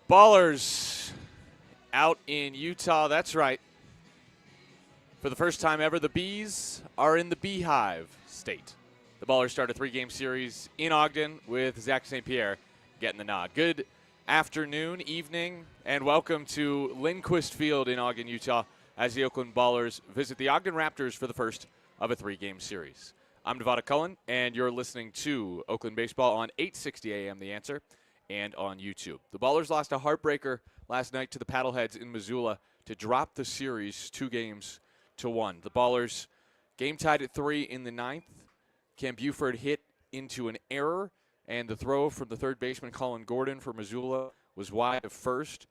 Ballers out in Utah, that's right. For the first time ever, the Bees are in the Beehive State. The Ballers start a 3-game series in Ogden with Zach St. Pierre getting the nod. Good afternoon, evening, and welcome to Lindquist Field in Ogden, Utah, as the Oakland Ballers visit the Ogden Raptors for the first of a 3-game series. I'm Nevada Cullen, and you're listening to Oakland Baseball on 860 AM The Answer and on YouTube. The Ballers lost a heartbreaker last night to the Paddleheads in Missoula to drop the series 2-1. The Ballers game tied at 3 in the 9th. Cam Buford hit into an error, and the throw from the third baseman Colin Gordon for Missoula was wide of first.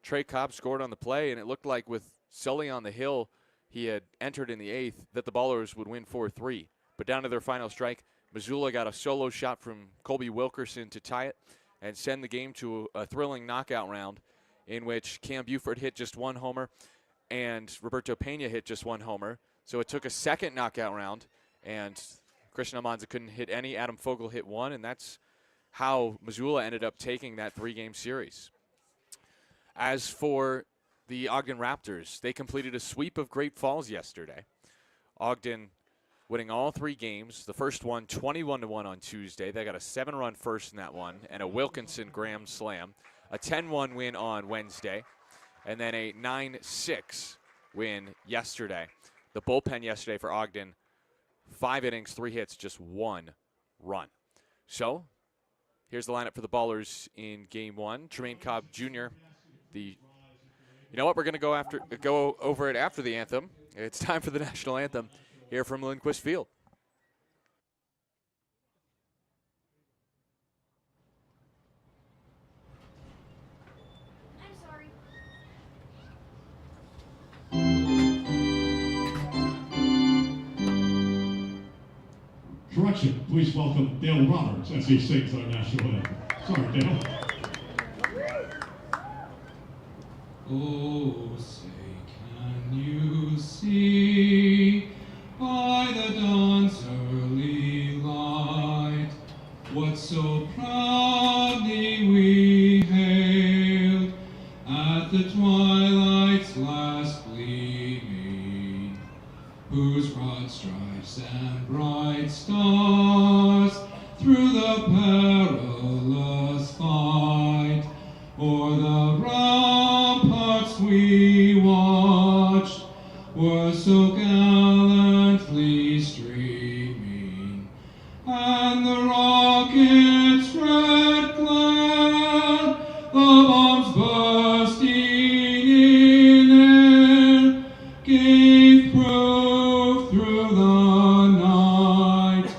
Trey Cobb scored on the play, and it looked like with Sully on the hill, he had entered in the 8th, that the Ballers would win 4-3. But down to their final strike, Missoula got a solo shot from Colby Wilkerson to tie it and send the game to a thrilling knockout round in which Cam Buford hit just one homer and Roberto Pena hit just one homer. So it took a second knockout round, and Christian Almanza couldn't hit any. Adam Fogel hit one, and that's how Missoula ended up taking that 3-game series. As for the Ogden Raptors, they completed a sweep of Great Falls yesterday. Ogden winning all 3 games. The first one, 21-1 on Tuesday. They got a 7-run first in that one and a Wilkinson grand slam. A 10-1 win on Wednesday, and then a 9-6 win yesterday. The bullpen yesterday for Ogden, 5 innings, 3 hits, just 1 run. So here's the lineup for the Ballers in Game 1. Tremaine Cobb Jr., you know what? We're going to go over it after the anthem. It's time for the national anthem here from Lindquist Field. I'm sorry. Correction, please welcome Dale Roberts as he sings our national anthem. Sorry, Dale. Oh, say, can you see by the dawn's early light what so proudly we hailed at the twilight's last gleaming, whose broad stripes and bright stars through the perilous fight o'er the ramparts we watched were so gallantly streaming, and the rockets' red glare, the bombs bursting in air, gave proof through the night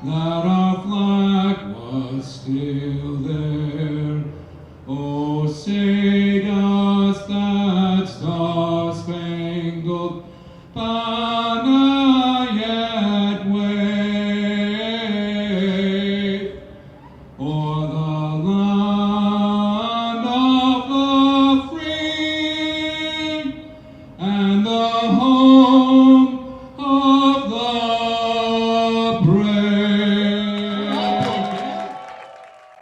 that our flag was still there. Oh, say does that star-spangled banner yet wave o'er the land of the free and the home of the brave?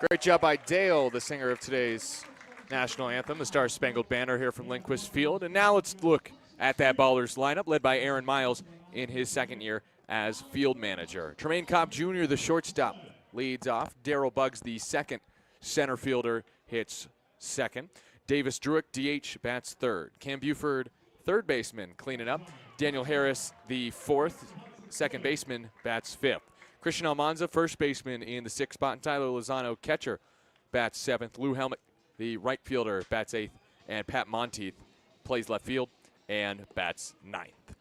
Great job by Dale, the singer of today's national anthem, the Star-Spangled Banner here from Lindquist Field. And now let's look at that Ballers lineup led by Aaron Miles in his second year as field manager. Tremaine Cobb Jr., the shortstop, leads off. Darryl Buggs, the second center fielder, hits second. Davis Druick, DH, bats third. Cam Buford, third baseman, cleaning up. Daniel Harris, the fourth, second baseman, bats fifth. Christian Almanza, first baseman in the sixth spot. And Tyler Lozano, catcher, bats seventh. Lou Helmick, the right fielder, bats eighth. And Pat Monteith plays left field and bats ninth.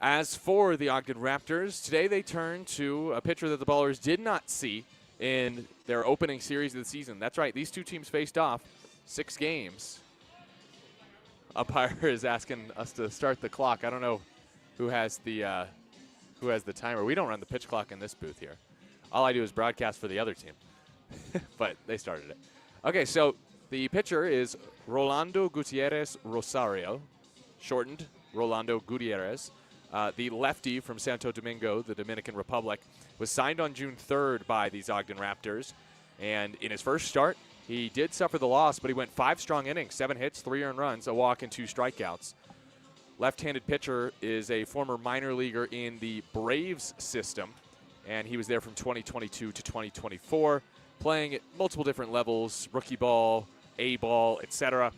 As for the Ogden Raptors, today they turn to a pitcher that the Ballers did not see in their opening series of the season. That's right, these two teams faced off 6 games. Umpire is asking us to start the clock. I don't know who has the timer. We don't run the pitch clock in this booth here. All I do is broadcast for the other team. But they started it. Okay, so the pitcher is Rolando Gutierrez Rosario, shortened Rolando Gutierrez. The lefty from Santo Domingo, the Dominican Republic, was signed on June 3rd by these Ogden Raptors. And in his first start, he did suffer the loss, but he went 5 strong innings, 7 hits, 3 earned runs, a walk, and 2 strikeouts. Left-handed pitcher is a former minor leaguer in the Braves system, and he was there from 2022 to 2024, playing at multiple different levels, rookie ball, A ball, etc.,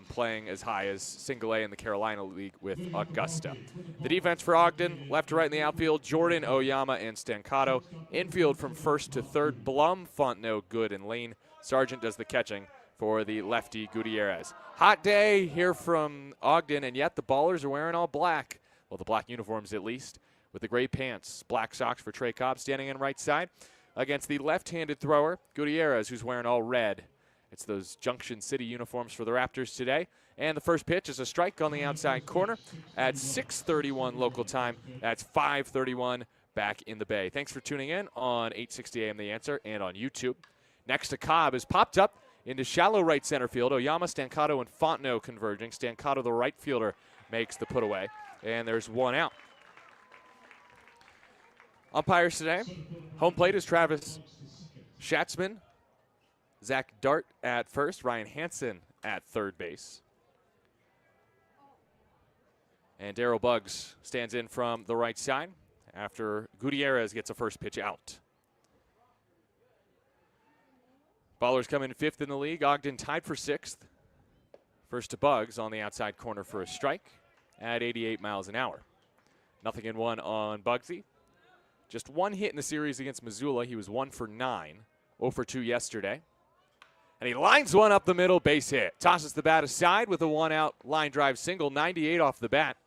playing as high as single A in the Carolina League with Augusta. The defense for Ogden, left to right in the outfield, Jordan, Oyama, and Stancato. Infield from first to third, Blum, Fontenot, Good, and Lane. Sargent does the catching for the lefty Gutierrez. Hot day here from Ogden, and yet the Ballers are wearing all black. Well, the black uniforms at least, with the gray pants. Black socks for Trey Cobb standing in right side against the left-handed thrower, Gutierrez, who's wearing all red. It's those Junction City uniforms for the Raptors today. And the first pitch is a strike on the outside corner at 6:31 local time. That's 5:31 back in the Bay. Thanks for tuning in on 860 AM The Answer and on YouTube. Next to Cobb is popped up into shallow right center field. Oyama, Stancato, and Fontenot converging. Stancato, the right fielder, makes the put away. And there's 1 out. Umpires today. Home plate is Travis Schatzman. Zach Dart at first. Ryan Hansen at third base. And Darryl Buggs stands in from the right side after Gutierrez gets a first pitch out. Ballers come in 5th in the league. Ogden tied for 6th. First to Buggs on the outside corner for a strike at 88 miles an hour. 0-1 on Buggsy. Just 1 hit in the series against Missoula. He was 1 for 9. 0 for 2 yesterday. And he lines one up the middle, base hit. Tosses the bat aside with a 1-out line drive single, 98 off the bat.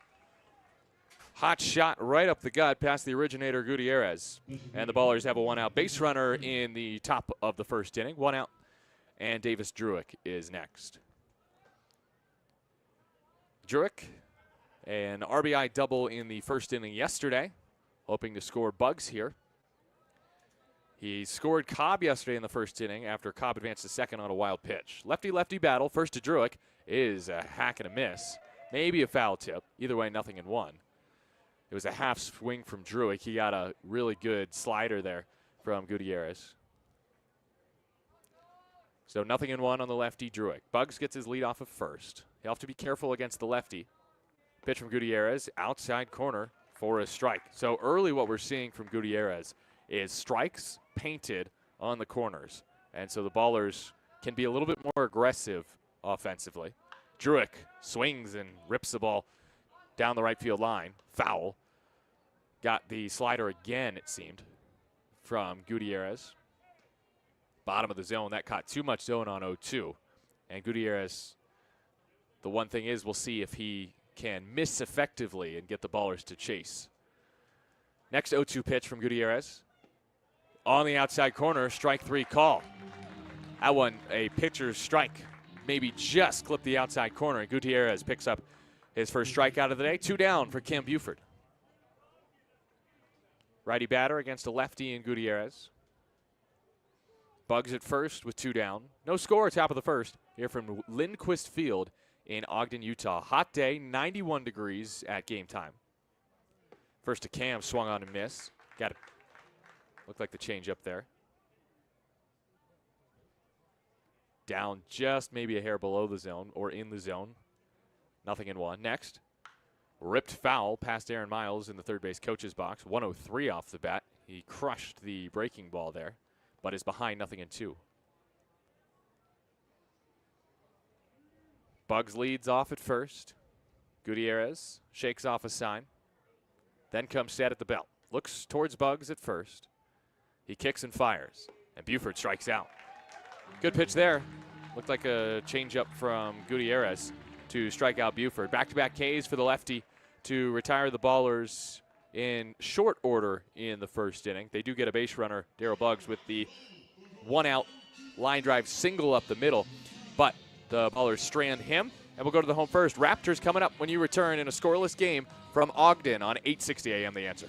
Hot shot right up the gut past the originator, Gutierrez. And the Ballers have a 1-out base runner in the top of the first inning. 1 out, and Davis Druick is next. Druick, an RBI double in the first inning yesterday, hoping to score Buggs here. He scored Cobb yesterday in the first inning after Cobb advanced to second on a wild pitch. Lefty-lefty battle. First to Druick is a hack and a miss. Maybe a foul tip. Either way, 0-1. It was a half swing from Druick. He got a really good slider there from Gutierrez. So 0-1 on the lefty, Druick. Buggs gets his lead off of first. He'll have to be careful against the lefty. Pitch from Gutierrez, outside corner for a strike. So early what we're seeing from Gutierrez is strikes painted on the corners. And so the Ballers can be a little bit more aggressive offensively. Druick swings and rips the ball down the right field line. Foul. Got the slider again, it seemed, from Gutierrez. Bottom of the zone. That caught too much zone on 0-2. And Gutierrez, the one thing is we'll see if he can miss effectively and get the Ballers to chase. Next 0-2 pitch from Gutierrez. On the outside corner, strike 3 call. That one, a pitcher's strike. Maybe just clipped the outside corner, and Gutierrez picks up his first strikeout of the day. 2 down for Cam Buford. Righty batter against a lefty in Gutierrez. Buggs at first with 2 down. No score, top of the first. Here from Lindquist Field in Ogden, Utah. Hot day, 91 degrees at game time. First to Cam, swung on and miss. Got it. Looked like the change up there. Down just maybe a hair below the zone or in the zone. 0-1. Next, ripped foul past Aaron Miles in the third base coach's box. 103 off the bat. He crushed the breaking ball there, but is behind 0-2. Buggs leads off at first. Gutierrez shakes off a sign. Then comes set at the belt. Looks towards Buggs at first. He kicks and fires, and Buford strikes out. Good pitch there. Looked like a changeup from Gutierrez to strike out Buford. Back-to-back Ks for the lefty to retire the Ballers in short order in the first inning. They do get a base runner, Darryl Buggs, with the 1-out line drive single up the middle, but the Ballers strand him, and we'll go to the home first. Raptors coming up when you return in a scoreless game from Ogden on 860 AM The Answer.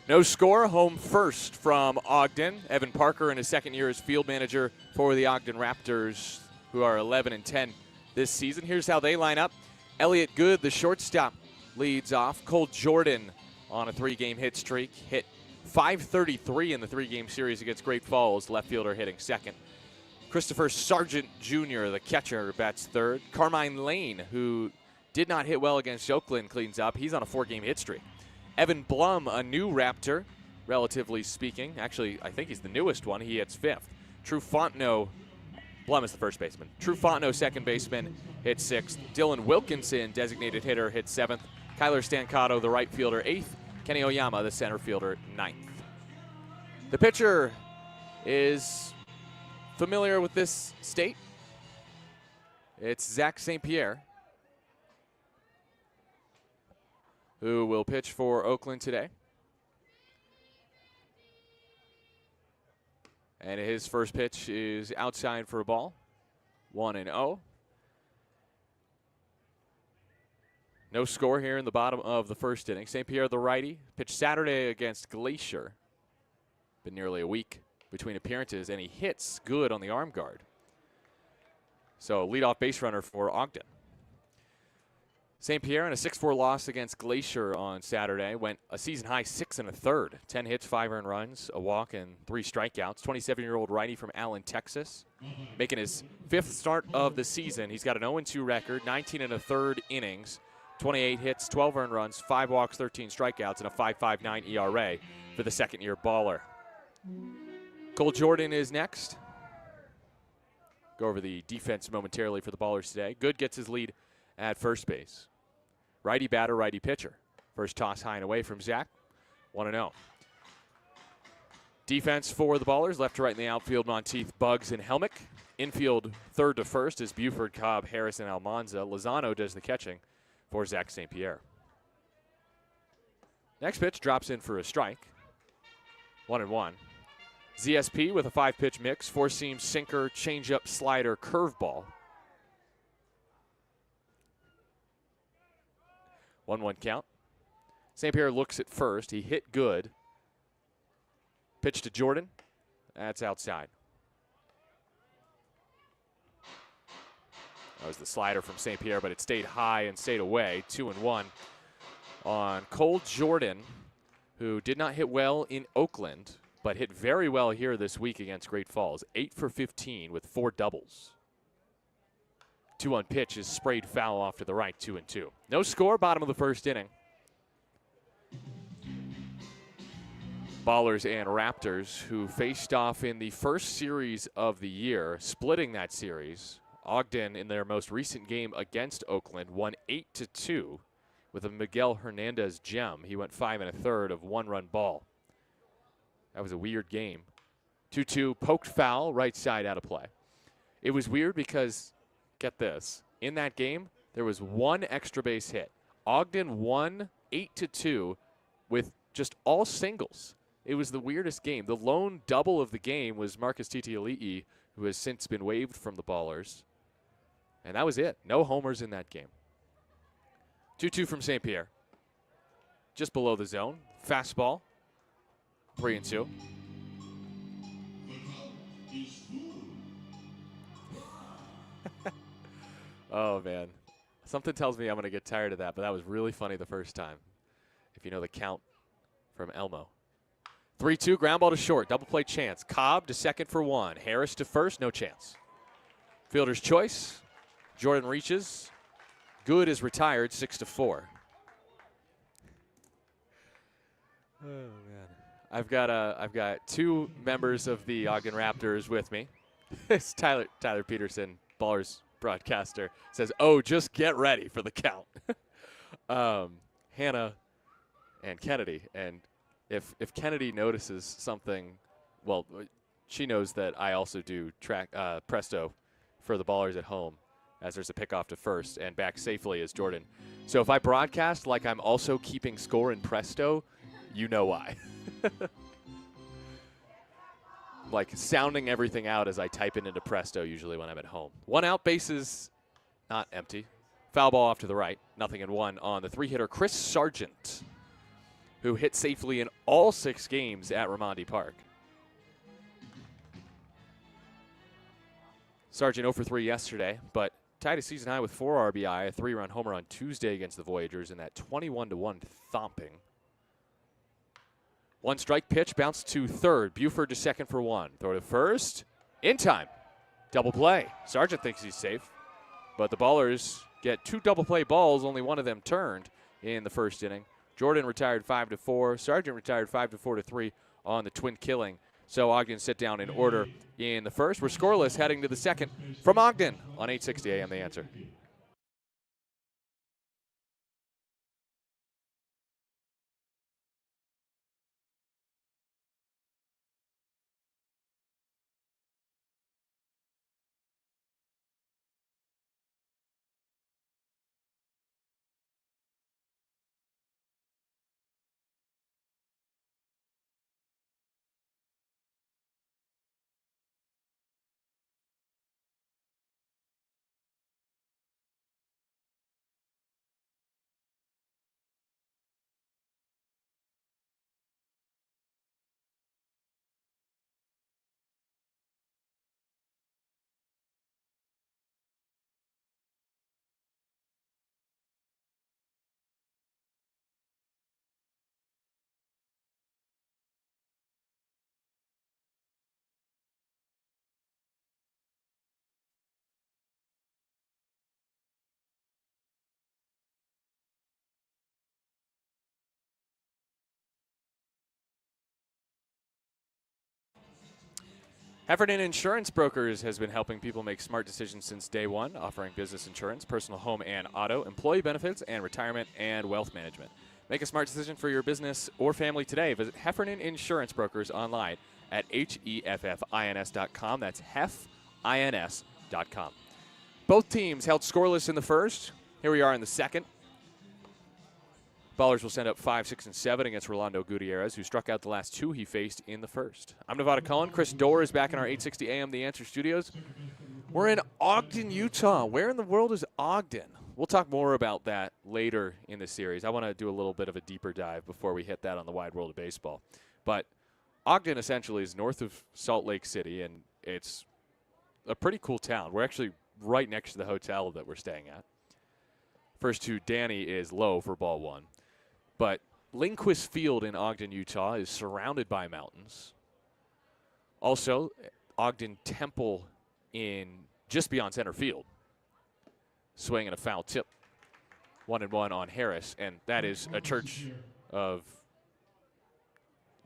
No score, home first from Ogden. Evan Parker in his second year as field manager for the Ogden Raptors, who are 11-10 this season. Here's how they line up. Elliot Good, the shortstop, leads off. Cole Jordan on a 3-game hit streak. Hit .533 in the 3-game series against Great Falls. Left fielder hitting second. Christopher Sargent Jr., the catcher, bats third. Carmine Lane, who did not hit well against Oakland, cleans up. He's on a 4-game hit streak. Evan Blum, a new Raptor, relatively speaking. Actually, I think he's the newest one. He hits 5th. True Fontenot, Blum is the first baseman. True Fontenot, second baseman, hits 6th. Dylan Wilkinson, designated hitter, hits 7th. Kyler Stancato, the right fielder, 8th. Kenny Oyama, the center fielder, 9th. The pitcher is familiar with this state. It's Zach St. Pierre, who will pitch for Oakland today. And his first pitch is outside for a ball. 1-0. No score here in the bottom of the first inning. St. Pierre, the righty, pitched Saturday against Glacier. Been nearly a week between appearances, and he hits good on the arm guard. So leadoff base runner for Ogden. St. Pierre in a 6-4 loss against Glacier on Saturday went a season-high 6 1/3. 10 hits, 5 earned runs, a walk, and 3 strikeouts. 27-year-old righty from Allen, Texas, making his 5th start of the season. He's got an 0-2 record, 19 1/3 innings, 28 hits, 12 earned runs, 5 walks, 13 strikeouts, and a 5.59 ERA for the second-year baller. Cole Jordan is next. Go over the defense momentarily for the Ballers today. Good gets his lead at first base. Righty batter, righty pitcher. First toss high and away from Zach. 1-0. Defense for the Ballers, left to right in the outfield, Monteith, Buggs, and Helmick. Infield, third to first is Buford, Cobb, Harris, and Almanza. Lozano does the catching for Zach St. Pierre. Next pitch drops in for a strike. 1-1. ZSP with a 5-pitch mix, 4-seam, sinker, changeup, slider, curveball. 1-1 count. St. Pierre looks at first. He hit good. Pitch to Jordan. That's outside. That was the slider from St. Pierre, but it stayed high and stayed away. 2-1 on Cole Jordan, who did not hit well in Oakland, but hit very well here this week against Great Falls. 8 for 15 with 4 doubles. 2-1 pitch is sprayed foul off to the right, 2-2. No score, bottom of the first inning. Ballers and Raptors, who faced off in the first series of the year, splitting that series. Ogden, in their most recent game against Oakland, won 8-2 with a Miguel Hernandez gem. He went 5 1/3 of 1-run ball. That was a weird game. 2-2, poked foul, right side out of play. It was weird because, get this, in that game, there was 1 extra base hit. Ogden won 8-2 with just all singles. It was the weirdest game. The lone double of the game was Marcus Titiali'i, who has since been waived from the Ballers. And that was it. No homers in that game. 2-2 from St. Pierre. Just below the zone. Fastball. 3-2. Oh, man. Something tells me I'm going to get tired of that, but that was really funny the first time, if you know the count from Elmo. 3-2, ground ball to short, double play chance. Cobb to second for 1. Harris to first, no chance. Fielder's choice. Jordan reaches. Good is retired, 6-4. Oh, man. I've got 2 members of the Ogden Raptors with me. It's Tyler Peterson, Ballers broadcaster, says, "Oh, just get ready for the count." Hannah and Kennedy, and if Kennedy notices something, well, she knows that I also do track Presto for the Ballers at home, as there's a pickoff to first, and back safely is Jordan. So if I broadcast like I'm also keeping score in Presto, you know why. Like sounding everything out as I type it into Presto usually when I'm at home. 1 out, bases not empty. Foul ball off to the right, 0-1 on the 3-hitter Chris Sargent. who hit safely in all 6 games at Raimondi Park. Sargent 0 for 3 yesterday, but tied a season high with 4 RBI, a 3-run homer on Tuesday against the Voyagers in that 21-1 thumping. 1 strike pitch, bounced to third. Buford to second for 1. Throw to first, in time. Double play. Sargent thinks he's safe, but the Ballers get 2 double play balls, only one of them turned in the first inning. Jordan retired 5-4. Sargent retired 5-4 to 3 on the twin killing. So Ogden sit down in order in the first. We're scoreless heading to the second from Ogden on 860 AM The Answer. Heffernan Insurance Brokers has been helping people make smart decisions since day one, offering business insurance, personal home and auto, employee benefits, and retirement and wealth management. Make a smart decision for your business or family today. Visit Heffernan Insurance Brokers online at HEFFINS.com. That's HEFFINS.com. Both teams held scoreless in the first. Here we are in the second. Ballers will send up 5, 6, and 7 against Rolando Gutierrez, who struck out the last 2 he faced in the first. I'm Nevada Cohen. Chris Dorr is back in our 860 AM The Answer studios. We're in Ogden, Utah. Where in the world is Ogden? We'll talk more about that later in the series. I want to do a little bit of a deeper dive before we hit that on the wide world of baseball. But Ogden essentially is north of Salt Lake City, and it's a pretty cool town. We're actually right next to the hotel that we're staying at. First to Danny is low for ball 1. But Lindquist Field in Ogden, Utah is surrounded by mountains. Also, Ogden Temple in just beyond center field. Swing and a foul tip. 1-1 on Harris, and that is a church of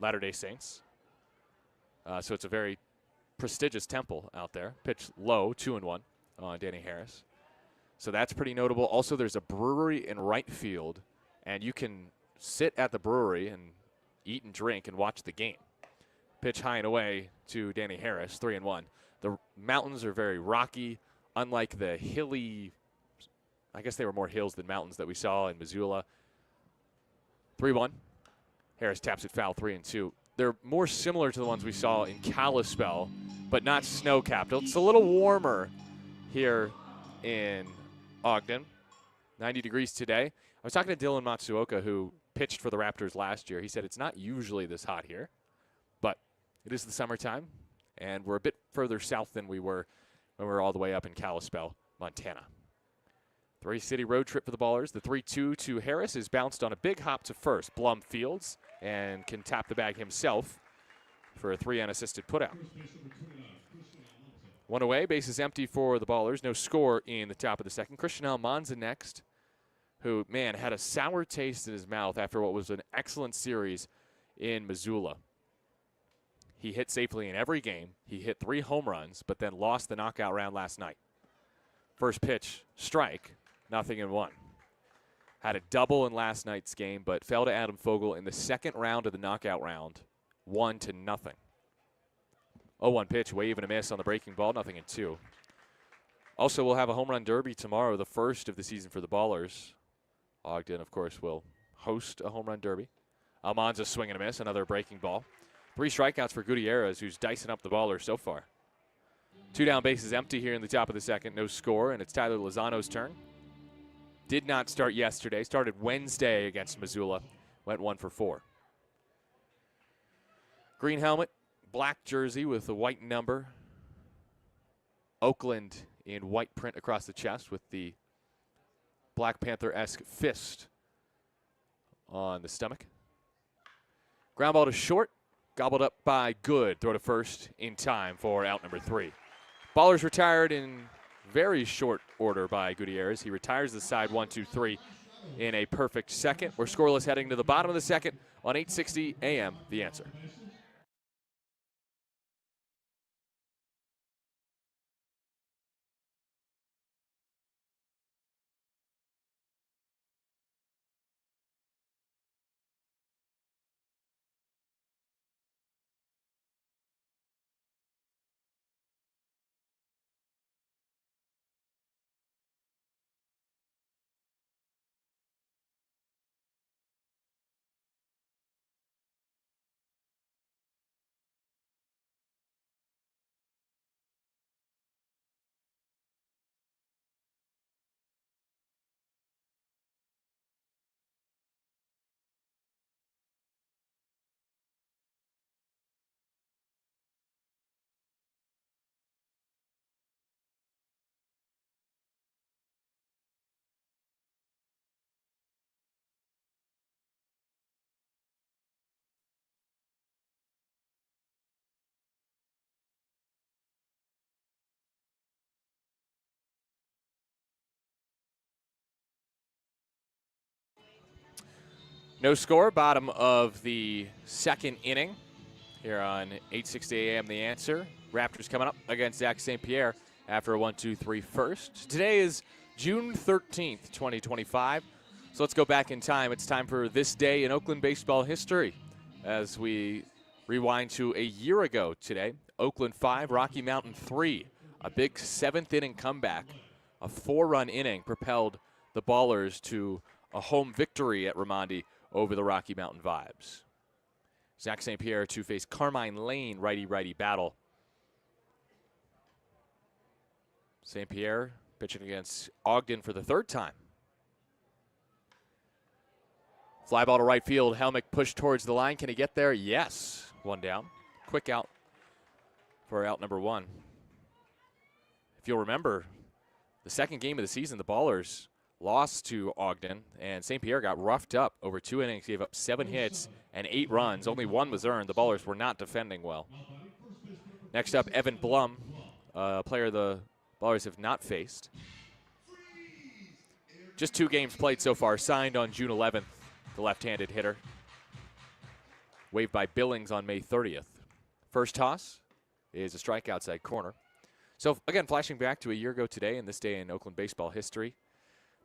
Latter-day Saints. So it's a very prestigious temple out there. Pitch low, 2-1 on Danny Harris. So that's pretty notable. Also, there's a brewery in right field, and you can sit at the brewery and eat and drink and watch the game. Pitch high and away to Danny Harris, 3-1. The mountains are very rocky, unlike the hilly, I guess they were more hills than mountains that we saw in Missoula. 3-1. Harris taps it foul, 3-2. They're more similar to the ones we saw in Kalispell, but not snow-capped. It's a little warmer here in Ogden. 90 degrees today. I was talking to Dylan Matsuoka, who pitched for the Raptors last year. He said it's not usually this hot here, but it is the summertime, and we're a bit further south than we were when we were all the way up in Kalispell, Montana. 3-city road trip for the Ballers. The 3-2 to Harris is bounced on a big hop to first. Blum fields and can tap the bag himself for a 3 unassisted putout. 1 away, bases empty for the Ballers. No score in the top of the second. Christian Almanza next, who, man, had a sour taste in his mouth after what was an excellent series in Missoula. He hit safely in every game. He hit 3 home runs, but then lost the knockout round last night. First pitch, strike, 0-1. Had a double in last night's game, but fell to Adam Fogel in the second round of the knockout round, 1-0. 0-1 pitch, wave and a miss on the breaking ball, 0-2. Also, we'll have a home run derby tomorrow, the first of the season for the Ballers. Ogden, of course, will host a home run derby. Almanza swing and a miss, another breaking ball. 3 strikeouts for Gutierrez, who's dicing up the Ballers so far. 2 down, bases empty here in the top of the second. No score, and it's Tyler Lozano's turn. Did not start yesterday. Started Wednesday against Missoula. Went 1 for 4. Green helmet, black jersey with a white number. Oakland in white print across the chest with the Black Panther-esque fist on the stomach. Ground ball to short, gobbled up by Good. Throw to first in time for out number 3. Ballers retired in very short order by Gutierrez. He retires the side 1-2-3 in a perfect second. We're scoreless heading to the bottom of the second on 860 AM, The Answer. No score, bottom of the second inning here on 860 AM The Answer. Raptors coming up against Zach St. Pierre after a 1-2-3 first. Today is June 13th, 2025. So let's go back in time. It's time for this day in Oakland baseball history as we rewind to a year ago today. Oakland 5, Rocky Mountain 3. A big 7th inning comeback. A 4-run inning propelled the Ballers to a home victory at Raimondi over the Rocky Mountain Vibes. Zach St. Pierre to face Carmine Lane, righty-righty battle. St. Pierre pitching against Ogden for the 3rd time. Fly ball to right field. Helmick pushed towards the line. Can he get there? Yes. 1 down. Quick out for out number 1. If you'll remember, the second game of the season, the Ballers lost to Ogden, and St. Pierre got roughed up over 2 innings, gave up 7 hits and 8 runs. Only 1 was earned. The Ballers were not defending well. Next up, Evan Blum, a player the Ballers have not faced. Just 2 games played so far, signed on June 11th, the left-handed hitter. Waived by Billings on May 30th. First toss is a strike outside corner. So, again, flashing back to a year ago today and this day in Oakland baseball history,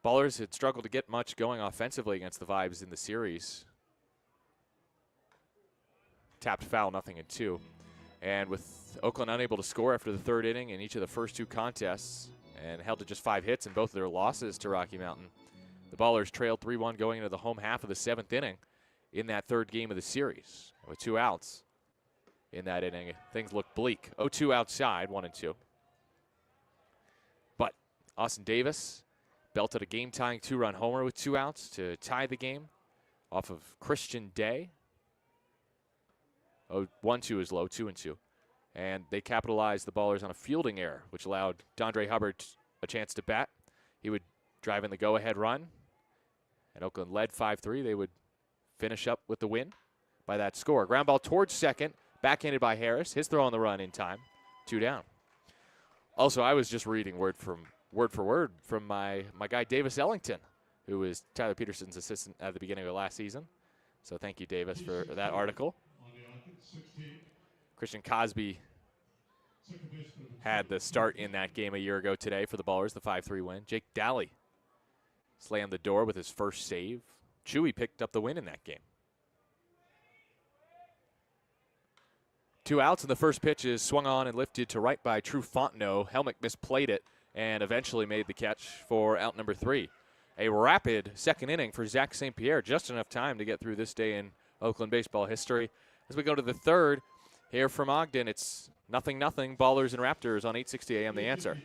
Ballers had struggled to get much going offensively against the Vibes in the series. Tapped foul, 0-2. And with Oakland unable to score after the 3rd inning in each of the first 2 contests and held to just 5 hits in both of their losses to Rocky Mountain, the Ballers trailed 3-1 going into the home half of the 7th inning in that 3rd game of the series. With 2 outs in that inning, things looked bleak. 0-2 outside, 1-2. But Austin Davis belted a game-tying 2-run homer with 2 outs to tie the game off of Christian Day. 1-2 is low, 2-2. And they capitalized the Ballers on a fielding error, which allowed Dondre Hubbard a chance to bat. He would drive in the go-ahead run, and Oakland led 5-3. They would finish up with the win by that score. Ground ball towards second, backhanded by Harris. His throw on the run in time, 2 down. Also, I was just reading word for word from my guy Davis Ellington, who was Tyler Peterson's assistant at the beginning of last season. So thank you, Davis, for that article. Christian Cosby had the start in that game a year ago today for the Ballers, the 5-3 win. Jake Daly slammed the door with his first save. Chewy picked up the win in that game. 2 outs, and the first pitch is swung on and lifted to right by True Fontenot. Helmick misplayed it and eventually made the catch for out number 3. A rapid second inning for Zach St. Pierre, just enough time to get through this day in Oakland baseball history. As we go to the 3rd, here from Ogden, it's 0-0, Ballers and Raptors on 860 AM The Answer.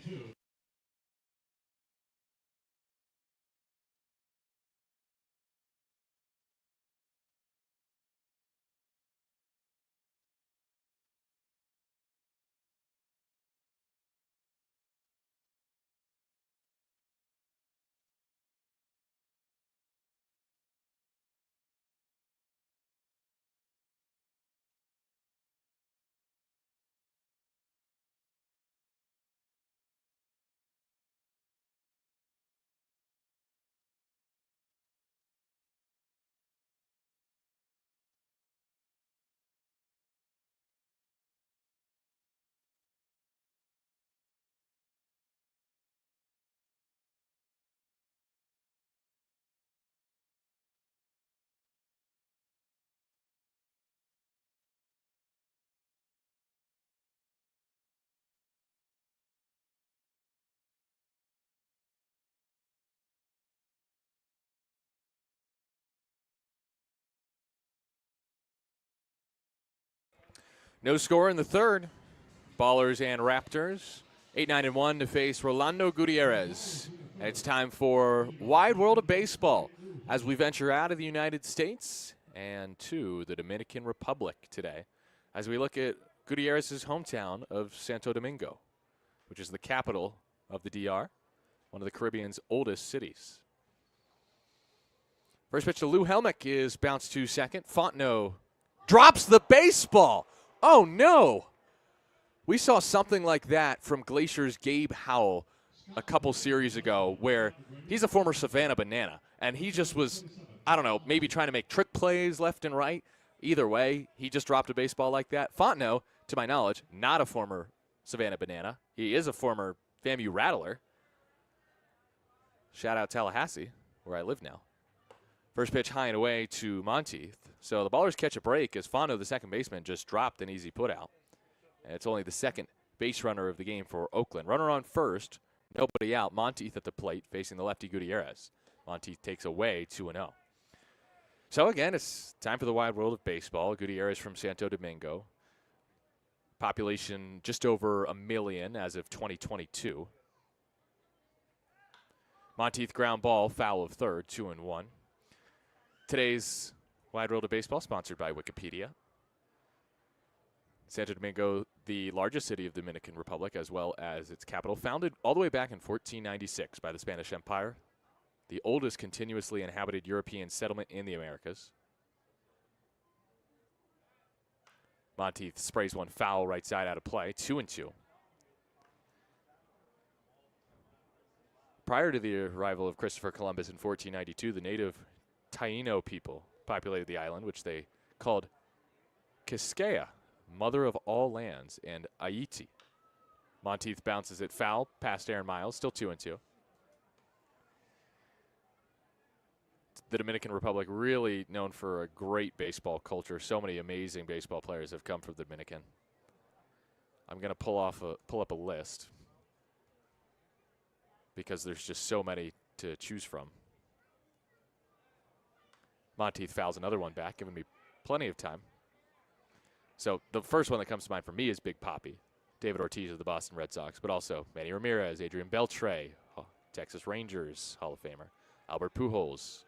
No score in the third. Ballers and Raptors, 8-9-1 to face Rolando Gutierrez. And it's time for Wide World of Baseball as we venture out of the United States and to the Dominican Republic today as we look at Gutierrez's hometown of Santo Domingo, which is the capital of the DR, one of the Caribbean's oldest cities. First pitch to Lou Helmick is bounced to second. Fontenot drops the baseball. Oh, no. We saw something like that from Glacier's Gabe Howell a couple series ago where he's a former Savannah Banana, and he just was, I don't know, maybe trying to make trick plays left and right. Either way, he just dropped a baseball like that. Fontenot, to my knowledge, not a former Savannah Banana. He is a former FAMU Rattler. Shout out Tallahassee, where I live now. First pitch high and away to Monteith. So the Ballers catch a break as Fontenot, the second baseman, just dropped an easy putout. And it's only the second base runner of the game for Oakland. Runner on first, nobody out. Monteith at the plate facing the lefty Gutierrez. Monteith takes away 2-0. So again, it's time for the wide world of baseball. Gutierrez from Santo Domingo. Population just over 1 million as of 2022. Monteith ground ball, foul of third, 2-1. Today's Wide World of Baseball sponsored by Wikipedia. Santo Domingo, the largest city of the Dominican Republic, as well as its capital, founded all the way back in 1496 by the Spanish Empire, the oldest continuously inhabited European settlement in the Americas. Monteith sprays one foul right side out of play, 2-2. Prior to the arrival of Christopher Columbus in 1492, the native Taino people populated the island, which they called Quisqueya, mother of all lands, and Haiti. Monteith bounces it foul past Aaron Miles, still 2-2. The Dominican Republic really known for a great baseball culture. So many amazing baseball players have come from the Dominican. I'm going to pull up a list because there's just so many to choose from. Monteith fouls another one back, giving me plenty of time. So the first one that comes to mind for me is Big Papi, David Ortiz of the Boston Red Sox, but also Manny Ramirez, Adrian Beltre, Texas Rangers Hall of Famer, Albert Pujols,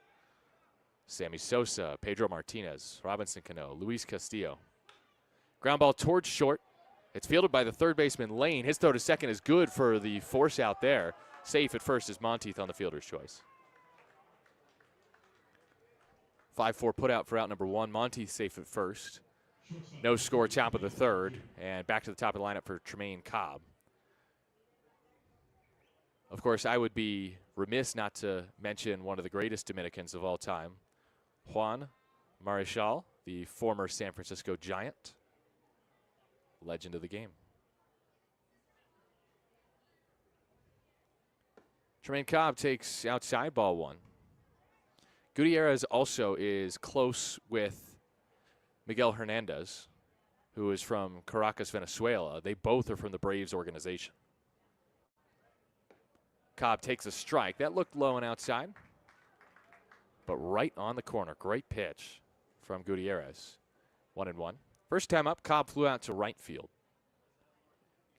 Sammy Sosa, Pedro Martinez, Robinson Cano, Luis Castillo. Ground ball towards short. It's fielded by the third baseman Lane. His throw to second is good for the force out there. Safe at first is Monteith on the fielder's choice. 5-4 put out for out number one. Monteith safe at first. No score, top of the third. And back to the top of the lineup for Tremaine Cobb. Of course, I would be remiss not to mention one of the greatest Dominicans of all time, Juan Marichal, the former San Francisco Giant. Legend of the game. Tremaine Cobb takes outside ball one. Gutierrez also is close with Miguel Hernandez, who is from Caracas, Venezuela. They both are from the Braves organization. Cobb takes a strike. That looked low and outside, but right on the corner. Great pitch from Gutierrez. 1-1. First time up, Cobb flew out to right field.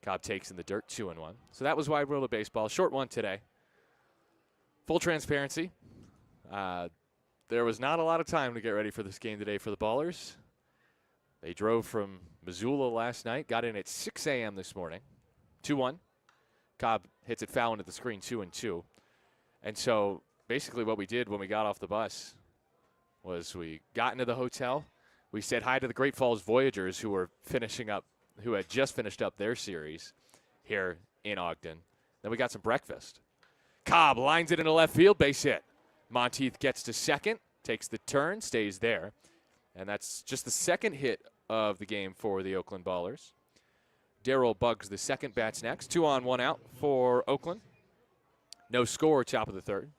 Cobb takes in the dirt, 2-1. So that was Wide World of Baseball. Short one today. Full transparency. There was not a lot of time to get ready for this game today for the Ballers. They drove from Missoula last night, got in at 6 a.m. this morning. 2-1. Cobb hits it foul into the screen, 2-2. And so basically what we did when we got off the bus was we got into the hotel. We said hi to the Great Falls Voyagers who had just finished up their series here in Ogden. Then we got some breakfast. Cobb lines it into left field, base hit. Monteith gets to second, takes the turn, stays there. And that's just the second hit of the game for the Oakland Ballers. Darryl Buggs, the second, bats next. 2 on, 1 out for Oakland. No score, top of the third.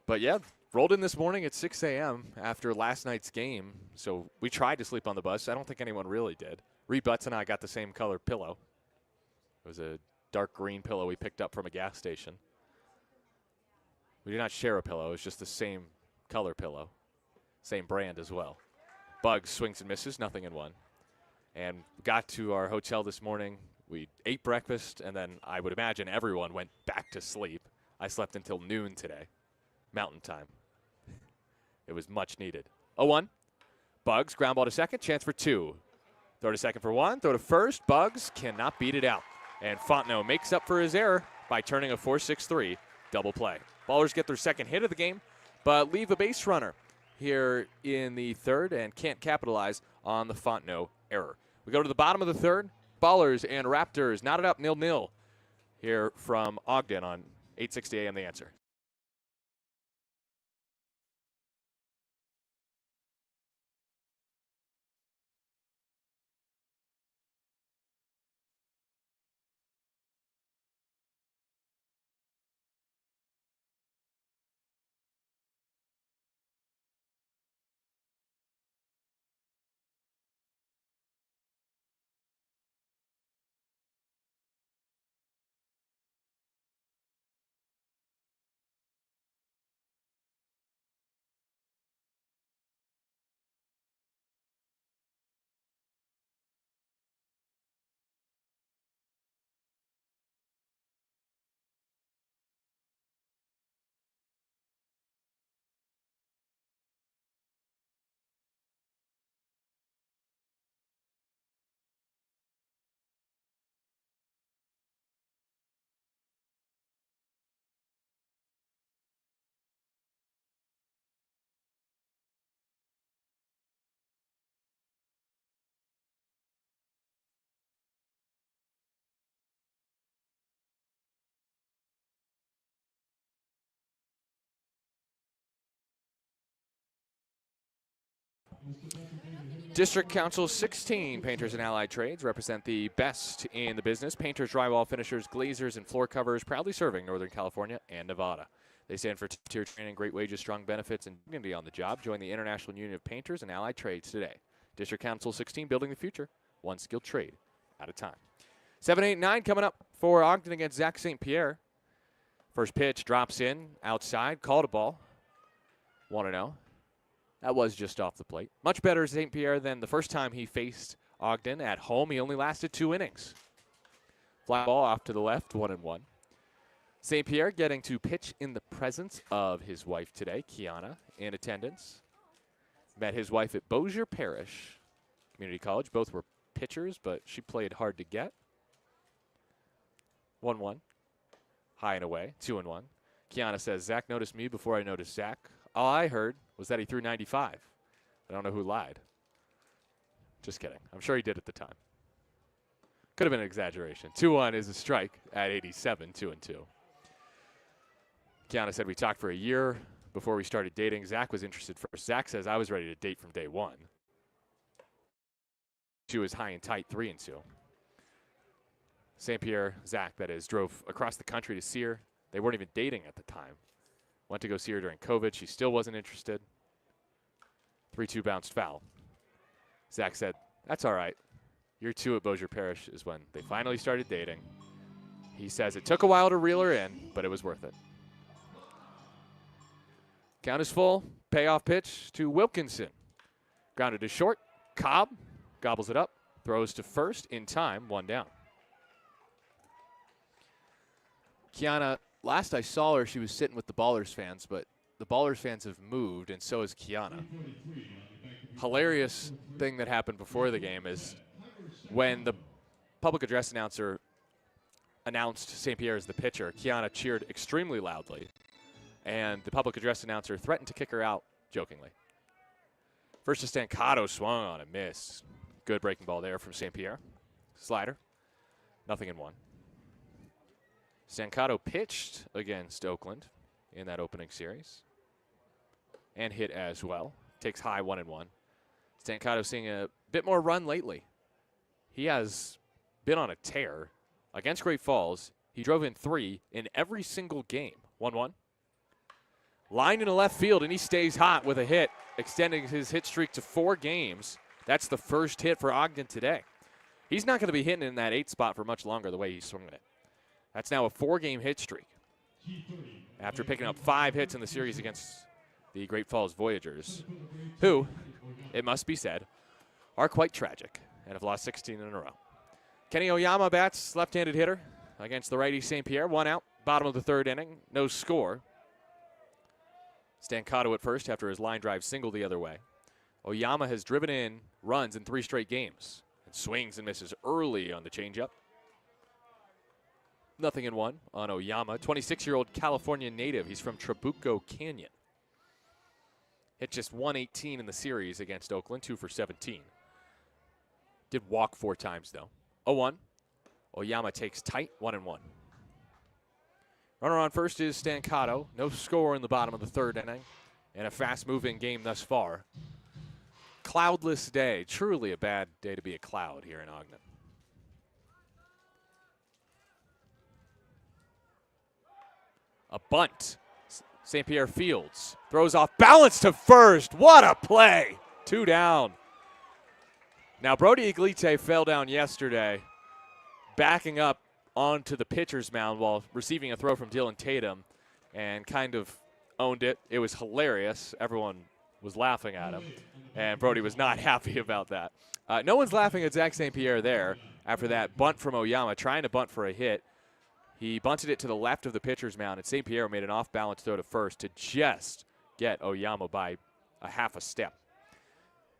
But yeah, rolled in this morning at 6 a.m. after last night's game. So we tried to sleep on the bus. I don't think anyone really did. Reed Butts and I got the same color pillow. It was a dark green pillow we picked up from a gas station. We did not share a pillow. It's just the same color pillow. Same brand as well. Buggs swings and misses, 0-1. and got to our hotel this morning. We ate breakfast, and then I would imagine everyone went back to sleep. I slept until noon today, Mountain Time. It was much needed. 0-1. Bugs, ground ball to second, chance for 2. Throw to second for 1, throw to first. Bugs cannot beat it out. And Fontenot makes up for his error by turning a 4-6-3 double play. Ballers get their second hit of the game, but leave a base runner here in the third and can't capitalize on the Fontenot error. We go to the bottom of the third. Ballers and Raptors knotted up 0-0 here from Ogden on 860 AM The Answer. District Council 16 Painters and Allied Trades represent the best in the business. Painters, drywall finishers, glazers, and floor covers, proudly serving Northern California and Nevada. They stand for tier training, great wages, strong benefits, and dignity on the job. Join the International Union of Painters and Allied Trades today. District Council 16, building the future, one skilled trade at a time. 7-8-9 coming up for Ogden against Zach St. Pierre. First pitch drops in, outside, called a ball. 1-0. That was just off the plate. Much better St. Pierre than the first time he faced Ogden at home. He only lasted 2 innings. Fly ball off to the left, 1-1. St. Pierre getting to pitch in the presence of his wife today, Kiana, in attendance. Met his wife at Bossier Parish Community College. Both were pitchers, but she played hard to get. 1-1. High and away, 2-1. Kiana says, Zach noticed me before I noticed Zach. All I heard was that he threw 95. I don't know who lied. Just kidding. I'm sure he did at the time. Could have been an exaggeration. 2-1 is a strike at 87, 2-2. Kiana said we talked for a year before we started dating. Zach was interested first. Zach says I was ready to date from day one. She was high and tight, 3-2. St. Pierre, Zach, that is, drove across the country to see her. They weren't even dating at the time. Went to go see her during COVID. She still wasn't interested. 3-2 bounced foul. Zach said, that's all right. Year 2 at Bossier Parish is when they finally started dating. He says it took a while to reel her in, but it was worth it. Count is full. Payoff pitch to Wilkinson. Grounded to short. Cobb gobbles it up. Throws to first in time. 1 down. Kiana, last I saw her, she was sitting with the Ballers fans, but the Ballers fans have moved, and so has Kiana. Hilarious thing that happened before the game is when the public address announcer announced St. Pierre as the pitcher, Kiana cheered extremely loudly, and the public address announcer threatened to kick her out jokingly. First to Stancato, swung on a miss. Good breaking ball there from St. Pierre. Slider. 0-1. Stancato pitched against Oakland in that opening series and hit as well. Takes high, 1-1. Stancato seeing a bit more run lately. He has been on a tear. Against Great Falls, he drove in 3 in every single game. 1-1. Line into left field, and he stays hot with a hit, extending his hit streak to 4 games. That's the first hit for Ogden today. He's not going to be hitting in that 8 spot for much longer the way he's swinging it. That's now a 4-game hit streak after picking up 5 hits in the series against the Great Falls Voyagers, who, it must be said, are quite tragic and have lost 16 in a row. Kenny Oyama bats, left-handed hitter against the righty St. Pierre. 1 out, bottom of the 3rd inning, no score. Stancato at first after his line drive single the other way. Oyama has driven in runs in 3 straight games and swings and misses early on the changeup. 0-1 on Oyama, 26-year-old California native. He's from Trabuco Canyon. Hit just 118 in the series against Oakland, 2 for 17. Did walk 4 times, though. 0-1. Oyama takes tight, 1-1. Runner on first is Stancato. No score in the bottom of the 3rd inning. And a fast-moving game thus far. Cloudless day. Truly a bad day to be a cloud here in Ogden. A bunt. St. Pierre fields. Throws off balance to first. What a play. 2 down. Now, Brody Iglite fell down yesterday, backing up onto the pitcher's mound while receiving a throw from Dylan Tatum, and kind of owned it. It was hilarious. Everyone was laughing at him, and Brody was not happy about that. No one's laughing at Zach St. Pierre there after that bunt from Oyama, trying to bunt for a hit. He bunted it to the left of the pitcher's mound, and St. Pierre made an off-balance throw to first to just get Oyama by a half a step.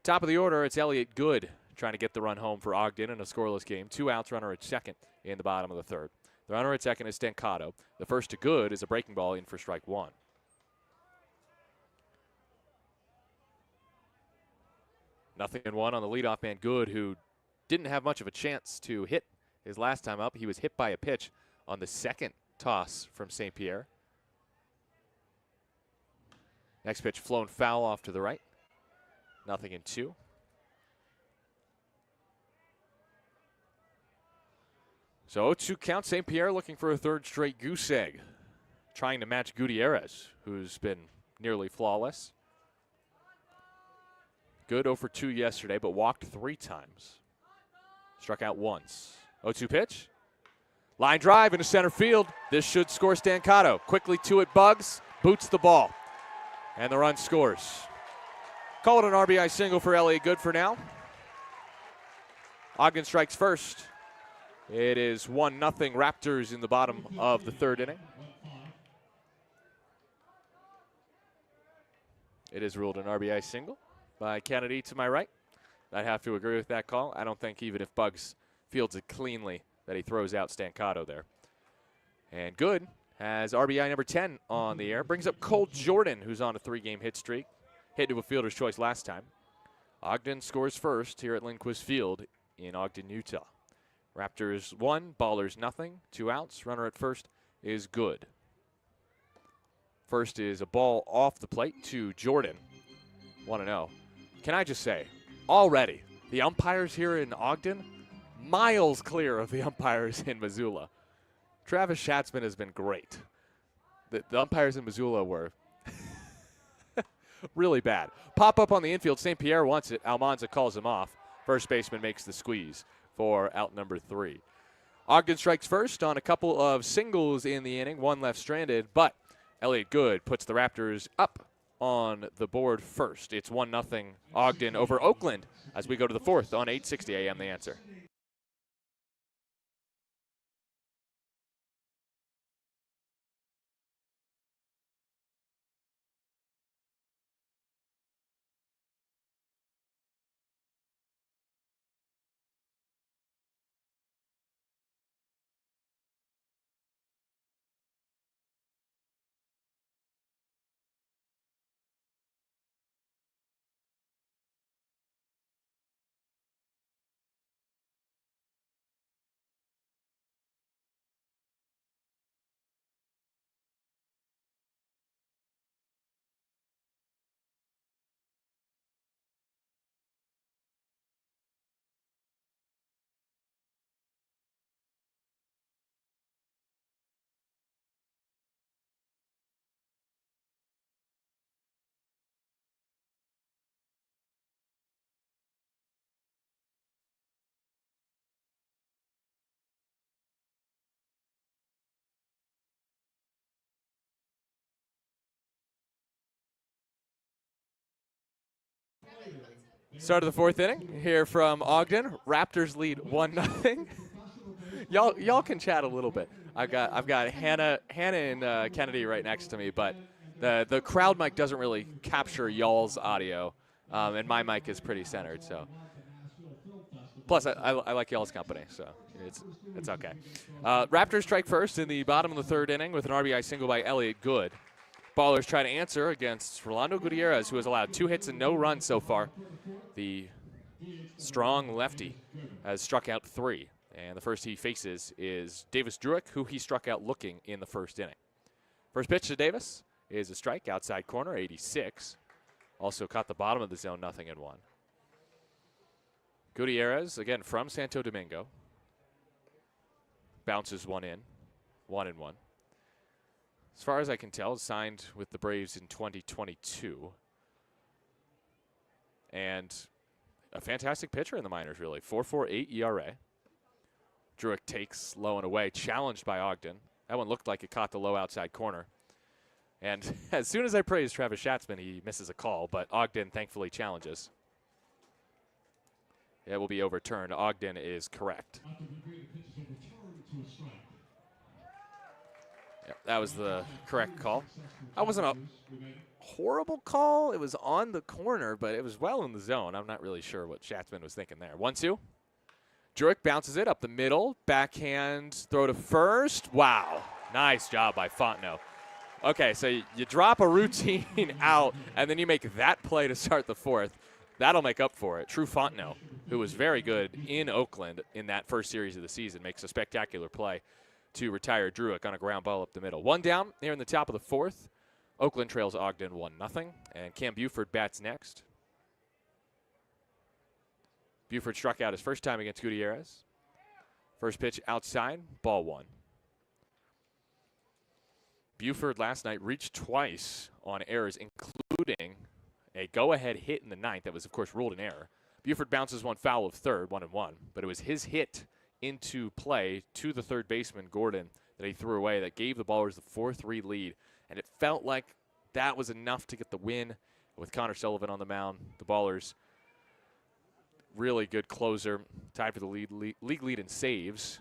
Top of the order, it's Elliott Good trying to get the run home for Ogden in a scoreless game. 2 outs, runner at second in the bottom of the 3rd. The runner at second is Stancato. The first to Good is a breaking ball in for strike 1. Nothing in 1 on the leadoff man, Good, who didn't have much of a chance to hit his last time up. He was hit by a pitch on the 2nd toss from St. Pierre. Next pitch flown foul off to the right. 0-2. So 0-2 count. St. Pierre looking for a 3rd straight goose egg, trying to match Gutierrez, who's been nearly flawless. Good 0 for 2 yesterday, but walked 3 times. Struck out once. 0-2 pitch. Line drive into center field. This should score Stancato. Quickly to it, Bugs. Boots the ball. And the run scores. Call it an RBI single for Elliott Good for now. Ogden strikes first. It is 1-0 Raptors in the bottom of the 3rd inning. It is ruled an RBI single by Kennedy to my right. I'd have to agree with that call. I don't think even if Bugs fields it cleanly that he throws out Stancato there. And Good has RBI number 10 on the air. Brings up Cole Jordan, who's on a 3-game hit streak. Hit to a fielder's choice last time. Ogden scores first here at Lindquist Field in Ogden, Utah. Raptors 1, Ballers 0. 2 outs. Runner at first is Good. First is a ball off the plate to Jordan. 1-0. Can I just say, already, the umpires here in Ogden, miles clear of the umpires in Missoula. Travis Schatzman has been great. The umpires in Missoula were really bad. Pop up on the infield. St. Pierre wants it. Almanza calls him off. First baseman makes the squeeze for out number 3. Ogden strikes first on a couple of singles in the inning. 1 left stranded, but Elliott Good puts the Raptors up on the board first. It's 1-0 Ogden over Oakland as we go to the 4th on 860 AM The Answer. Start of the fourth inning here from Ogden. Raptors lead 1-0. Y'all can chat a little bit. I've got Hannah and Kennedy right next to me, but the crowd mic doesn't really capture y'all's audio, and my mic is pretty centered. So, plus I like y'all's company, so it's okay. Raptors strike first in the bottom of the third inning with an RBI single by Elliott Good. Ballers try to answer against Rolando Gutierrez, who has allowed 2 hits and no runs so far. The strong lefty has struck out 3. And the first he faces is Davis Druick, who he struck out looking in the first inning. First pitch to Davis is a strike, outside corner, 86. Also caught the bottom of the zone, 0-1. Gutierrez, again from Santo Domingo. Bounces one in, 1-1. As far as I can tell, signed with the Braves in 2022. And a fantastic pitcher in the minors, really. 4.48 ERA. Druick takes low and away, challenged by Ogden. That one looked like it caught the low outside corner. And as soon as I praise Travis Schatzman, he misses a call, but Ogden thankfully challenges. It will be overturned. Ogden is correct. Yeah, that was the correct call. That wasn't a horrible call. It was on the corner, but it was well in the zone. I'm not really sure what Schatzman was thinking there. 1-2. Druick bounces it up the middle. Backhand throw to first. Wow. Nice job by Fontenot. Okay, so you drop a routine out, and then you make that play to start the fourth. That'll make up for it. True Fontenot, who was very good in Oakland in that first series of the season, makes a spectacular play to retire Druick on a ground ball up the middle. 1 down here in the top of the fourth. Oakland trails Ogden 1-0, and Cam Buford bats next. Buford struck out his first time against Gutierrez. First pitch outside, ball 1. Buford last night reached twice on errors, including a go-ahead hit in the ninth that was, of course, ruled an error. Buford bounces one foul of third, 1-1, but it was his hit into play to the third baseman, Gordon, that he threw away that gave the Ballers the 4-3 lead, and it felt like that was enough to get the win with Connor Sullivan on the mound. The Ballers, really good closer, tied for the league lead in saves,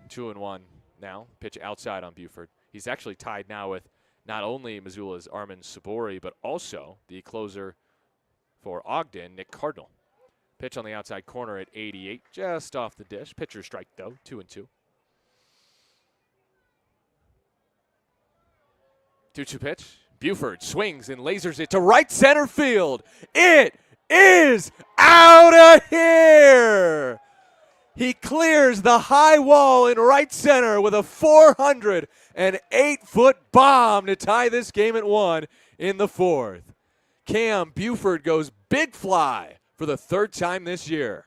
2-1 now. Pitch outside on Buford. He's actually tied now with not only Missoula's Armin Sabori, but also the closer for Ogden, Nick Cardinal. Pitch on the outside corner at 88, just off the dish. Pitcher strike, though, 2-2. 2-2 pitch. Buford swings and lasers it to right center field. It is out of here. He clears the high wall in right center with a 408-foot bomb to tie this game at 1 in the fourth. Cam Buford goes big fly for the third time this year.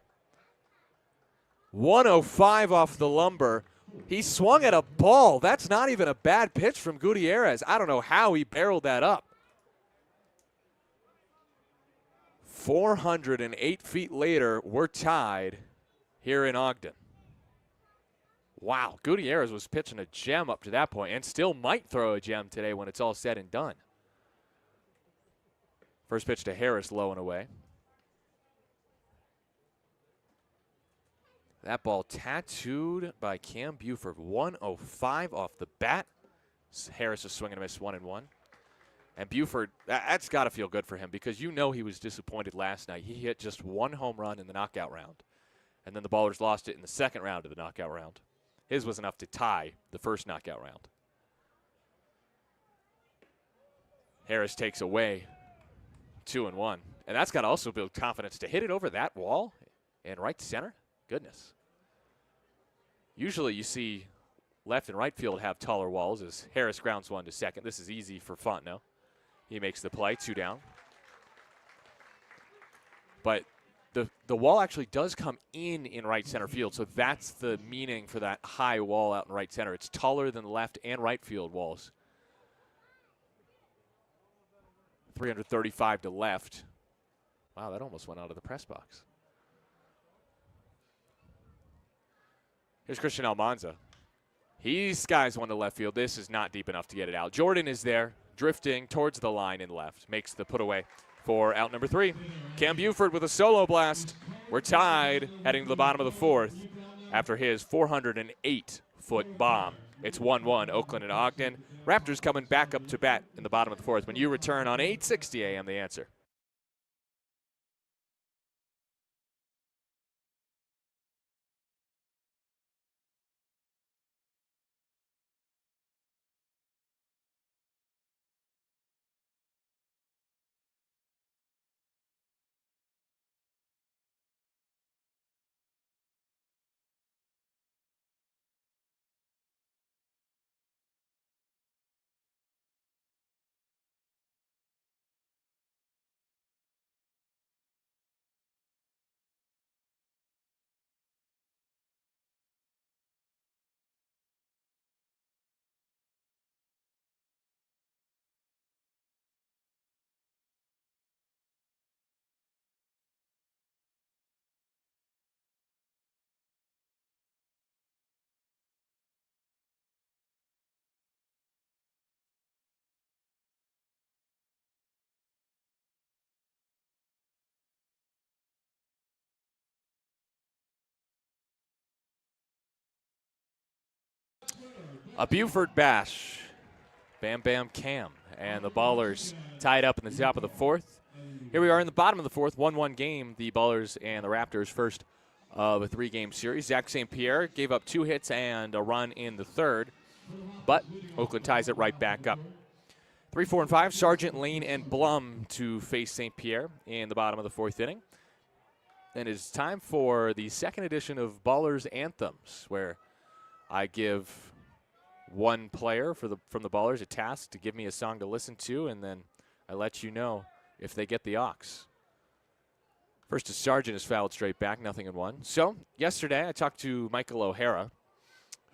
105 off the lumber. He swung at a ball. That's not even a bad pitch from Gutierrez. I don't know how he barreled that up. 408 feet later, we're tied here in Ogden. Wow, Gutierrez was pitching a gem up to that point and still might throw a gem today when it's all said and done. First pitch to Harris, low and away. That ball tattooed by Cam Buford, 105 off the bat. Harris is swinging a miss, 1-1. And Buford, that's got to feel good for him because you know he was disappointed last night. He hit just 1 home run in the knockout round. And then the Ballers lost it in the second round of the knockout round. His was enough to tie the first knockout round. Harris takes away 2-1. And that's got to also build confidence to hit it over that wall and right to center. Goodness. Usually you see left and right field have taller walls as Harris grounds one to second. This is easy for Fontenot. He makes the play, 2 down. But the wall actually does come in right center field, so that's the meaning for that high wall out in right center. It's taller than left and right field walls. 335 to left. Wow, that almost went out of the press box. Here's Christian Almanza. He skies one to left field. This is not deep enough to get it out. Jordan is there, drifting towards the line in left. Makes the put away for out number 3. Cam Buford with a solo blast. We're tied heading to the bottom of the 4th after his 408-foot bomb. It's 1-1, Oakland and Ogden. Raptors coming back up to bat in the bottom of the 4th. When you return on 8:60 a.m., The Answer. A Buford bash. Bam Bam Cam. And the Ballers tied up in the top of the 4th. Here we are in the bottom of the 4th, 1-1 game. The Ballers and the Raptors first of a 3-game series. Zach St. Pierre gave up 2 hits and a run in the 3rd, but Oakland ties it right back up. 3, 4, and 5, Sargent, Lane, and Blum to face St. Pierre in the bottom of the 4th inning. And it's time for the second edition of Ballers Anthems, where I give one player from the Ballers a task to give me a song to listen to, and then I let you know if they get the aux. First is Sargent is fouled straight back, 0-1. So yesterday I talked to Michael O'Hara,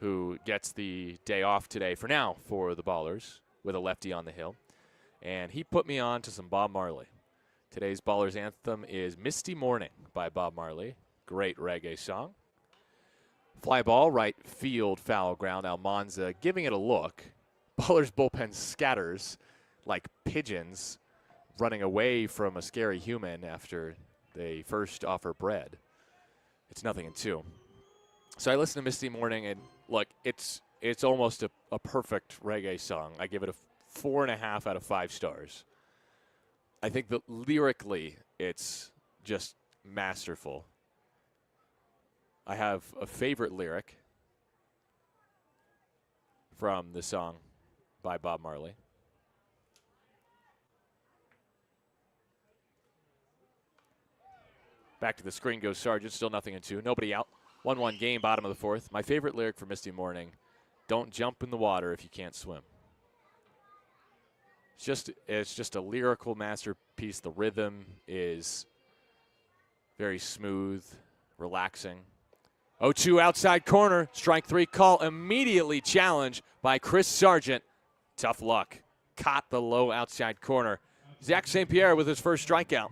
who gets the day off today for now for the Ballers with a lefty on the hill, and he put me on to some Bob Marley. Today's Ballers Anthem is Misty Morning by Bob Marley. Great reggae song. Fly ball, right field, foul ground. Almanza giving it a look. Ballers bullpen scatters like pigeons running away from a scary human after they first offer bread. It's 0-2. So I listened to Misty Morning, and look, it's almost a perfect reggae song. I give it a 4.5 out of 5 stars. I think that lyrically it's just masterful. I have a favorite lyric from the song by Bob Marley. Back to the screen goes Sargent, still 0-2. Nobody out. 1-1 game, bottom of the 4th. My favorite lyric for Misty Morning, don't jump in the water if you can't swim. It's just a lyrical masterpiece. The rhythm is very smooth, relaxing. 0-2 outside corner, strike 3 call, immediately challenged by Chris Sargent. Tough luck. Caught the low outside corner. Zach St. Pierre with his first strikeout.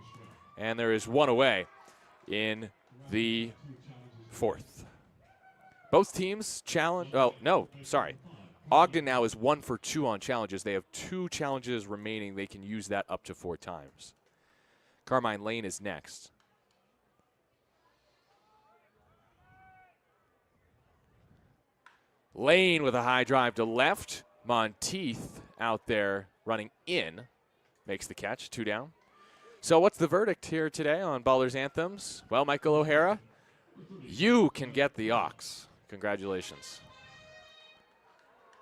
And there is one away in the 4th. Both teams challenge. Oh, no, sorry. Ogden now is 1 for 2 on challenges. They have 2 challenges remaining. They can use that up to 4 times. Carmine Lane is next. Lane with a high drive to left. Monteith out there running in. Makes the catch, 2 down. So what's the verdict here today on Ballers Anthems? Well, Michael O'Hara, you can get the aux. Congratulations.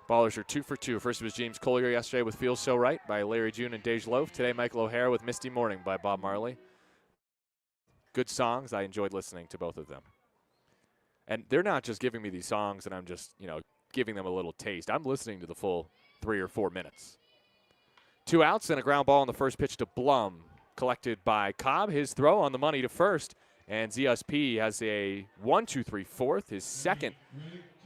Ballers are 2 for 2. First was James Collier yesterday with Feels So Right by Larry June and Dej Loaf. Today, Michael O'Hara with Misty Morning by Bob Marley. Good songs. I enjoyed listening to both of them. And they're not just giving me these songs and I'm just, giving them a little taste. I'm listening to the full 3 or 4 minutes. 2 outs and a ground ball on the first pitch to Blum. Collected by Cobb. His throw on the money to first. And ZSP has a 1-2-3 fourth, his second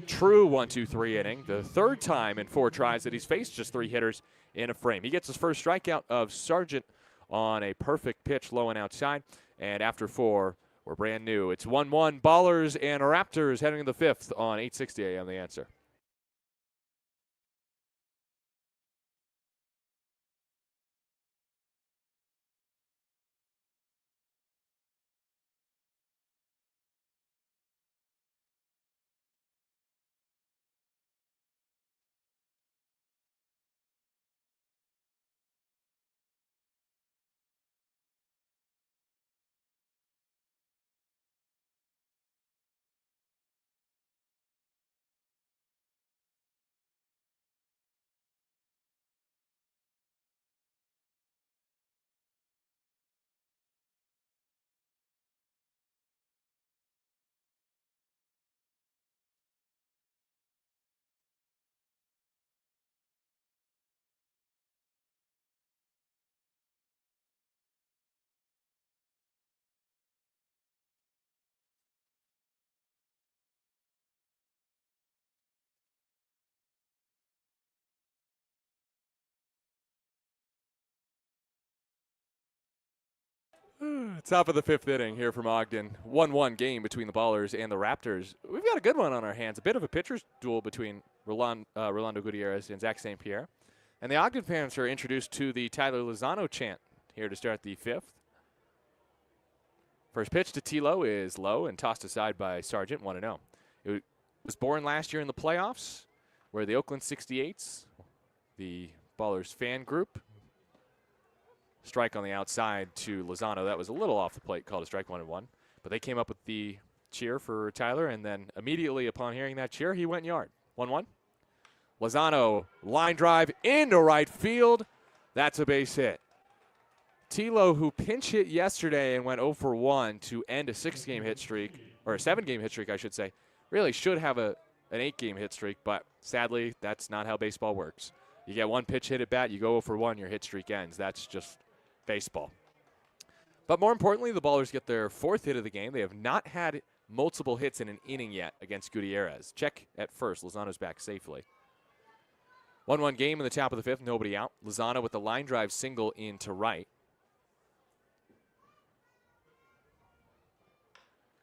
true 1-2-3 inning. The 3rd time in 4 tries that he's faced just 3 hitters in a frame. He gets his first strikeout of Sargent on a perfect pitch low and outside. And after 4, we're brand new. It's 1-1 Ballers and Raptors heading to the 5th on 8:60 a.m. The Answer. Top of the fifth inning here from Ogden. 1-1 game between the Ballers and the Raptors. We've got a good one on our hands. A bit of a pitcher's duel between Rolando Gutierrez and Zach St. Pierre. And the Ogden fans are introduced to the Tyler Lozano chant here to start the fifth. First pitch to Tilo is low and tossed aside by Sargent, 1-0. It was born last year in the playoffs, where the Oakland 68s, the Ballers fan group, strike on the outside to Lozano. That was a little off the plate, called a strike, 1-1. But they came up with the cheer for Tyler, and then immediately upon hearing that cheer, he went yard. 1-1. Lozano, line drive into right field. That's a base hit. Tilo, who pinch hit yesterday and went 0 for 1 to end a 6-game hit streak, or a 7-game hit streak, I should say, really should have an 8-game hit streak, but sadly, that's not how baseball works. You get one pitch hit at bat, you go 0 for 1, your hit streak ends. That's just baseball. But more importantly, the Ballers get their 4th hit of the game. They have not had multiple hits in an inning yet against Gutierrez. Check at first. Lozano's back safely. 1-1 game in the top of the 5th, nobody out. Lozano with the line drive single into right.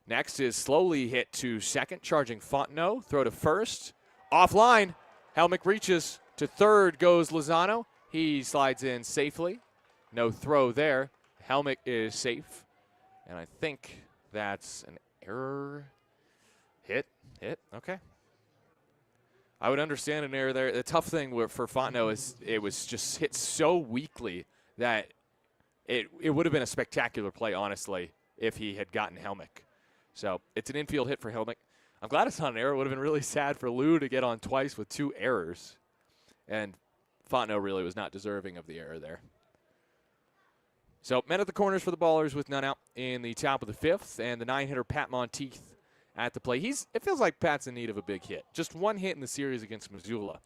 Next is slowly hit to second, charging Fontenot. Throw to first. Offline. Helmick reaches to third, goes Lozano. He slides in safely. No throw there. Helmick is safe. And I think that's an error. Hit. Okay. I would understand an error there. The tough thing for Fontenot is it was just hit so weakly that it would have been a spectacular play, honestly, if he had gotten Helmick. So it's an infield hit for Helmick. I'm glad it's not an error. It would have been really sad for Lou to get on twice with 2 errors. And Fontenot really was not deserving of the error there. So men at the corners for the Ballers with none out in the top of the 5th. And the 9-hitter Pat Monteith at the plate. It feels like Pat's in need of a big hit. Just one hit in the series against Missoula.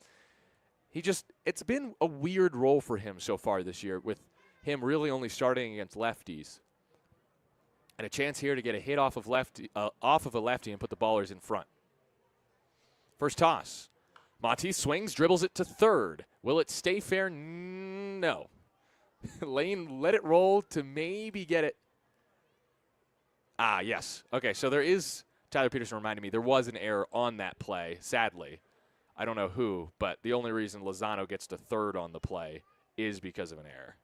It's been a weird role for him so far this year, with him really only starting against lefties. And a chance here to get a hit off of a lefty and put the Ballers in front. First toss. Monteith swings, dribbles it to third. Will it stay fair? No. Lane let it roll to maybe get it. Yes. Okay, so there is, Tyler Peterson reminded me, there was an error on that play, sadly. I don't know who, but the only reason Lozano gets to third on the play is because of an error.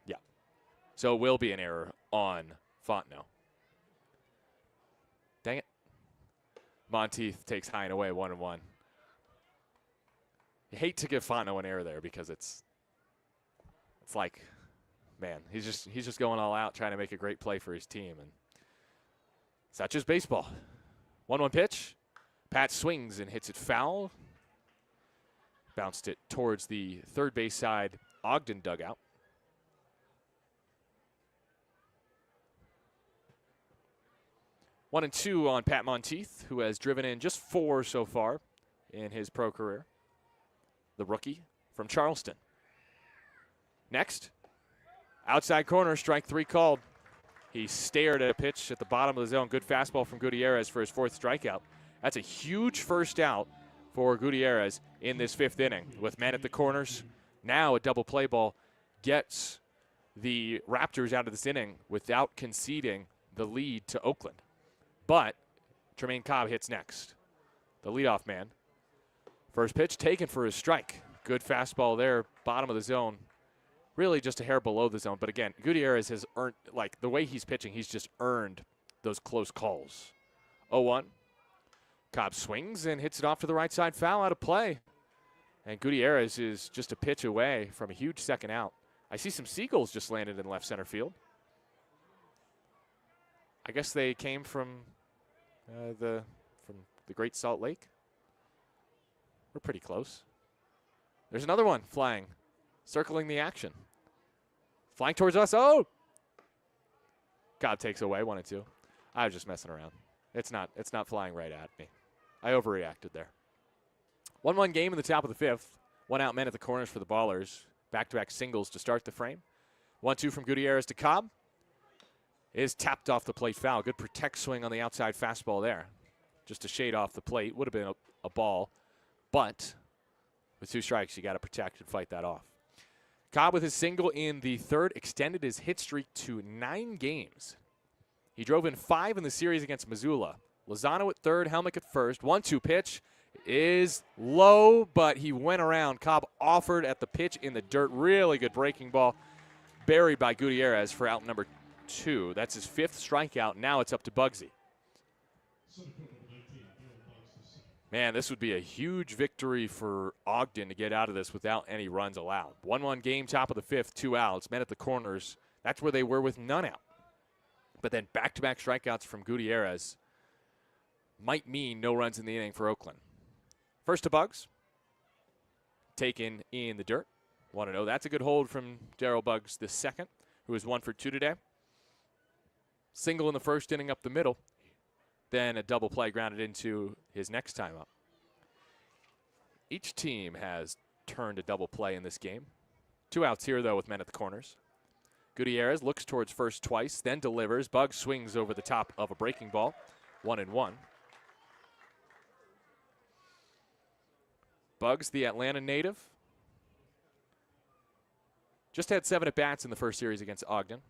Yeah. So it will be an error on Fontenot. Dang it. Monteith takes high and away, 1-1. You hate to give Fontenot an error there because it's like, man, he's just going all out trying to make a great play for his team, and such is baseball. 1-1 pitch. Pat swings and hits it foul. Bounced it towards the third base side Ogden dugout. One and two on Pat Monteith, who has driven in just 4 so far in his pro career. The rookie from Charleston. Next, outside corner, strike 3 called. He stared at a pitch at the bottom of the zone. Good fastball from Gutierrez for his 4th strikeout. That's a huge first out for Gutierrez in this 5th inning. With men at the corners, now a double play ball gets the Raptors out of this inning without conceding the lead to Oakland. But Tremaine Cobb hits next. The leadoff man. First pitch taken for his strike. Good fastball there, bottom of the zone. Really just a hair below the zone. But again, Gutierrez has earned, like the way he's pitching, he's just earned those close calls. 0-1. Cobb swings and hits it off to the right side, foul, out of play. And Gutierrez is just a pitch away from a huge second out. I see some seagulls just landed in left center field. I guess they came from the Great Salt Lake. We're pretty close. There's another one flying, circling the action. Flying towards us. Oh! Cobb takes away 1-2. I was just messing around. It's not flying right at me. I overreacted there. 1-1 game in the top of the 5th. 1 out men at the corners for the Ballers. Back-to-back singles to start the frame. 1-2 from Gutierrez to Cobb. Is tapped off the plate foul. Good protect swing on the outside fastball there. Just a shade off the plate. Would have been a ball. But with 2 strikes, you got to protect and fight that off. Cobb with his single in the third extended his hit streak to 9 games. He drove in 5 in the series against Missoula. Lozano at third, Helmick at first. 1-2 pitch is low, but he went around. Cobb offered at the pitch in the dirt. Really good breaking ball. Buried by Gutierrez for out number 2. That's his 5th strikeout. Now it's up to Bugsy. Man, this would be a huge victory for Ogden to get out of this without any runs allowed. 1-1 game, top of the 5th, 2 outs. Men at the corners. That's where they were with none out. But then back-to-back strikeouts from Gutierrez might mean no runs in the inning for Oakland. First to Bugs. Taken in the dirt. 1-0. That's a good hold from Darryl Buggs the second, who is 1 for 2 today. Single in the first inning up the middle. Then a double play grounded into his next time up. Each team has turned a double play in this game. 2 outs here, though, with men at the corners. Gutierrez looks towards first twice, then delivers. Buggs swings over the top of a breaking ball. 1-1. Buggs, the Atlanta native, just had 7 at-bats in the first series against Ogden.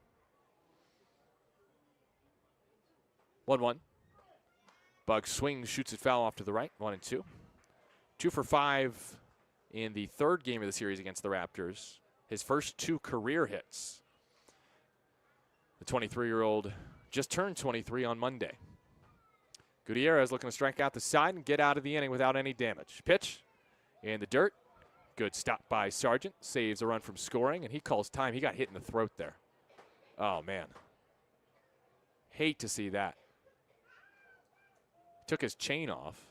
1-1. Buggs swings, shoots it foul off to the right. 1-2. 2 for 5 in the third game of the series against the Raptors. His first 2 career hits. The 23-year-old just turned 23 on Monday. Gutierrez looking to strike out the side and get out of the inning without any damage. Pitch in the dirt. Good stop by Sargent. Saves a run from scoring, and he calls time. He got hit in the throat there. Oh, man. Hate to see that. Took his chain off.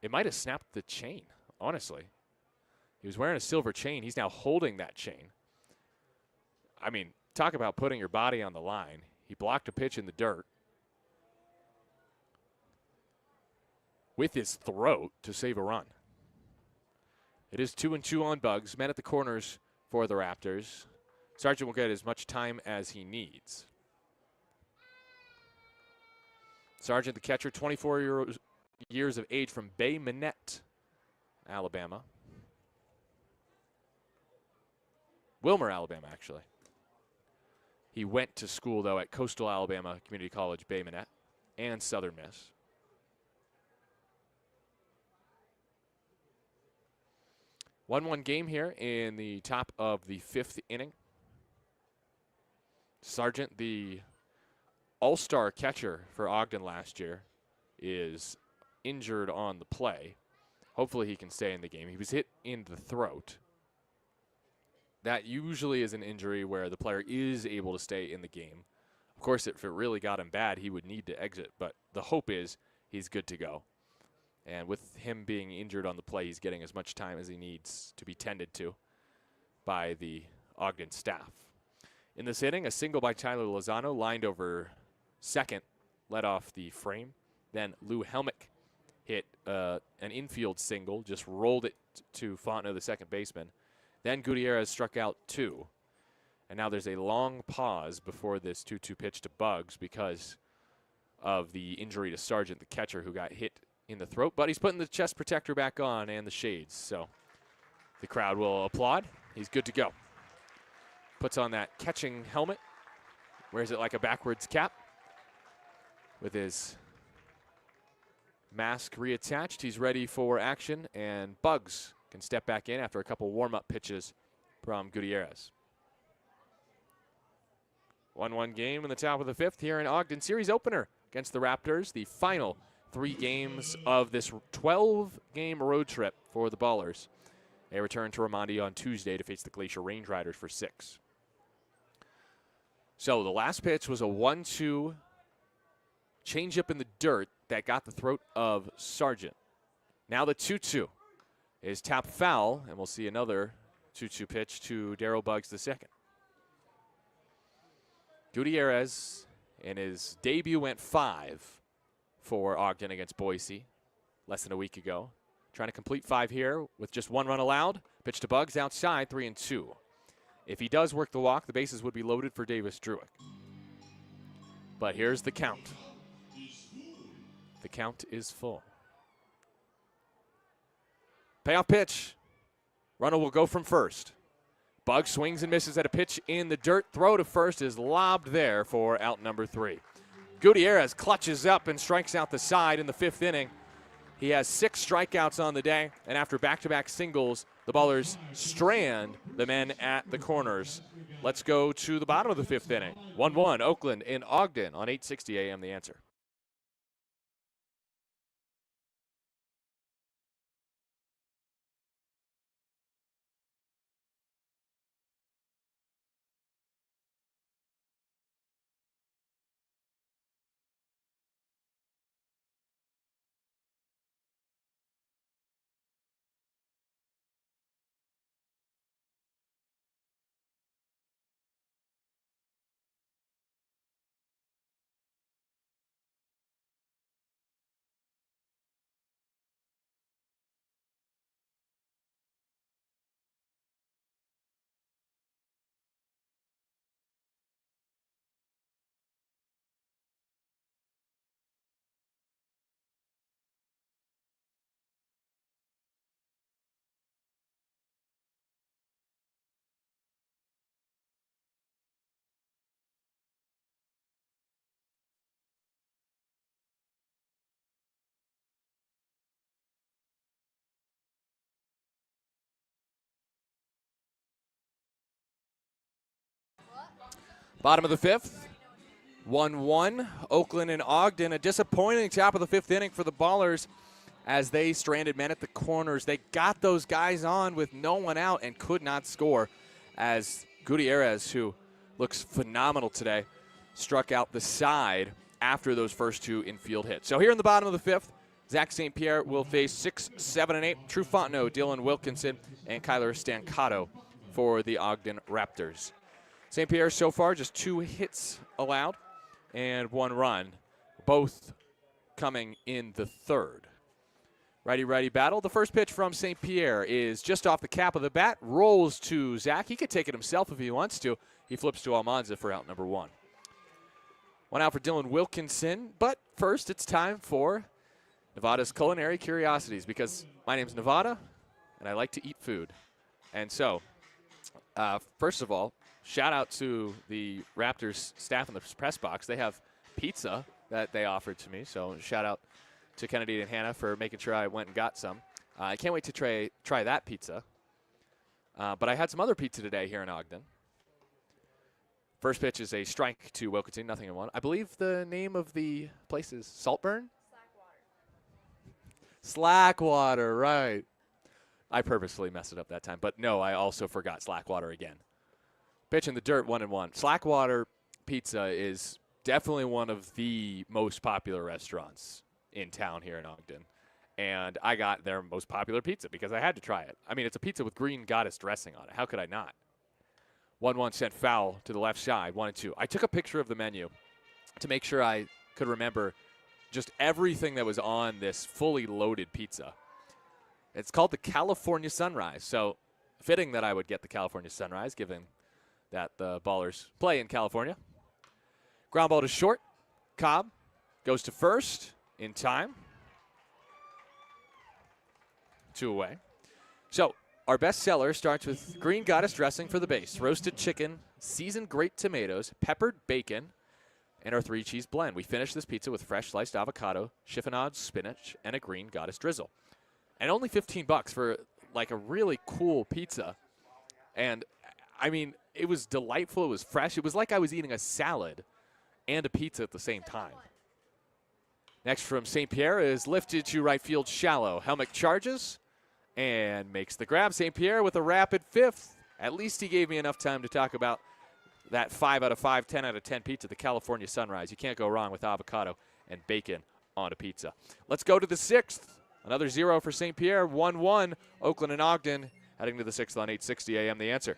It might have snapped the chain, honestly. He was wearing a silver chain. He's now holding that chain. I mean, talk about putting your body on the line. He blocked a pitch in the dirt with his throat to save a run. It is 2-2 on Buggs. Men at the corners for the Raptors. Sargent will get as much time as he needs. Sargent, the catcher, 24 years of age, from Bay Minette, Alabama. Wilmer, Alabama, actually. He went to school, though, at Coastal Alabama Community College, Bay Minette, and Southern Miss. 1-1 game here in the top of the 5th inning. Sargent, the all-star catcher for Ogden last year, is injured on the play. Hopefully he can stay in the game. He was hit in the throat. That usually is an injury where the player is able to stay in the game. Of course, if it really got him bad, he would need to exit, but the hope is he's good to go. And with him being injured on the play, he's getting as much time as he needs to be tended to by the Ogden staff. In this inning, a single by Tyler Lozano, lined over second, led off the frame. Then Lou Helmick hit an infield single, just rolled it to Fontenot, the second baseman. Then Gutierrez struck out 2. And now there's a long pause before this 2-2 pitch to Buggs because of the injury to Sargent, the catcher, who got hit in the throat. But he's putting the chest protector back on and the shades. So the crowd will applaud. He's good to go. Puts on that catching helmet. Wears it like a backwards cap. With his mask reattached, he's ready for action. And Buggs can step back in after a couple warm-up pitches from Gutierrez. 1-1 game in the top of the 5th here in Ogden. Series opener against the Raptors. The final 3 games of this 12-game road trip for the Ballers. They return to Raimondi on Tuesday to face the Glacier Range Riders for 6. So the last pitch was a 1-2 changeup in the dirt that got the throat of Sargent. Now the 2-2 is tapped foul, and we'll see another 2-2 pitch to Darryl Buggs the second. Gutierrez in his debut went 5 for Ogden against Boise less than a week ago. Trying to complete 5 here with just 1 run allowed. Pitch to Buggs outside, 3-2. If he does work the walk, the bases would be loaded for Davis Druick. But here's the count. The count is full. Payoff pitch. Runner will go from first. Bug swings and misses at a pitch in the dirt. Throw to first is lobbed there for out number 3. Gutierrez clutches up and strikes out the side in the 5th inning. He has 6 strikeouts on the day, and after back-to-back singles, the Ballers strand the men at the corners. Let's go to the bottom of the 5th inning. 1-1, Oakland in Ogden on 860 AM The Answer. Bottom of the 5th, 1-1, Oakland and Ogden. A disappointing top of the 5th inning for the Ballers as they stranded men at the corners. They got those guys on with no one out and could not score as Gutierrez, who looks phenomenal today, struck out the side after those first 2 infield hits. So here in the bottom of the 5th, Zach St. Pierre will face 6, 7, and 8. True Fontenot, Dylan Wilkinson, and Kyler Stancato for the Ogden Raptors. St. Pierre so far just 2 hits allowed and 1 run, both coming in the 3rd. Righty-righty battle. The first pitch from St. Pierre is just off the cap of the bat, rolls to Zach. He could take it himself if he wants to. He flips to Almanza for out number 1. 1 out for Dylan Wilkinson, but first it's time for Nevada's Culinary Curiosities, because my name's Nevada and I like to eat food. And so, first of all, shout out to the Raptors staff in the press box. They have pizza that they offered to me, so shout out to Kennedy and Hannah for making sure I went and got some. I can't wait to try that pizza. But I had some other pizza today here in Ogden. First pitch is a strike to Wilkinson, 0-1. I believe the name of the place is Saltburn? Slackwater, right. I purposefully messed it up that time, but no, I also forgot Slackwater again. Pitch in the dirt, 1-1. Slackwater Pizza is definitely one of the most popular restaurants in town here in Ogden. And I got their most popular pizza because I had to try it. I mean, it's a pizza with green goddess dressing on it. How could I not? 1-1 sent foul to the left side, 1-2. I took a picture of the menu to make sure I could remember just everything that was on this fully loaded pizza. It's called the California Sunrise. So fitting that I would get the California Sunrise, given that the Ballers play in California. Ground ball to short. Cobb goes to first in time. 2 away. So our best seller starts with green goddess dressing for the base, roasted chicken, seasoned grape tomatoes, peppered bacon, and our 3-cheese blend. We finish this pizza with fresh sliced avocado, chiffonade spinach, and a green goddess drizzle. And only $15 for like a really cool pizza. And I mean, it was delightful. It was fresh. It was like I was eating a salad and a pizza at the same time. Next from St. Pierre is lifted to right field shallow. Helmick charges and makes the grab. St. Pierre with a rapid 5th. At least he gave me enough time to talk about that 5 out of 5, 10 out of 10 pizza, the California Sunrise. You can't go wrong with avocado and bacon on a pizza. Let's go to the 6th. Another 0 for St. Pierre, 1-1. Oakland and Ogden heading to the 6th on 860 AM The Answer.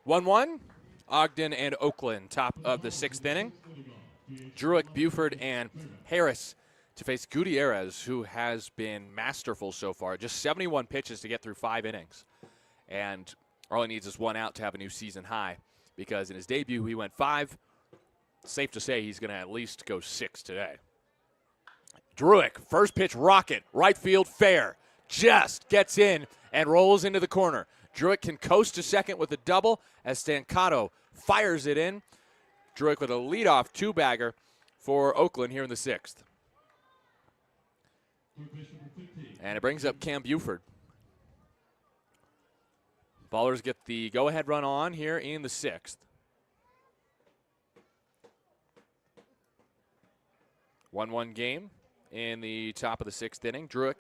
1-1. Ogden and Oakland, top of the 6th inning. Druick, Buford, and Harris to face Gutierrez, who has been masterful so far. Just 71 pitches to get through 5 innings. And all he needs is 1 out to have a new season high, because in his debut he went 5. Safe to say he's going to at least go 6 today. Druick, first pitch rocket, right field fair. Just gets in and rolls into the corner. Druick can coast to second with a double as Stancato fires it in. Druick with a leadoff 2-bagger for Oakland here in the 6th. And it brings up Cam Buford. Ballers get the go-ahead run on here in the 6th. 1-1 game in the top of the 6th inning. Druick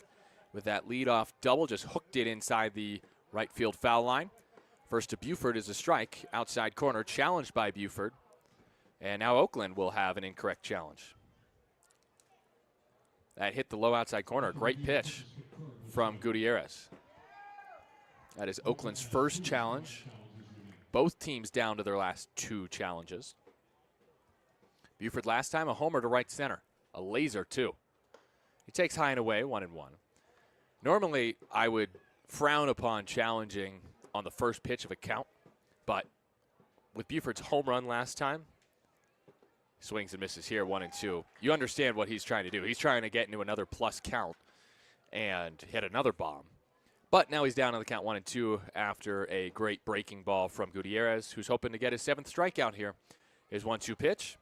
with that leadoff double just hooked it inside the right field foul line. First to Buford is a strike, outside corner, challenged by Buford. And now Oakland will have an incorrect challenge. That hit the low outside corner. Great pitch from Gutierrez. That is Oakland's first challenge. Both teams down to their last 2 challenges. Buford last time a homer to right center. A laser, too. He takes high and away, 1-1. Normally, I would frown upon challenging on the first pitch of a count, but with Buford's home run last time, swings and misses here, 1-2. You understand what he's trying to do. He's trying to get into another plus count and hit another bomb. But now he's down on the count 1-2 after a great breaking ball from Gutierrez, who's hoping to get his 7th strikeout here. His 1-2 pitch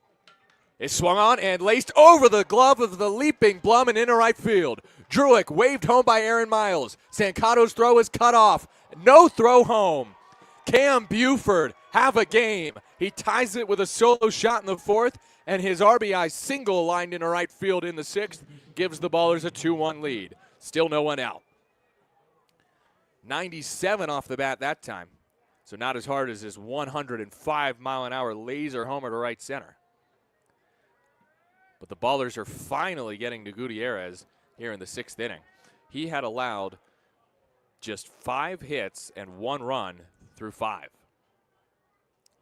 is swung on and laced over the glove of the leaping Blum and into right field. Druick waved home by Aaron Miles. Stancato's throw is cut off. No throw home. Cam Buford, have a game. He ties it with a solo shot in the 4th, and his RBI single lined into right field in the 6th gives the Ballers a 2-1 lead. Still no one out. 97 off the bat that time, so not as hard as his 105-mile-an-hour laser homer to right center. But the Ballers are finally getting to Gutierrez here in the 6th inning. He had allowed just 5 hits and 1 run through 5.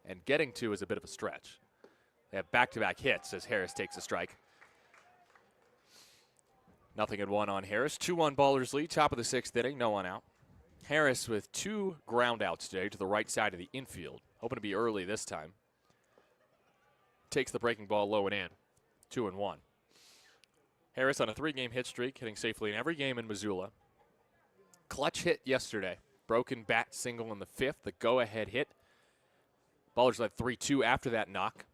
And getting to is a bit of a stretch. They have back-to-back hits as Harris takes a strike. 0-1 on Harris. 2-1 Ballers lead, top of the 6th inning, no one out. Harris with 2 ground outs today to the right side of the infield. Hoping to be early this time. Takes the breaking ball low and in. 2-1. Harris on a 3-game hit streak, hitting safely in every game in Missoula. Clutch hit yesterday. Broken bat single in the 5th, the go-ahead hit. Ballers led 3-2 after that knock.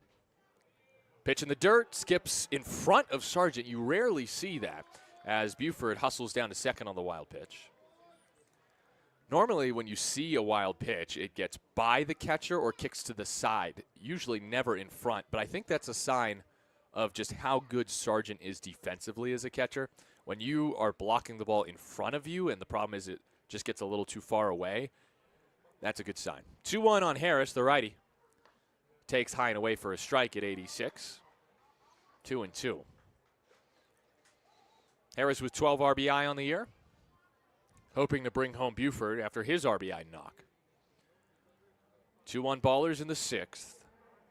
Pitch in the dirt, skips in front of Sargent. You rarely see that as Buford hustles down to second on the wild pitch. Normally when you see a wild pitch, it gets by the catcher or kicks to the side, usually never in front, but I think that's a sign of just how good Sargent is defensively as a catcher. When you are blocking the ball in front of you and the problem is it just gets a little too far away, that's a good sign. 2-1 on Harris, the righty. Takes high and away for a strike at 86. 2-2. Harris with 12 RBI on the year. Hoping to bring home Buford after his RBI knock. 2-1 Ballers in the 6th.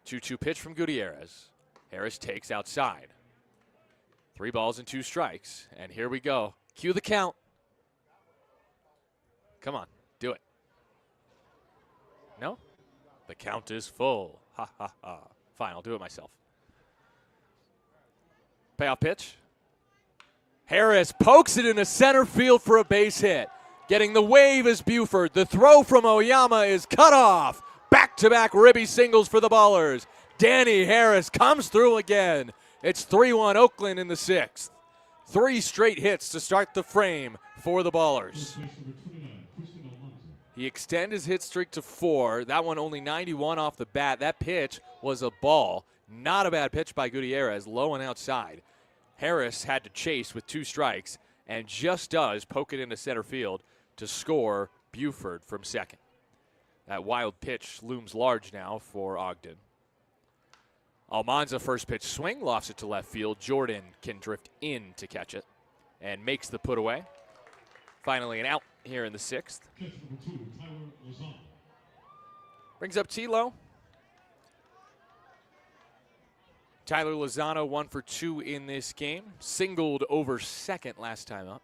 2-2 pitch from Gutierrez. Harris takes outside. 3 balls and 2 strikes. And here we go. Cue the count. Come on, do it. No? The count is full. Ha, ha, ha. Fine, I'll do it myself. Payoff pitch. Harris pokes it into center field for a base hit. Getting the wave is Buford. The throw from Oyama is cut off. Back-to-back ribby singles for the Ballers. Danny Harris comes through again. It's 3-1 Oakland in the 6th. 3 straight hits to start the frame for the Ballers. He extends his hit streak to 4. That one only 91 off the bat. That pitch was a ball. Not a bad pitch by Gutierrez, low and outside. Harris had to chase with 2 strikes and just does poke it into center field to score Buford from second. That wild pitch looms large now for Ogden. Almanza first pitch swing, lofts it to left field. Jordan can drift in to catch it and makes the put away. Finally an out here in the 6th. Brings Brings up Tilo. Tyler Lozano 1 for 2 in this game. Singled over second last time up.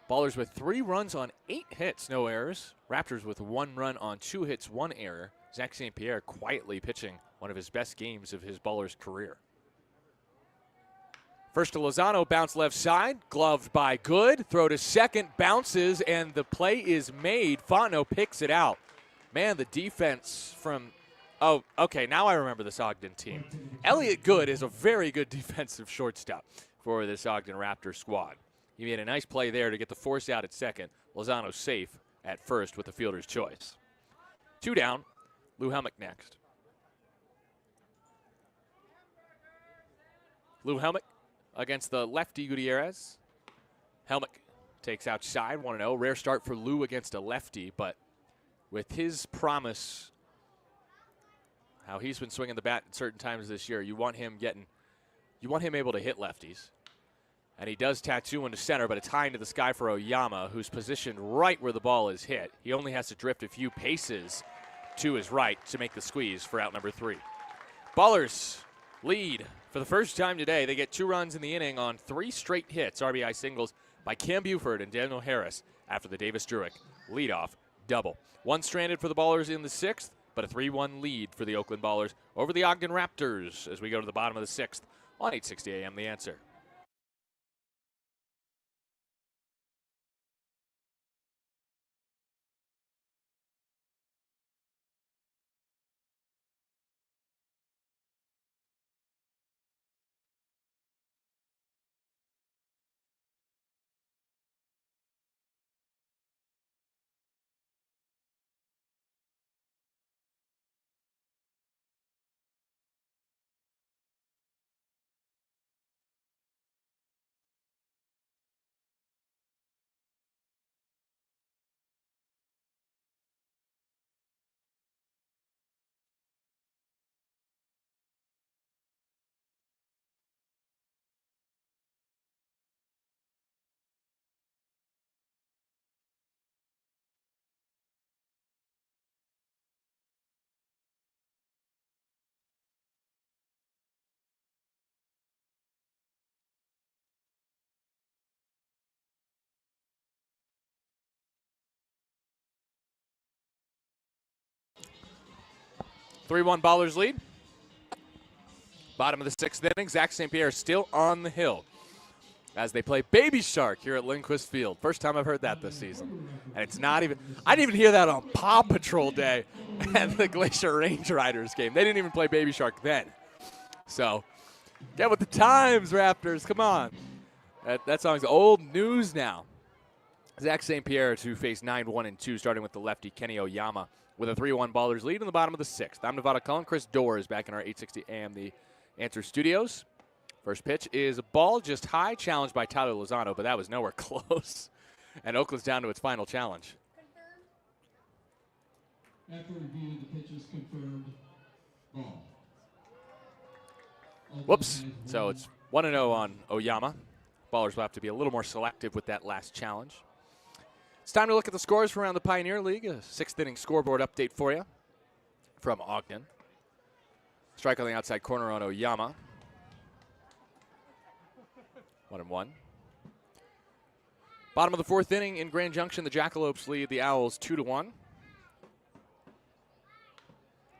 Ballers with 3 runs on 8 hits, no errors. Raptors with 1 run on 2 hits, 1 error. Zach St. Pierre quietly pitching one of his best games of his Ballers career. First to Lozano, bounce left side, gloved by Good. Throw to second, bounces, and the play is made. Fontenot picks it out. Man, the defense from, oh, okay, now I remember this Ogden team. Elliot Good is a very good defensive shortstop for this Ogden Raptor squad. He made a nice play there to get the force out at second. Lozano safe at first with the fielder's choice. 2 down, Lou Helmick next. Lou Helmick against the lefty Gutierrez. Helmick takes outside, 1-0. Rare start for Lou against a lefty, but with his promise, how he's been swinging the bat at certain times this year, you want him able to hit lefties. And he does tattoo into center, but it's high into the sky for Oyama, who's positioned right where the ball is hit. He only has to drift a few paces to his right to make the squeeze for out number 3. Ballers lead for the first time today. They get 2 runs in the inning on 3 straight hits, RBI singles by Cam Buford and Daniel Harris after the Davis Druick leadoff double. 1 stranded for the Ballers in the 6th, but a 3-1 lead for the Oakland Ballers over the Ogden Raptors as we go to the bottom of the 6th on 860 AM The Answer. Three-one Ballers lead. Bottom of the 6th inning, Zach St. Pierre still on the hill as they play Baby Shark here at Lindquist Field. First time I've heard that this season. And it's not even, I didn't even hear that on Paw Patrol Day at the Glacier Range Riders game. They didn't even play Baby Shark then. So, get with the times, Raptors, come on. That song's old news now. Zach St. Pierre to face 9-1-2, starting with the lefty Kenny Oyama with a 3-1 Ballers lead in the bottom of the 6th. I'm Nevada Cullen. Chris Dorr is back in our 860 AM The Answer studios. First pitch is a ball just high, challenged by Tyler Lozano, but that was nowhere close. And Oakland's down to its final challenge. After review, the pitch is confirmed. Ball. Whoops. So it's 1-0 on Oyama. Ballers will have to be a little more selective with that last challenge. It's time to look at the scores from around the Pioneer League. A 6th inning scoreboard update for you from Ogden. Strike on the outside corner on Oyama. 1-1. Bottom of the 4th inning in Grand Junction, the Jackalopes lead the Owls 2-1.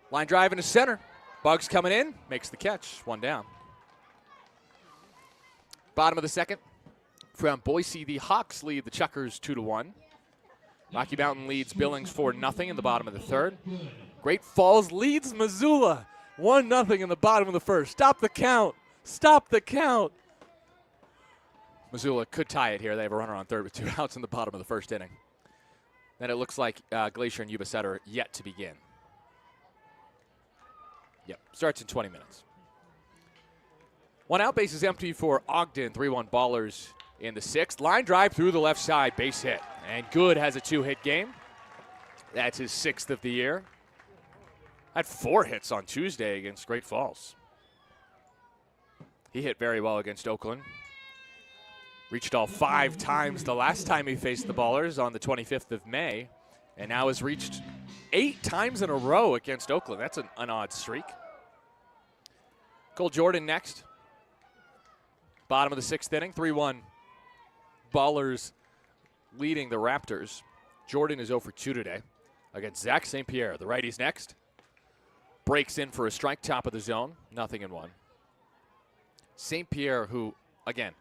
Line drive into center. Bugs coming in, makes the catch. 1 down. Bottom of the 2nd, from Boise, the Hawks lead the Chuckers 2-1. Rocky Mountain leads Billings 4-0 in the bottom of the 3rd. Great Falls leads Missoula 1-0 in the bottom of the 1st. Stop the count. Stop the count. Missoula could tie it here. They have a runner on 3rd with 2 outs in the bottom of the 1st inning. Then it looks like Glacier and Yuba Sutter yet to begin. Yep, starts in 20 minutes. 1 out, base is empty for Ogden. 3-1 Ballers in the 6th. Line drive through the left side, base hit. And Good has a 2-hit game. That's his 6th of the year. Had 4 hits on Tuesday against Great Falls. He hit very well against Oakland. Reached all 5 times the last time he faced the Ballers on the 25th of May. And now has reached 8 times in a row against Oakland. That's an odd streak. Cole Jordan next. Bottom of the 6th inning, 3-1. Ballers leading the Raptors. Jordan is 0 for 2 today against Zach St. Pierre. The righty's next. Breaks in for a strike, top of the zone. 0-1. St. Pierre, who, again,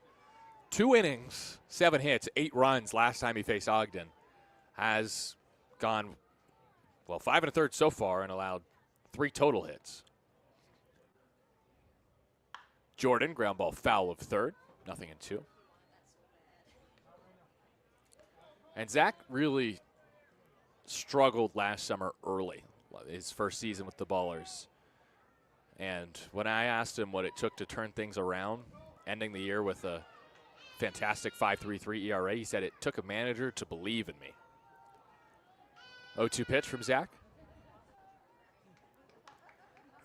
2 innings, 7 hits, 8 runs last time he faced Ogden, has gone, 5 1/3 so far and allowed 3 total hits. Jordan, ground ball foul of third, 0-2. And Zach really struggled last summer early, his first season with the Ballers. And when I asked him what it took to turn things around, ending the year with a fantastic 5.33 ERA, he said it took a manager to believe in me. 0-2 pitch from Zach.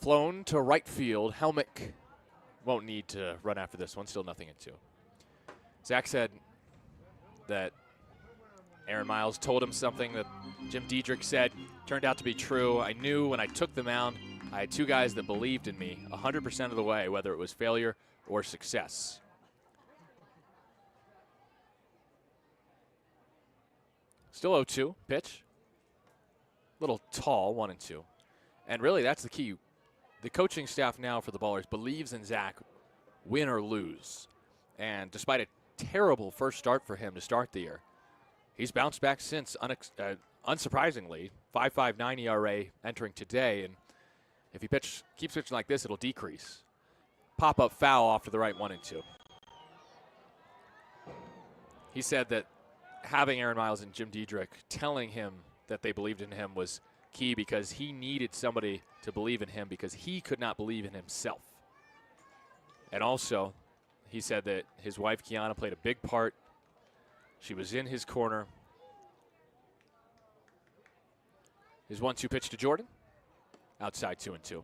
Flown to right field. Helmick won't need to run after this one. Still 0-2. Zach said that Aaron Miles told him something that Jim Diedrich said turned out to be true. I knew when I took the mound, I had 2 guys that believed in me 100% of the way, whether it was failure or success. Still 0-2 pitch. Little tall, 1-2. And really, that's the key. The coaching staff now for the Ballers believes in Zach, win or lose. And despite a terrible first start for him to start the year, he's bounced back since, unsurprisingly, 5.59 ERA entering today. And if he keeps pitching like this, it'll decrease. Pop-up foul off to the right, 1-2. He said that having Aaron Miles and Jim Diedrich telling him that they believed in him was key because he needed somebody to believe in him because he could not believe in himself. And also, he said that his wife, Kiana, played a big part. She was in his corner. His 1-2 pitch to Jordan. Outside, 2-2.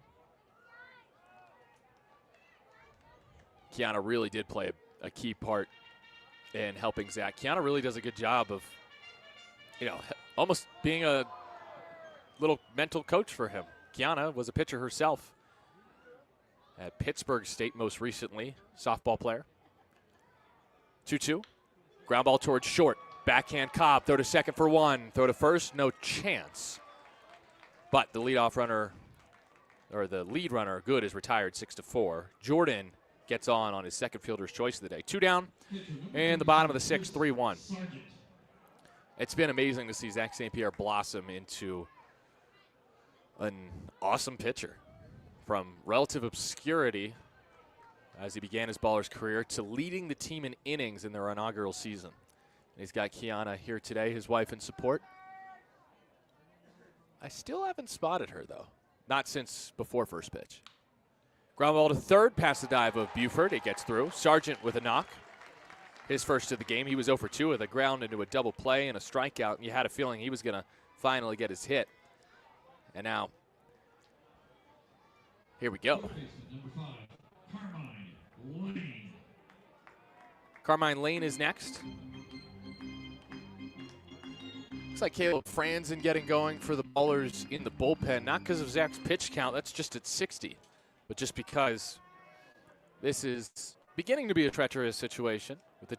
Kiana really did play a key part in helping Zach. Kiana really does a good job of, almost being a little mental coach for him. Kiana was a pitcher herself at Pittsburgh State most recently, softball player. 2-2. Ground ball towards short. Backhand Cobb, throw to second for 1. Throw to first, no chance. But the leadoff runner, or the lead runner, Good, is retired 6-4. Jordan gets on his second fielder's choice of the day. 2 down, and the bottom of the 6th, 3-1. It's been amazing to see Zach St. Pierre blossom into an awesome pitcher. From relative obscurity as he began his Ballers career to leading the team in innings in their inaugural season. And he's got Kiana here today, his wife, in support. I still haven't spotted her, though. Not since before first pitch. Ground ball to third, past the dive of Buford. It gets through. Sargent with a knock. His first of the game. He was 0 for 2 with a ground into a double play and a strikeout. And you had a feeling he was going to finally get his hit. And now, here we go. Carmine Lane is next. Looks like Caleb Franzen getting going for the Ballers in the bullpen, not because of Zach's pitch count, that's just at 60, but just because this is beginning to be a treacherous situation. With the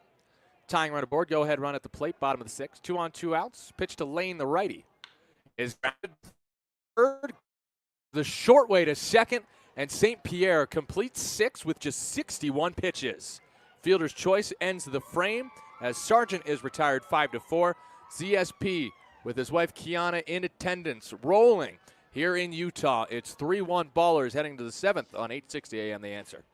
tying run aboard, go-ahead run at the plate, bottom of the 6th, 2 on, 2 outs. Pitch to Lane, the righty. Is third, the short way to second, and St. Pierre completes 6 with just 61 pitches. Fielder's choice ends the frame as Sargent is retired 5-4. ZSP with his wife Kiana in attendance, rolling here in Utah. It's 3-1 Ballers heading to the 7th on 8:60 a.m. The Answer.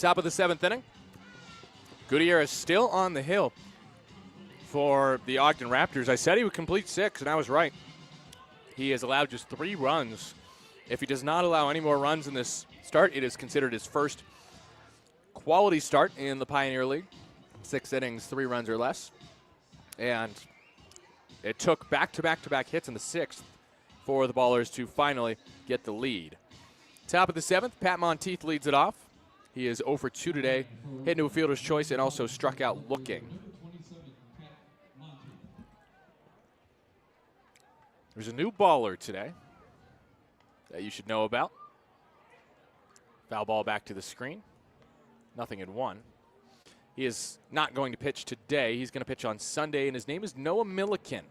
Top of the 7th inning. Gutierrez still on the hill for the Ogden Raptors. I said he would complete 6, and I was right. He has allowed just 3 runs. If he does not allow any more runs in this start, it is considered his first quality start in the Pioneer League. 6 innings, 3 runs or less. And it took back-to-back-to-back hits in the 6th for the Ballers to finally get the lead. Top of the 7th, Pat Monteith leads it off. He is 0 for 2 today, hit into a fielder's choice and also struck out looking. There's a new baller today that you should know about. Foul ball back to the screen. Nothing in 1. He is not going to pitch today. He's going to pitch on Sunday, and his name is Noah Milliken.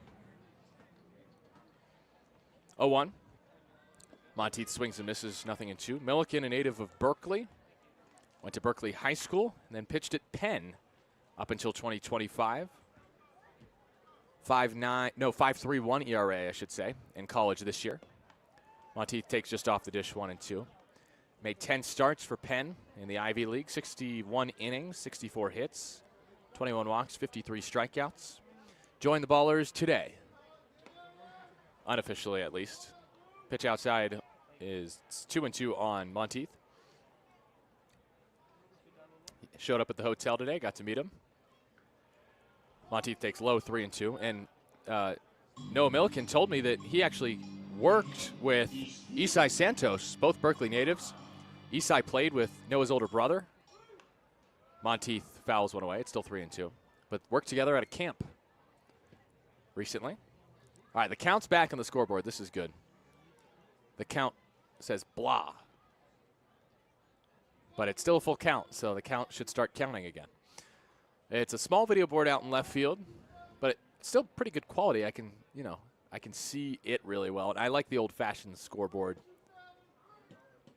0-1. Monteith swings and misses, nothing in 2. Milliken, a native of Berkeley. Went to Berkeley High School and then pitched at Penn up until 2025. 5.31 ERA, I should say, in college this year. Monteith takes just off the dish 1 and 2. Made 10 starts for Penn in the Ivy League, 61 innings, 64 hits, 21 walks, 53 strikeouts. Joined the Ballers today, unofficially at least. Pitch outside is 2 and 2 on Monteith. Showed up at the hotel today, got to meet him. Monteith takes low 3 and 2. And Noah Milliken told me that he actually worked with Isai Santos, both Berkeley natives. Isai played with Noah's older brother. Monteith fouls one away. It's still 3 and 2. But worked together at a camp recently. All right, the count's back on the scoreboard. This is good. The count says blah. But it's still a full count, so the count should start counting again. It's a small video board out in left field, but it's still pretty good quality. I can see it really well. And I like the old-fashioned scoreboard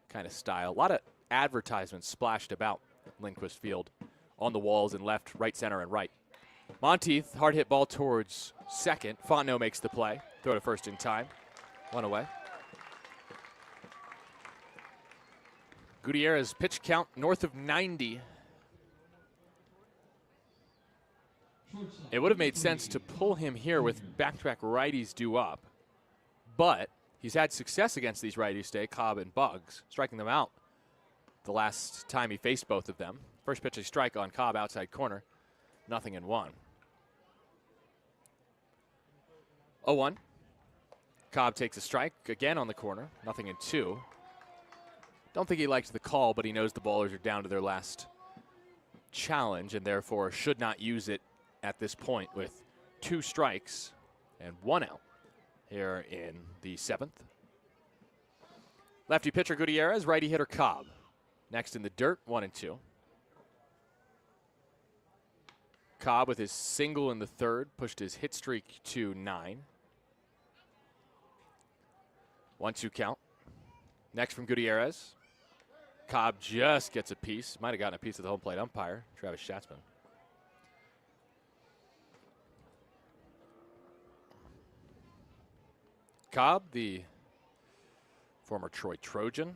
kind of style. A lot of advertisements splashed about Lindquist Field on the walls in left, right, center, and right. Monteith, hard hit ball towards second. Fontenot makes the play. Throw to first in time. 1 away. Gutierrez pitch count north of 90. It would have made sense to pull him here with back-to-back righties due up, but he's had success against these righties today, Cobb and Buggs, striking them out the last time he faced both of them. First pitch a strike on Cobb, outside corner, nothing in 1. 0-1. Cobb takes a strike again on the corner, nothing in 2. Don't think he liked the call, but he knows the Ballers are down to their last challenge and therefore should not use it at this point with 2 strikes and 1 out here in the 7th. Lefty pitcher Gutierrez, righty hitter Cobb. Next in the dirt, 1 and 2. Cobb with his single in the 3rd pushed his hit streak to 9. 1-2 count. Next from Gutierrez. Cobb just gets a piece. Might have gotten a piece of the home plate umpire, Travis Schatzman. Cobb, the former Troy Trojan.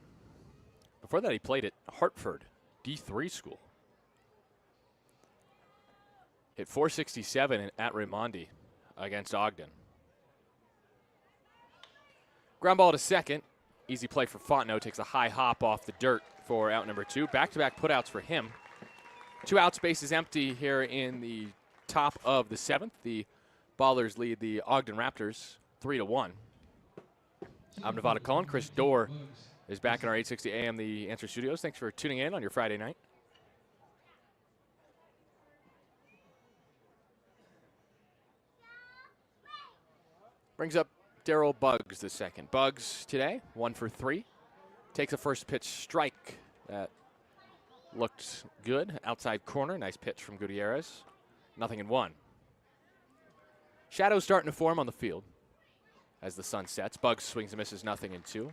Before that, he played at Hartford D3 school. Hit .467 at Raimondi against Ogden. Ground ball to second. Easy play for Fontenot. Takes a high hop off the dirt for out number 2. Back-to-back putouts for him. 2 outs, bases empty here in the top of the 7th. The Ballers lead the Ogden Raptors 3-1. I'm Nevada Cullen. Chris Dorr is back in our 860 AM The Answer Studios. Thanks for tuning in on your Friday night. Brings up Darryl Buggs the second. Buggs today, 1 for 3. Takes a first pitch strike that looked good. Outside corner, nice pitch from Gutierrez. Nothing in 1. Shadows starting to form on the field as the sun sets. Buggs swings and misses, nothing in 2.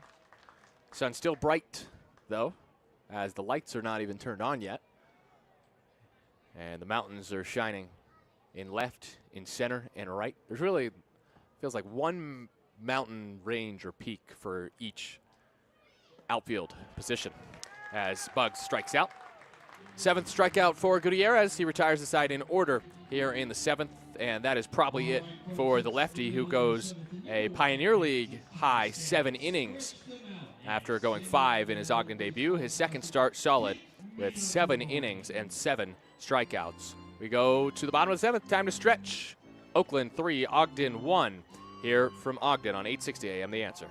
Sun still bright, though, as the lights are not even turned on yet. And the mountains are shining in left, in center, and right. There's really, feels like one mountain range or peak for each outfield position as Buggs strikes out. Seventh strikeout for Gutierrez. He retires the side in order here in the seventh, and that is probably it for the lefty, who goes a Pioneer League high 7 innings after going 5 in his Ogden debut. His second start solid with 7 innings and 7 strikeouts. We go to the bottom of the seventh. Time to stretch. Oakland 3, Ogden 1 here from Ogden on 860 AM The Answer.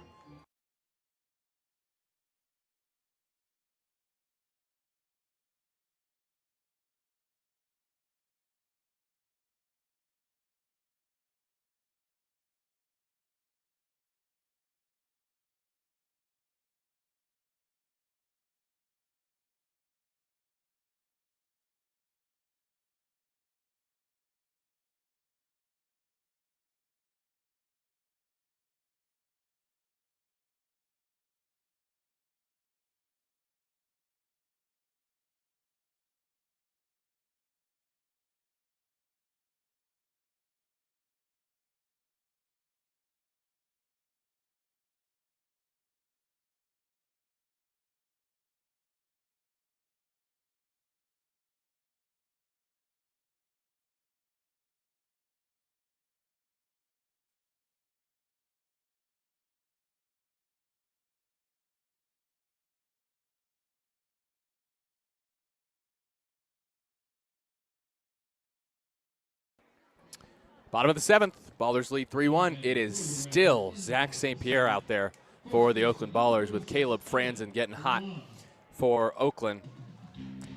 Bottom of the seventh, Ballers lead 3-1. It is still Zach St. Pierre out there for the Oakland Ballers, with Caleb Franzen getting hot for Oakland.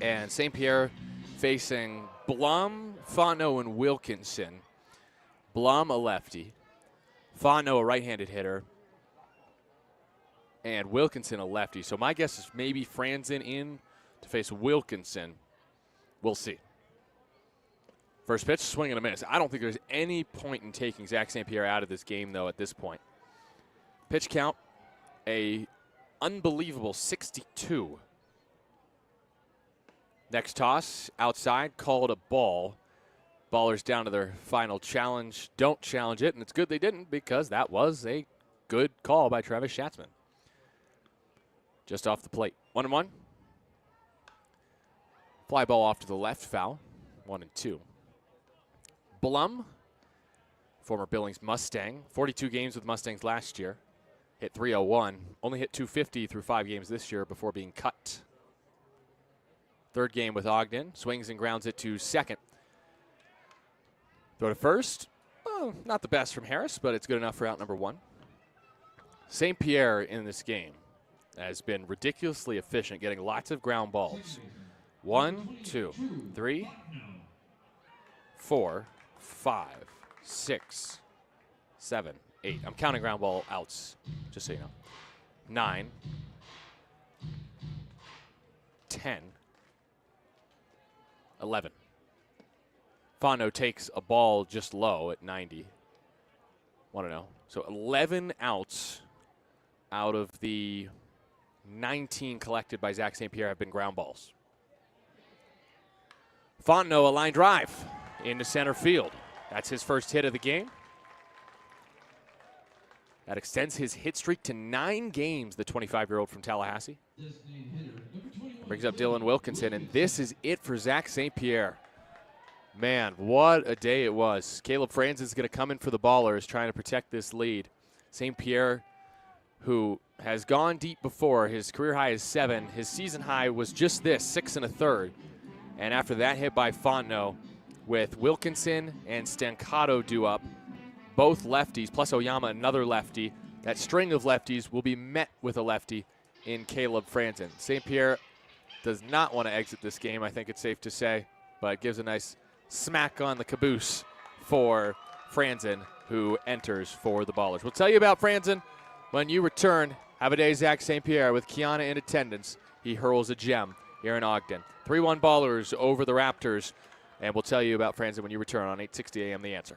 And St. Pierre facing Blum, Fontenot, and Wilkinson. Blum, a lefty. Fontenot, a right-handed hitter. And Wilkinson, a lefty. So my guess is maybe Franzen in to face Wilkinson. We'll see. First pitch, swing and a miss. I don't think there's any point in taking Zach St. Pierre out of this game, though, at this point. Pitch count, a unbelievable 62. Next toss, outside, called a ball. Ballers down to their final challenge. Don't challenge it, and it's good they didn't, because that was a good call by Travis Schatzman. Just off the plate. 1-1. Fly ball off to the left, foul. 1-2. Blum, former Billings Mustang, 42 games with Mustangs last year, hit .301, only hit .250 through 5 games this year before being cut. Third game with Ogden, swings and grounds it to second. Throw to first, well, not the best from Harris, but it's good enough for out number 1. St. Pierre in this game has been ridiculously efficient, getting lots of ground balls. 1, 2, 3, 4, 5, 6, 7, 8. I'm counting ground ball outs, just so you know. 9, 10, 11. Fontenot takes a ball just low at 90. Want to know? So 11 outs out of the 19 collected by Zach St. Pierre have been ground balls. Fontenot, a line drive into center field. That's his first hit of the game. That extends his hit streak to 9 games, the 25-year-old from Tallahassee. Brings up Dylan Wilkinson, and this is it for Zach St. Pierre. Man, what a day it was. Caleb Franz is going to come in for the Ballers, trying to protect this lead. St. Pierre, who has gone deep before. His career high is 7. His season high was just this, 6 1/3. And after that hit by Fontenot, with Wilkinson and Stancato due up, both lefties, plus Oyama, another lefty. That string of lefties will be met with a lefty in Caleb Franzen. St. Pierre does not want to exit this game, I think it's safe to say, but gives a nice smack on the caboose for Franzen, who enters for the Ballers. We'll tell you about Franzen when you return. Have a day, Zach St. Pierre, with Kiana in attendance. He hurls a gem here in Ogden. 3-1 Ballers over the Raptors. And we'll tell you about Franzen when you return on 860 AM The Answer.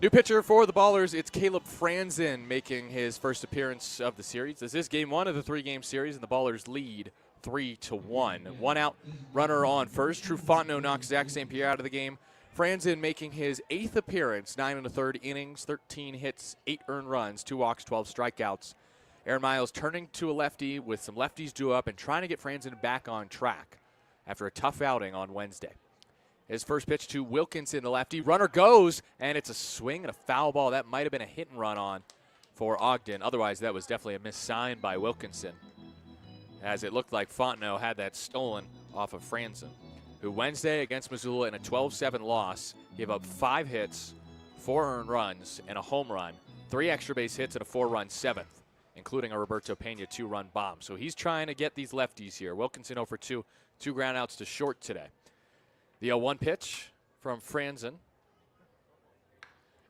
New pitcher for the Ballers, it's Caleb Franzen making his first appearance of the series. This is game 1 of the 3-game series, and the Ballers lead 3-1. 1 out, runner on first. True Fontenot knocks Zach St. Pierre out of the game. Franzen making his 8th appearance, 9 1/3 innings, 13 hits, 8 earned runs, 2 walks, 12 strikeouts. Aaron Miles turning to a lefty with some lefties due up and trying to get Franzen back on track after a tough outing on Wednesday. His first pitch to Wilkinson, the lefty. Runner goes, and it's a swing and a foul ball. That might have been a hit and run on for Ogden. Otherwise, that was definitely a missed sign by Wilkinson, as it looked like Fontenot had that stolen off of Franzen, who Wednesday against Missoula in a 12-7 loss gave up 5 hits, 4 earned runs, and a home run, 3 extra base hits, and a 4-run 7th, including a Roberto Pena 2-run bomb. So he's trying to get these lefties here. Wilkinson 0 for 2, 2 groundouts to short today. The 0-1 pitch from Franzen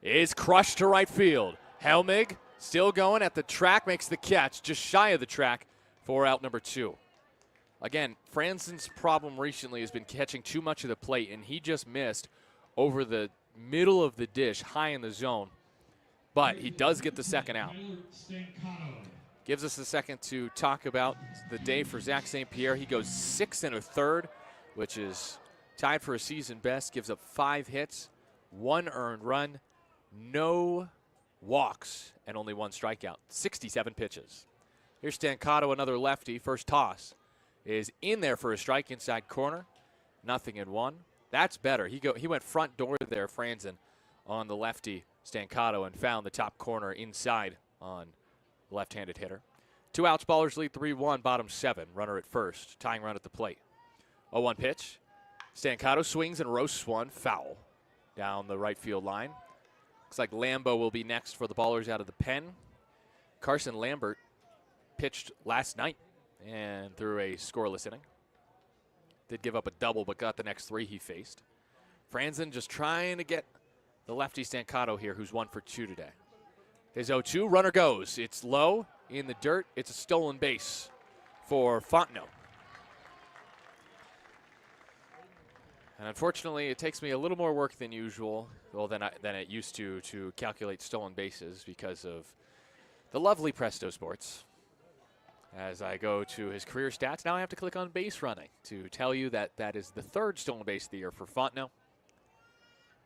is crushed to right field. Helmig still going at the track, makes the catch just shy of the track for out number 2. Again, Franzen's problem recently has been catching too much of the plate, and he just missed over the middle of the dish, high in the zone. But he does get the second out. Gives us a second to talk about the day for Zach St. Pierre. He goes 6 1/3, which is tied for a season best, gives up 5 hits, 1 earned run, no walks, and only 1 strikeout. 67 pitches. Here's Stancato, another lefty. First toss is in there for a strike inside corner. 0-1. That's better. He went front door there, Franzen, on the lefty Stancato, and found the top corner inside on left-handed hitter. 2 outs, Ballers lead 3-1, bottom 7. Runner at first, tying run at the plate. 0-1 pitch. Stancato swings and roasts one, foul down the right field line. Looks like Lambo will be next for the Ballers out of the pen. Carson Lambert pitched last night and threw a scoreless inning. Did give up a double, but got the next 3 he faced. Franzen just trying to get the lefty Stancato here, who's 1 for 2 today. His 0-2, runner goes. It's low in the dirt. It's a stolen base for Fontenot. And unfortunately, it takes me a little more work than usual, well, than it used to calculate stolen bases because of the lovely Presto Sports. As I go to his career stats, now I have to click on base running to tell you that that is the 3rd stolen base of the year for Fontenot,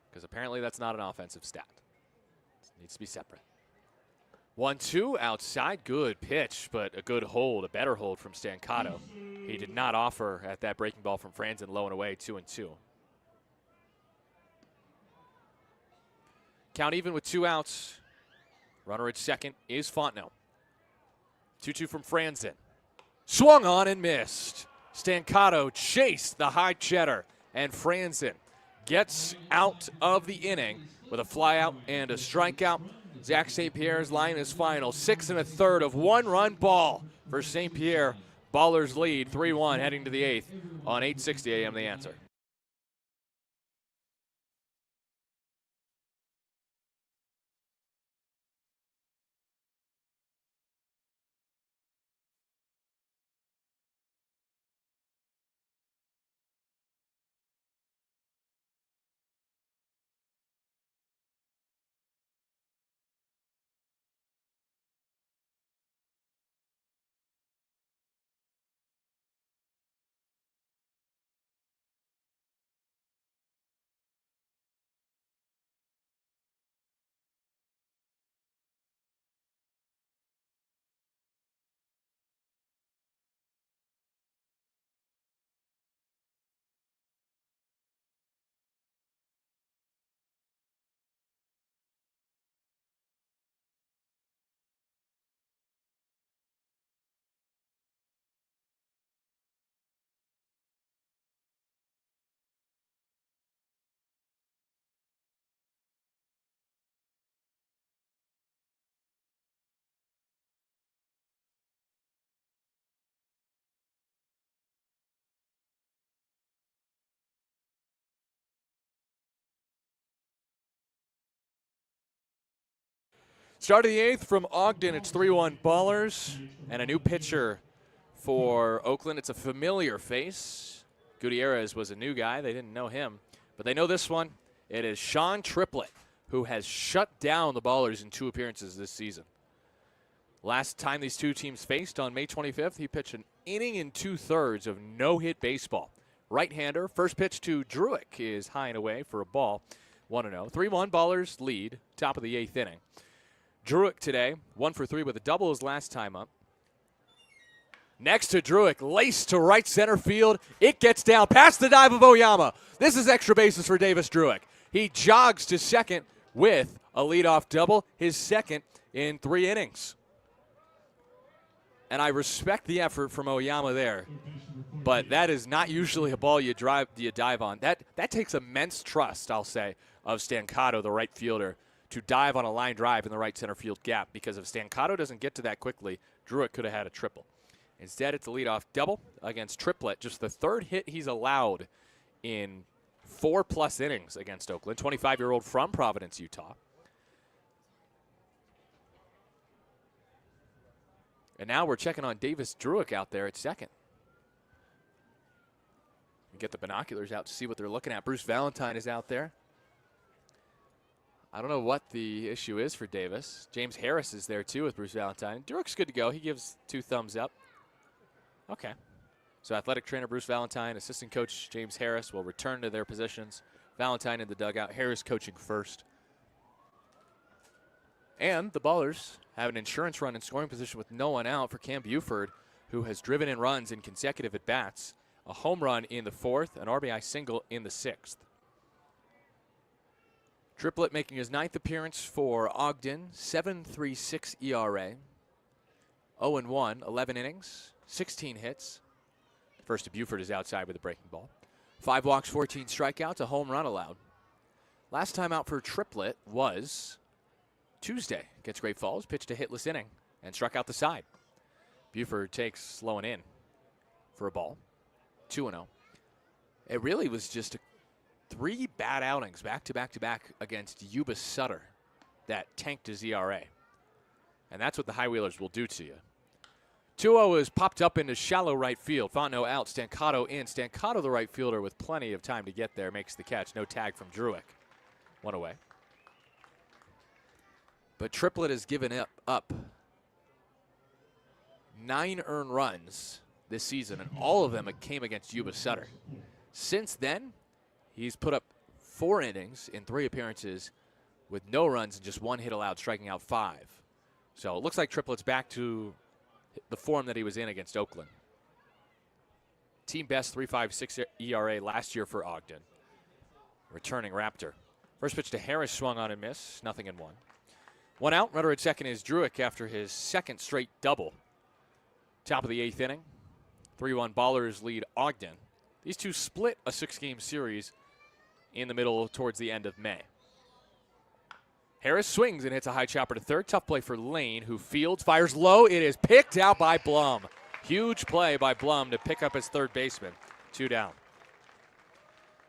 because apparently that's not an offensive stat. It needs to be separate. 1-2 outside, good pitch, but a good hold, a better hold from Stancato. He did not offer at that breaking ball from Franzen, low and away, 2-2. Count even with 2 outs. Runner at second is Fontenot. 2-2 from Franzen. Swung on and missed. Stancato chased the high cheddar, and Franzen gets out of the inning with a flyout and a strikeout. Zach St. Pierre's line is final. 6 1/3 of 1-run ball for St. Pierre. Ballers lead 3-1 heading to the 8th on 860 AM The Answer. Start of the 8th from Ogden. It's 3-1 Ballers, and a new pitcher for Oakland. It's a familiar face. Gutierrez was a new guy. They didn't know him, but they know this one. It is Sean Triplett, who has shut down the Ballers in 2 appearances this season. Last time these two teams faced on May 25th, he pitched an inning and 2/3 of no-hit baseball. Right-hander, first pitch to Druick is high and away for a ball, 1-0. 3-1, Ballers lead, top of the 8th inning. Druick today, 1 for 3 with a double his last time up. Next to Druick, laced to right center field. It gets down past the dive of Oyama. This is extra bases for Davis Druick. He jogs to second with a leadoff double, his second in 3 innings. And I respect the effort from Oyama there, but that is not usually a ball you dive on. That takes immense trust, I'll say, of Stancato, the right fielder, to dive on a line drive in the right center field gap, because if Stancato doesn't get to that quickly, Druick could have had a triple. Instead, it's a leadoff double against Triplett, just the 3rd hit he's allowed in 4+ innings against Oakland. 25-year-old from Providence, Utah. And now we're checking on Davis Druick out there at second. Get the binoculars out to see what they're looking at. Bruce Valentine is out there. I don't know what the issue is for Davis. James Harris is there too with Bruce Valentine. Druick's good to go. He gives 2 thumbs up. Okay. So athletic trainer Bruce Valentine, assistant coach James Harris will return to their positions. Valentine in the dugout. Harris coaching first. And the Ballers have an insurance run in scoring position with no one out for Cam Buford, who has driven in runs in consecutive at-bats. A home run in the 4th, an RBI single in the 6th. Triplett making his 9th appearance for Ogden, 7.36 ERA. 0-1, 11 innings, 16 hits. First to Buford is outside with a breaking ball. 5 walks, 14 strikeouts, a home run allowed. Last time out for Triplett was Tuesday against Great Falls, pitched a hitless inning and struck out the side. Buford takes slow and in for a ball, 2-0. It really was just 3 bad outings back-to-back-to-back against Yuba Sutter that tanked his ERA. And that's what the High Wheelers will do to you. 2-0 is popped up into shallow right field. Fontenot out, Stancato in. Stancato, the right fielder, with plenty of time to get there, makes the catch. No tag from Druick. 1 away. But Triplett has given up 9 earned runs this season, and all of them came against Yuba Sutter. Since then, he's put up 4 innings in 3 appearances with no runs and just 1 hit allowed, striking out 5. So it looks like Triplett's back to the form that he was in against Oakland. Team best 3.56 ERA last year for Ogden. Returning Raptor. First pitch to Harris swung on and missed. 0-1. 1 out. Runner at second is Druick after his 2nd straight double. Top of the 8th inning. 3-1 Ballers lead Ogden. These two split a 6-game series in the middle towards the end of May. Harris swings and hits a high chopper to third. Tough play for Lane, who fields, fires low. It is picked out by Blum. Huge play by Blum to pick up his third baseman. 2 down.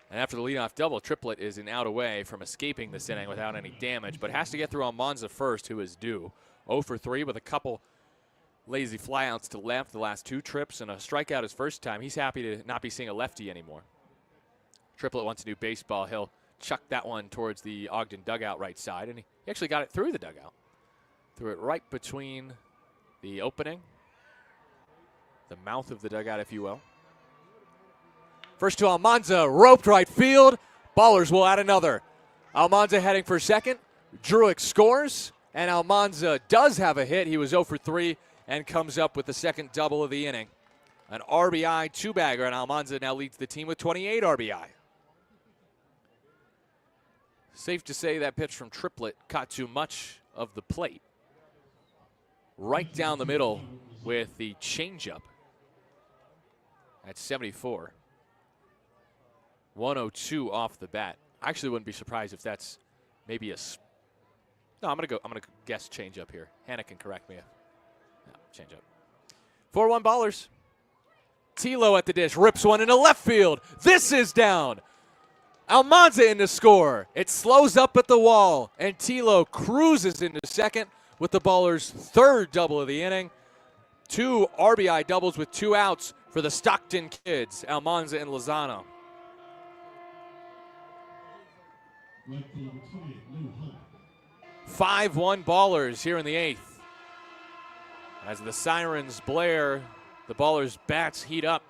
And after the leadoff double, Triplett is an out away from escaping this inning without any damage, but has to get through Almanza first, who is due. 0 for 3 with a couple lazy flyouts to left the last 2 trips and a strikeout his first time. He's happy to not be seeing a lefty anymore. Triplett wants to do baseball. He'll chuck that one towards the Ogden dugout right side, and he actually got it through the dugout. Threw it right between the opening, the mouth of the dugout, if you will. First to Almanza, roped right field. Ballers will add another. Almanza heading for second. Druick scores, and Almanza does have a hit. He was 0 for 3 and comes up with the 2nd double of the inning. An RBI 2-bagger, and Almanza now leads the team with 28 RBI. Safe to say that pitch from Triplett caught too much of the plate. Right down the middle with the changeup at 74. 102 off the bat. I actually wouldn't be surprised if that's maybe no, I'm gonna guess changeup here. Hannah can correct me. No, changeup. 4-1 Ballers. Tilo at the dish, rips one into left field. This is down. Almanza in to score. It slows up at the wall, and Tilo cruises into second with the Ballers' 3rd double of the inning. 2 RBI doubles with 2 outs for the Stockton kids, Almanza and Lozano. Right field number 28, Lou Hunt. 5-1 Ballers here in the 8th. As the sirens blare, the Ballers' bats heat up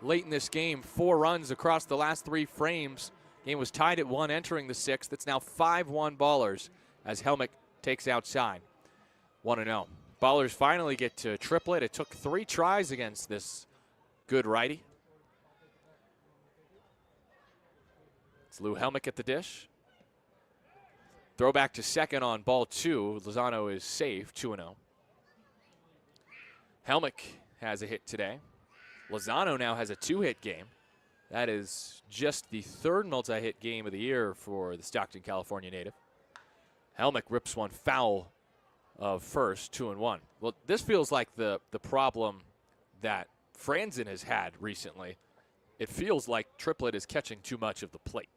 late in this game. 4 runs across the last 3 frames. Game was tied at 1 entering the 6th. It's now 5-1 Ballers as Helmick takes outside. 1-0. Ballers finally get to Triplett. It took 3 tries against this good righty. It's Lou Helmick at the dish. Throw back to second on ball 2. Lozano is safe, 2-0. Helmick has a hit today. Lozano now has a 2-hit game. That is just the 3rd multi-hit game of the year for the Stockton, California native. Helmick rips one foul of first, 2-1. Well, this feels like the problem that Franzen has had recently. It feels like Triplett is catching too much of the plate.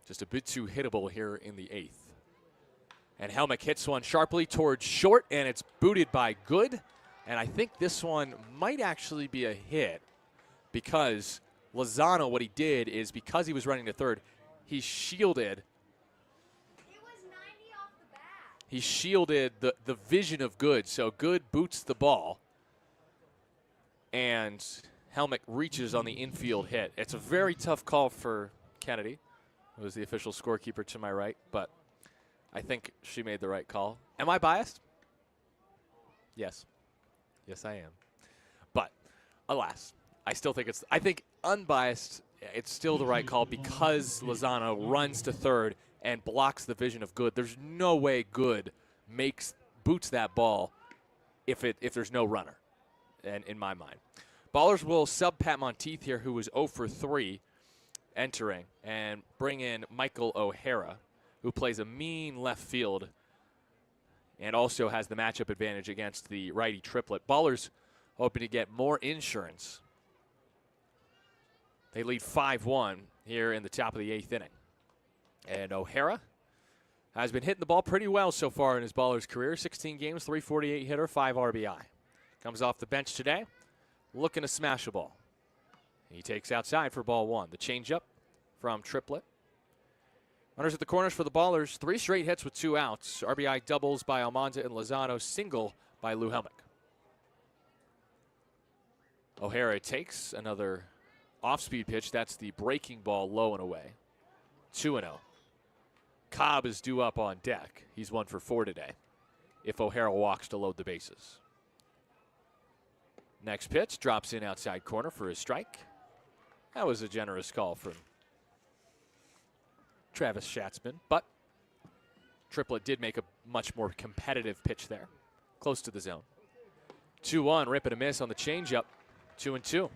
Just a bit too hittable here in the 8th. And Helmick hits one sharply towards short, and it's booted by Good. And I think this one might actually be a hit because Lozano, what he did is because he was running to third, he shielded. It was 90 off the bat. He shielded the vision of Good. So Good boots the ball, and Helmick reaches on the infield hit. It's a very tough call for Kennedy, who was the official scorekeeper to my right, but I think she made the right call. Am I biased? Yes. Yes, I am. But alas, I still think I think unbiased, it's still the right call because Lozano runs to third and blocks the vision of Good. There's no way Good boots that ball if there's no runner, and in my mind. Ballers will sub Pat Monteith here, who was 0 for 3 entering, and bring in Michael O'Hara, who plays a mean left field and also has the matchup advantage against the righty Triplett. Ballers hoping to get more insurance. They lead 5-1 here in the top of the 8th inning. And O'Hara has been hitting the ball pretty well so far in his Ballers career. 16 games, 348 hitter, 5 RBI. Comes off the bench today, looking to smash a ball. He takes outside for ball 1. The changeup from Triplett. Runners at the corners for the Ballers. 3 straight hits with 2 outs. RBI doubles by Almanza and Lozano. Single by Lou Helmick. O'Hara takes another off-speed pitch. That's the breaking ball low and away. 2-0. Cobb is due up on deck. He's 1 for 4 today if O'Hara walks to load the bases. Next pitch drops in outside corner for his strike. That was a generous call from Travis Schatzman, but Triplett did make a much more competitive pitch there, close to the zone. 2-1, rip and a miss on the changeup, 2-2.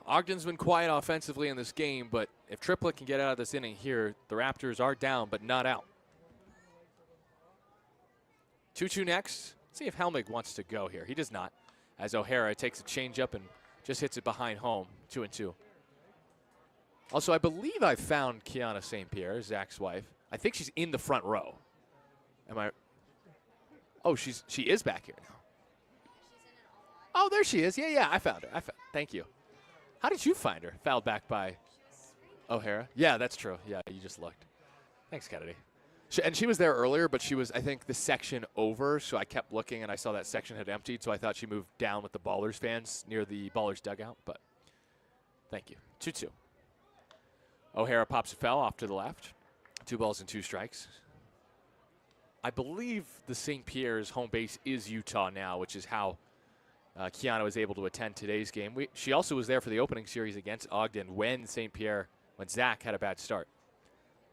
Ogden's been quiet offensively in this game, but if Triplett can get out of this inning here, the Raptors are down but not out. 2-2 next. See if Helmick wants to go here. He does not, as O'Hara takes a changeup and just hits it behind home, 2-2. Also, I believe I found Kiana St. Pierre, Zach's wife. I think she's in the front row. Am I? Oh, she is back here now. Oh, there she is. Yeah, I found her. Thank you. How did you find her? Fouled back by O'Hara. Yeah, that's true. Yeah, you just looked. Thanks, Kennedy. And she was there earlier, but she was, I think, the section over, so I kept looking, and I saw that section had emptied, so I thought she moved down with the Ballers fans near the Ballers dugout, but thank you. 2-2. O'Hara pops a foul off to the left. 2 balls and 2 strikes. I believe the St. Pierre's home base is Utah now, which is how Kiana was able to attend today's game. She also was there for the opening series against Ogden when Zach had a bad start.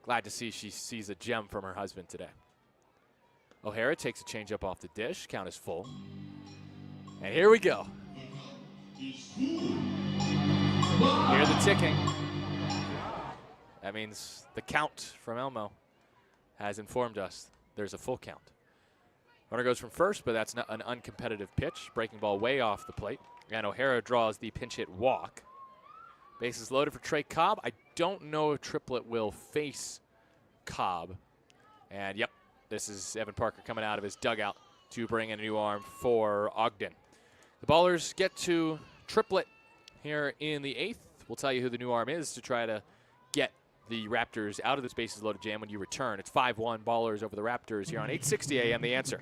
Glad to see she sees a gem from her husband today. O'Hara takes a changeup off the dish. Count is full. And here we go. Hear the ticking. That means the count from Elmo has informed us there's a full count. Runner goes from first, but that's not an uncompetitive pitch. Breaking ball way off the plate. And O'Hara draws the pinch hit walk. Bases loaded for Trey Cobb. I don't know if Triplett will face Cobb. And yep, this is Evan Parker coming out of his dugout to bring in a new arm for Ogden. The Ballers get to Triplett here in the 8th. We'll tell you who the new arm is to try to get the Raptors out of this bases loaded jam when you return. It's 5-1 Ballers over the Raptors here on 860 AM. The Answer.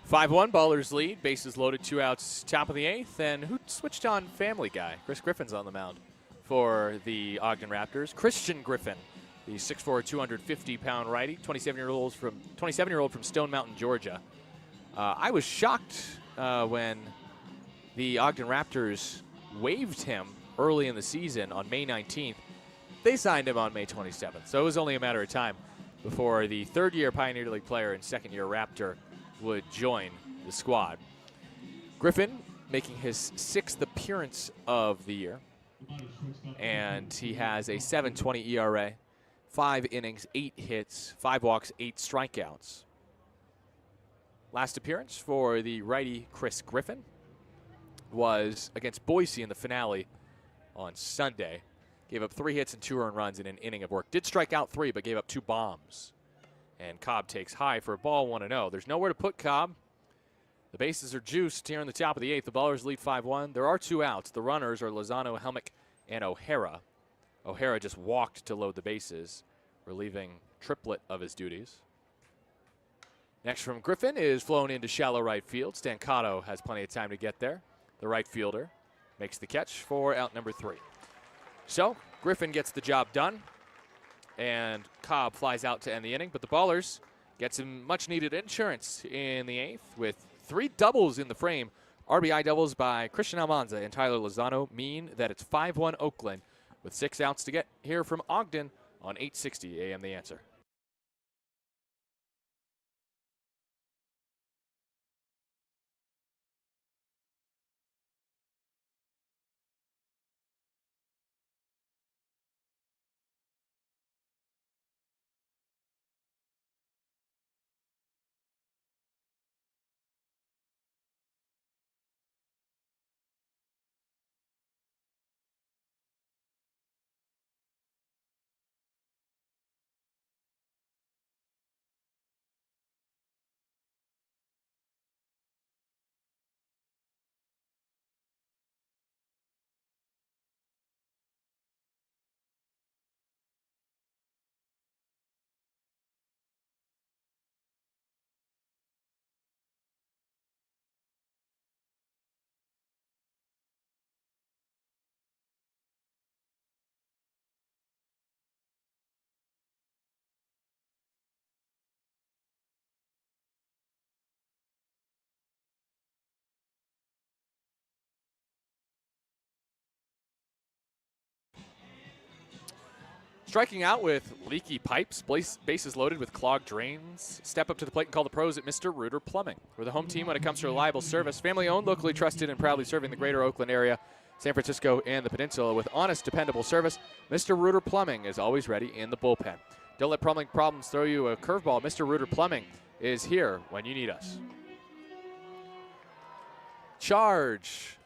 Five-1 Ballers lead. Bases loaded, 2 outs, top of the 8th. And who switched on Family Guy? Chris Griffin's on the mound for the Ogden Raptors. Christian Griffin, the 6'4", 250-pound righty, 27-year-old from Stone Mountain, Georgia. I was shocked when the Ogden Raptors waived him early in the season on May 19th. They signed him on May 27th, so it was only a matter of time before the third-year Pioneer League player and second-year Raptor would join the squad. Griffin making his 6th appearance of the year, and he has a 7.20 ERA, 5 innings, 8 hits, 5 walks, 8 strikeouts. Last appearance for the righty Chris Griffin was against Boise in the finale on Sunday. Gave up 3 hits and 2 earned runs in an inning of work. Did strike out 3, but gave up 2 bombs. And Cobb takes high for a ball, 1-0. There's nowhere to put Cobb. The bases are juiced here in the top of the 8th. The Ballers lead 5-1. There are 2 outs. The runners are Lozano, Helmick, and O'Hara. O'Hara just walked to load the bases, relieving Triplett of his duties. Next from Griffin is flown into shallow right field. Stancato has plenty of time to get there. The right fielder makes the catch for out number 3. So Griffin gets the job done, and Cobb flies out to end the inning. But the Ballers get some much-needed insurance in the 8th with 3 doubles in the frame. RBI doubles by Christian Almanza and Tyler Lozano mean that it's 5-1 Oakland with 6 outs to get here from Ogden on 860 AM The Answer. Striking out with leaky pipes, bases loaded with clogged drains. Step up to the plate and call the pros at Mr. Reuter Plumbing. We're the home team when it comes to reliable service. Family owned, locally trusted, and proudly serving the greater Oakland area, San Francisco, and the peninsula with honest, dependable service. Mr. Reuter Plumbing is always ready in the bullpen. Don't let plumbing problems throw you a curveball. Mr. Reuter Plumbing is here when you need us. Charge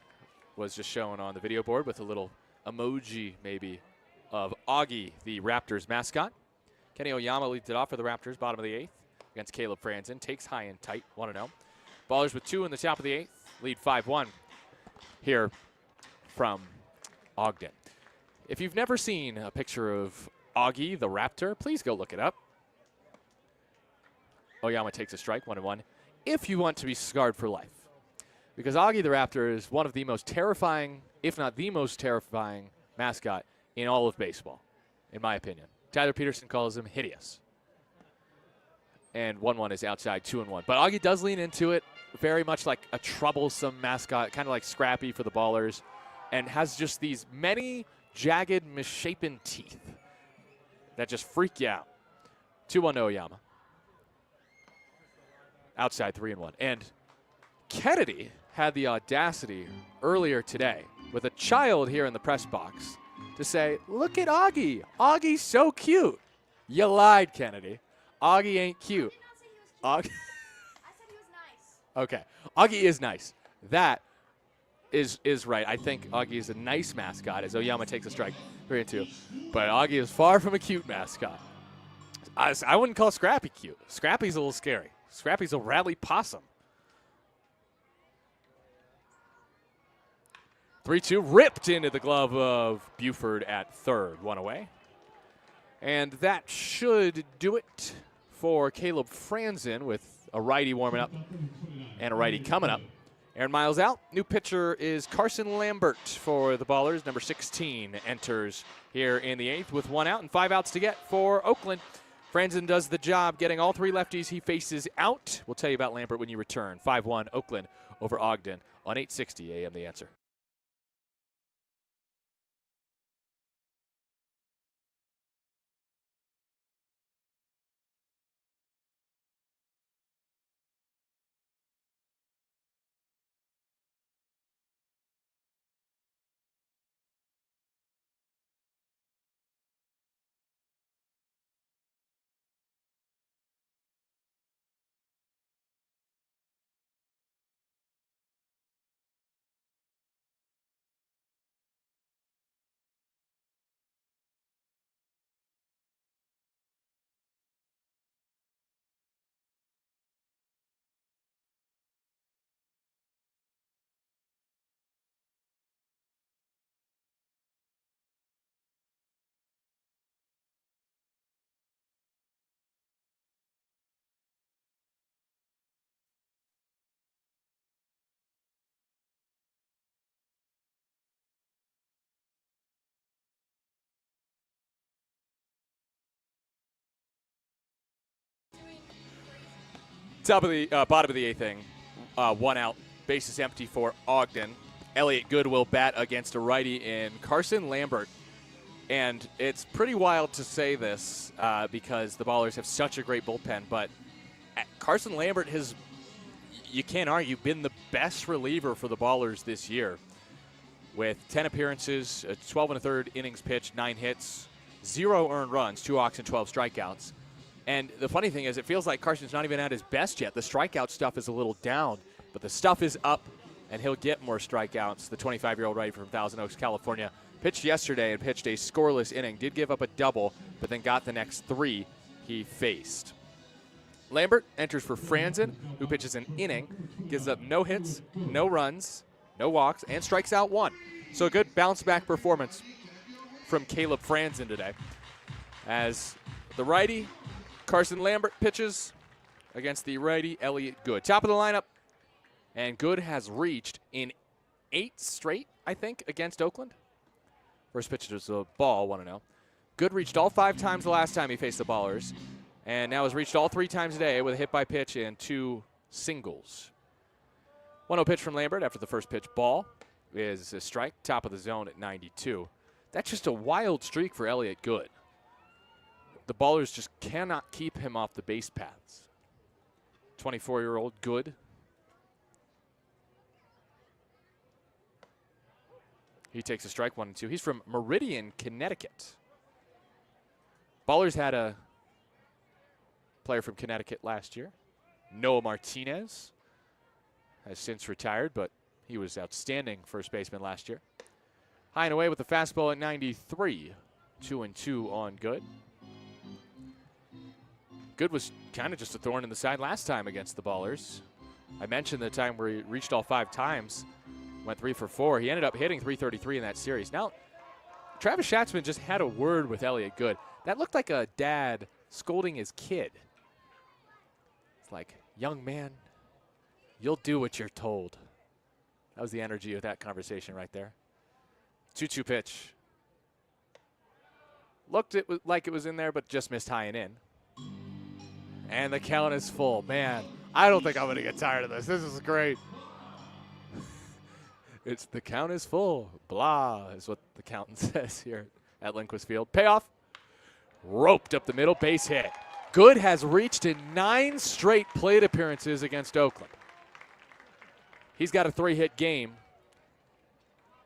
was just shown on the video board with a little emoji, maybe, of Augie, the Raptors mascot. Kenny Oyama leads it off for the Raptors, bottom of the 8th, against Caleb Franzen. Takes high and tight, 1-0. Ballers with 2 in the top of the 8th, lead 5-1 here from Ogden. If you've never seen a picture of Augie, the Raptor, please go look it up. Oyama takes a strike, 1-1, if you want to be scarred for life. Because Augie the Raptor is one of the most terrifying, if not the most terrifying, mascot in all of baseball, in my opinion. Tyler Peterson calls him hideous. And 1-1 is outside, 2-1. But Augie does lean into it, very much like a troublesome mascot, kind of like Scrappy for the Ballers, and has just these many jagged, misshapen teeth that just freak you out. 2-1 to Oyama. Outside, 3-1. And Kennedy had the audacity earlier today with a child here in the press box to say, look at Augie. Augie's so cute. You lied, Kennedy. Augie ain't cute. I did not say he was cute. Augie. I said he was nice. Okay. Augie is nice. That is right. I think Augie is a nice mascot as Oyama takes a strike, 3-2. But Augie is far from a cute mascot. I wouldn't call Scrappy cute. Scrappy's a little scary. Scrappy's a rally possum. 3-2 ripped into the glove of Buford at third. One away. And that should do it for Caleb Franzen with a righty warming up and a righty coming up. Aaron Miles out. New pitcher is Carson Lambert for the Ballers. Number 16 enters here in the eighth with 1 out and 5 outs to get for Oakland. Franzen does the job getting all 3 lefties he faces out. We'll tell you about Lambert when you return. 5-1 Oakland over Ogden on 860 AM The Answer. Bottom of the eighth inning, 1 out, bases empty for Ogden. Elliot Good will bat against a righty in Carson Lambert. And it's pretty wild to say this because the Ballers have such a great bullpen, but Carson Lambert has, you can't argue, been the best reliever for the Ballers this year. With 10 appearances, 12 1/3 innings pitched, 9 hits, 0 earned runs, 2 walks, and 12 strikeouts. And the funny thing is, it feels like Carson's not even at his best yet. The strikeout stuff is a little down, but the stuff is up, and he'll get more strikeouts. The 25-year-old righty from Thousand Oaks, California, pitched yesterday and pitched a scoreless inning. Did give up a double, but then got the next 3 he faced. Lambert enters for Franzen, who pitches an inning, gives up no hits, no runs, no walks, and strikes out 1. So a good bounce-back performance from Caleb Franzen today. As the righty, Carson Lambert pitches against the righty, Elliot Good. Top of the lineup, and Good has reached in 8 straight, I think, against Oakland. First pitch was a ball, 1-0. Good reached all 5 times the last time he faced the Ballers, and now has reached all 3 times today with a hit by pitch and 2 singles. 1-0 pitch from Lambert after the first pitch ball is a strike, top of the zone at 92. That's just a wild streak for Elliot Good. The Ballers just cannot keep him off the base paths. 24-year-old Good. He takes a strike, 1-2. He's from Meridian, Connecticut. Ballers had a player from Connecticut last year. Noah Martinez has since retired, but he was outstanding first baseman last year. High and away with the fastball at 93. 2-2 on Good. Good was kind of just a thorn in the side last time against the Ballers. I mentioned the time where he reached all 5 times, went 3 for 4. He ended up hitting .333 in that series. Now, Travis Schatzman just had a word with Elliot Good. That looked like a dad scolding his kid. It's like, young man, you'll do what you're told. That was the energy of that conversation right there. 2-2 pitch. Looked like it was in there, but just missed high and in. And the count is full. Man, I don't think I'm going to get tired of this. This is great. It's the count is full. Blah is what the accountant says here at Lindquist Field. Payoff. Roped up the middle. Base hit. Good has reached in 9 straight plate appearances against Oakland. He's got a 3-hit game.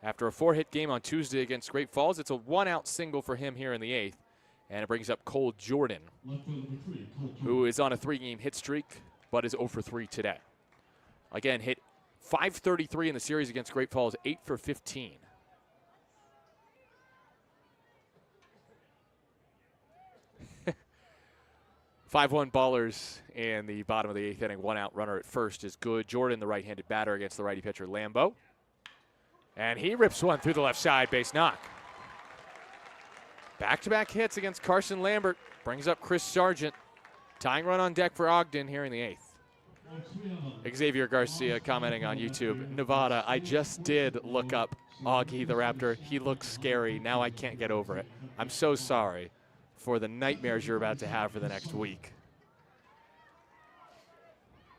After a 4-hit game on Tuesday against Great Falls, it's a 1-out single for him here in the 8th. And it brings up Cole Jordan, who is on a 3-game hit streak, but is 0 for 3 today. Again, hit .533 in the series against Great Falls, 8 for 15. Five-one ballers in the bottom of the 8th inning. 1-out runner at first is good. Jordan, the right-handed batter against the righty pitcher Lambeau. And he rips one through the left side, base knock. Back-to-back hits against Carson Lambert. Brings up Chris Sargent. Tying run on deck for Ogden here in the 8th. Xavier Garcia commenting on YouTube. Nevada, I just did look up Augie the Raptor. He looks scary. Now I can't get over it. I'm so sorry for the nightmares you're about to have for the next week.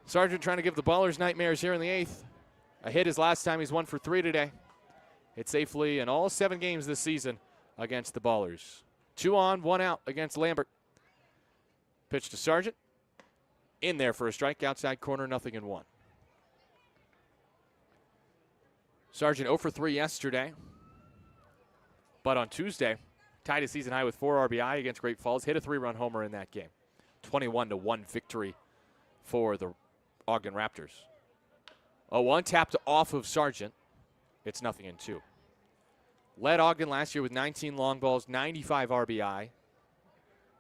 Sargent trying to give the Ballers nightmares here in the 8th. A hit his last time. He's 1 for 3 today. Hit safely in all 7 games this season against the Ballers. 2 on, 1 out against Lambert. Pitch to Sargent. In there for a strike. Outside corner, 0-1. Sargent 0 for 3 yesterday. But on Tuesday, tied a season high with 4 RBI against Great Falls. Hit a 3-run homer in that game. 21-1 victory for the Ogden Raptors. A 1 tapped off of Sargent. It's 0-2. Led Ogden last year with 19 long balls, 95 RBI.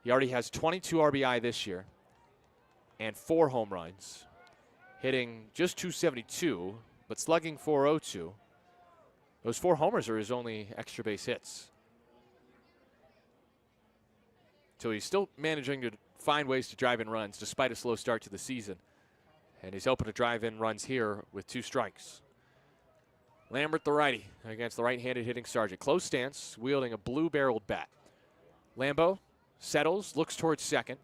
He already has 22 RBI this year and 4 home runs. Hitting just .272, but slugging .402. Those 4 homers are his only extra base hits. So he's still managing to find ways to drive in runs despite a slow start to the season. And he's hoping to drive in runs here with 2 strikes. Lambert, the righty, against the right-handed hitting Sargent. Close stance, wielding a blue-barreled bat. Lambeau settles, looks towards second.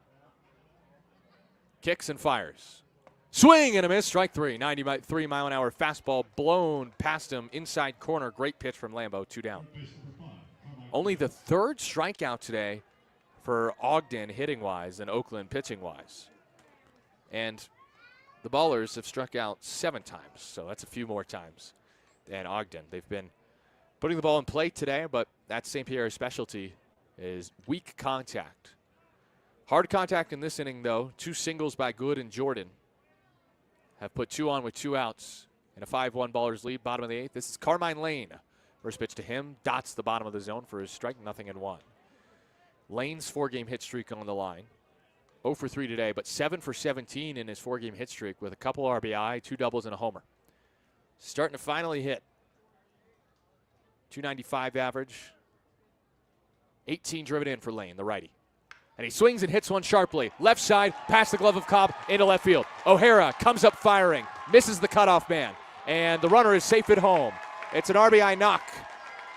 Kicks and fires. Swing and a miss, strike 3. 93-mile-an-hour fastball blown past him, inside corner. Great pitch from Lambeau, 2 down. Only the 3rd strikeout today for Ogden hitting-wise and Oakland pitching-wise. And the Ballers have struck out 7 times, so that's a few more times than Ogden. They've been putting the ball in play today, but that's St. Pierre's specialty is weak contact. Hard contact in this inning, though. 2 singles by Good and Jordan have put 2 on with 2 outs and a 5-1 Ballers lead, bottom of the 8th. This is Carmine Lane. First pitch to him, dots the bottom of the zone for his strike, 0-1. Lane's 4-game hit streak on the line. 0 for 3 today, but 7 for 17 in his 4-game hit streak with a couple RBI, 2 doubles, and a homer. Starting to finally hit. .295 average. 18 driven in for Lane, the righty. And he swings and hits one sharply. Left side, past the glove of Cobb, into left field. O'Hara comes up firing, misses the cutoff man, and the runner is safe at home. It's an RBI knock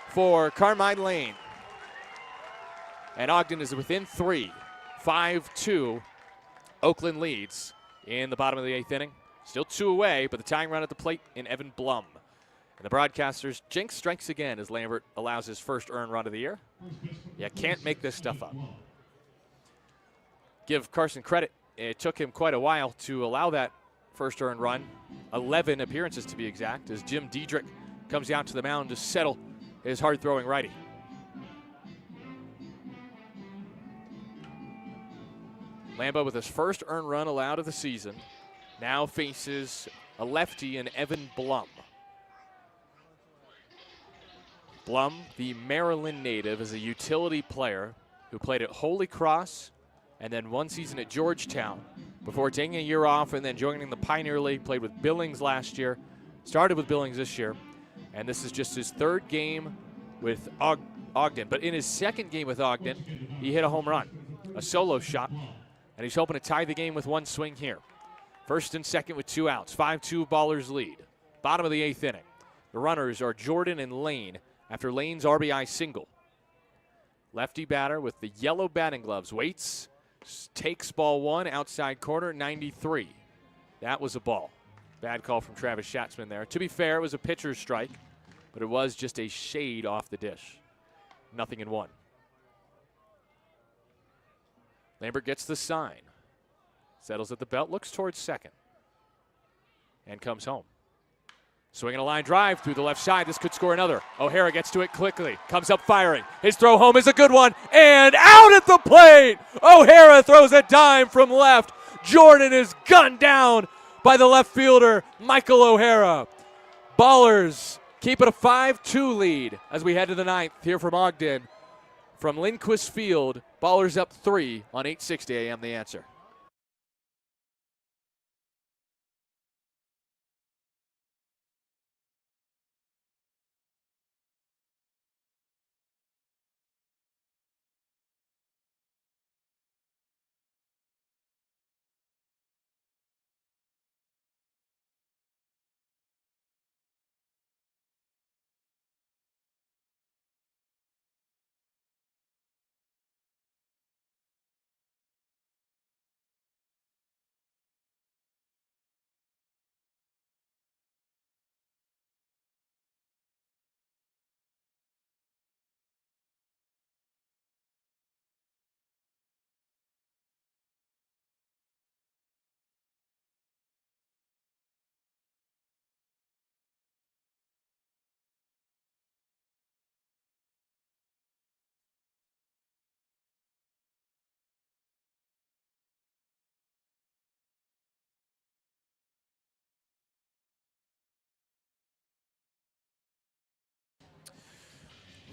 for Carmine Lane. And Ogden is within 3. 5-2. Oakland leads in the bottom of the 8th inning. Still 2 away, but the tying run at the plate in Evan Blum. And the broadcasters, jinx strikes again as Lambert allows his first earned run of the year. You can't make this stuff up. Give Carson credit. It took him quite a while to allow that first earned run. 11 appearances to be exact, as Jim Diedrich comes out to the mound to settle his hard-throwing righty. Lambeau with his first earned run allowed of the season now faces a lefty in Evan Blum. Blum, the Maryland native, is a utility player who played at Holy Cross and then 1 season at Georgetown before taking a year off and then joining the Pioneer League. Played with Billings last year, started with Billings this year, and this is just his 3rd game with Ogden. But in his 2nd game with Ogden, he hit a home run, a solo shot, and he's hoping to tie the game with 1 swing here. First and second with 2 outs. 5-2 Ballers lead. Bottom of the 8th inning. The runners are Jordan and Lane after Lane's RBI single. Lefty batter with the yellow batting gloves. Waits, takes ball 1, outside corner, 93. That was a ball. Bad call from Travis Schatzman there. To be fair, it was a pitcher's strike, but it was just a shade off the dish. 0-1. Lambert gets the sign. Settles at the belt, looks towards second, and comes home. Swinging a line drive through the left side. This could score another. O'Hara gets to it quickly. Comes up firing. His throw home is a good one. And out at the plate. O'Hara throws a dime from left. Jordan is gunned down by the left fielder, Michael O'Hara. Ballers keep it a 5-2 lead as we head to the 9th here from Ogden. From Lindquist Field, Ballers up 3 on 860 AM The Answer.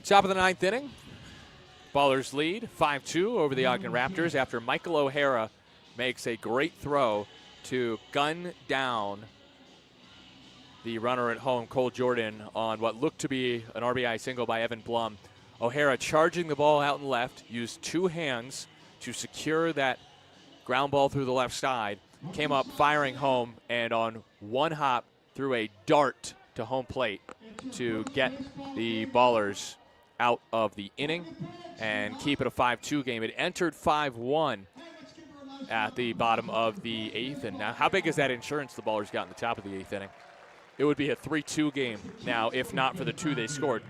Top of the 9th inning. Ballers lead 5-2 over the Ogden Raptors after Michael O'Hara makes a great throw to gun down the runner at home, Cole Jordan, on what looked to be an RBI single by Evan Blum. O'Hara charging the ball out and left, used 2 hands to secure that ground ball through the left side, came up firing home, and on one hop threw a dart to home plate to get the Ballers out of the inning and keep it a 5-2 game. It entered 5-1 at the bottom of the 8th. And now how big is that insurance the Ballers got in the top of the 8th inning? It would be a 3-2 game now if not for the 2 they scored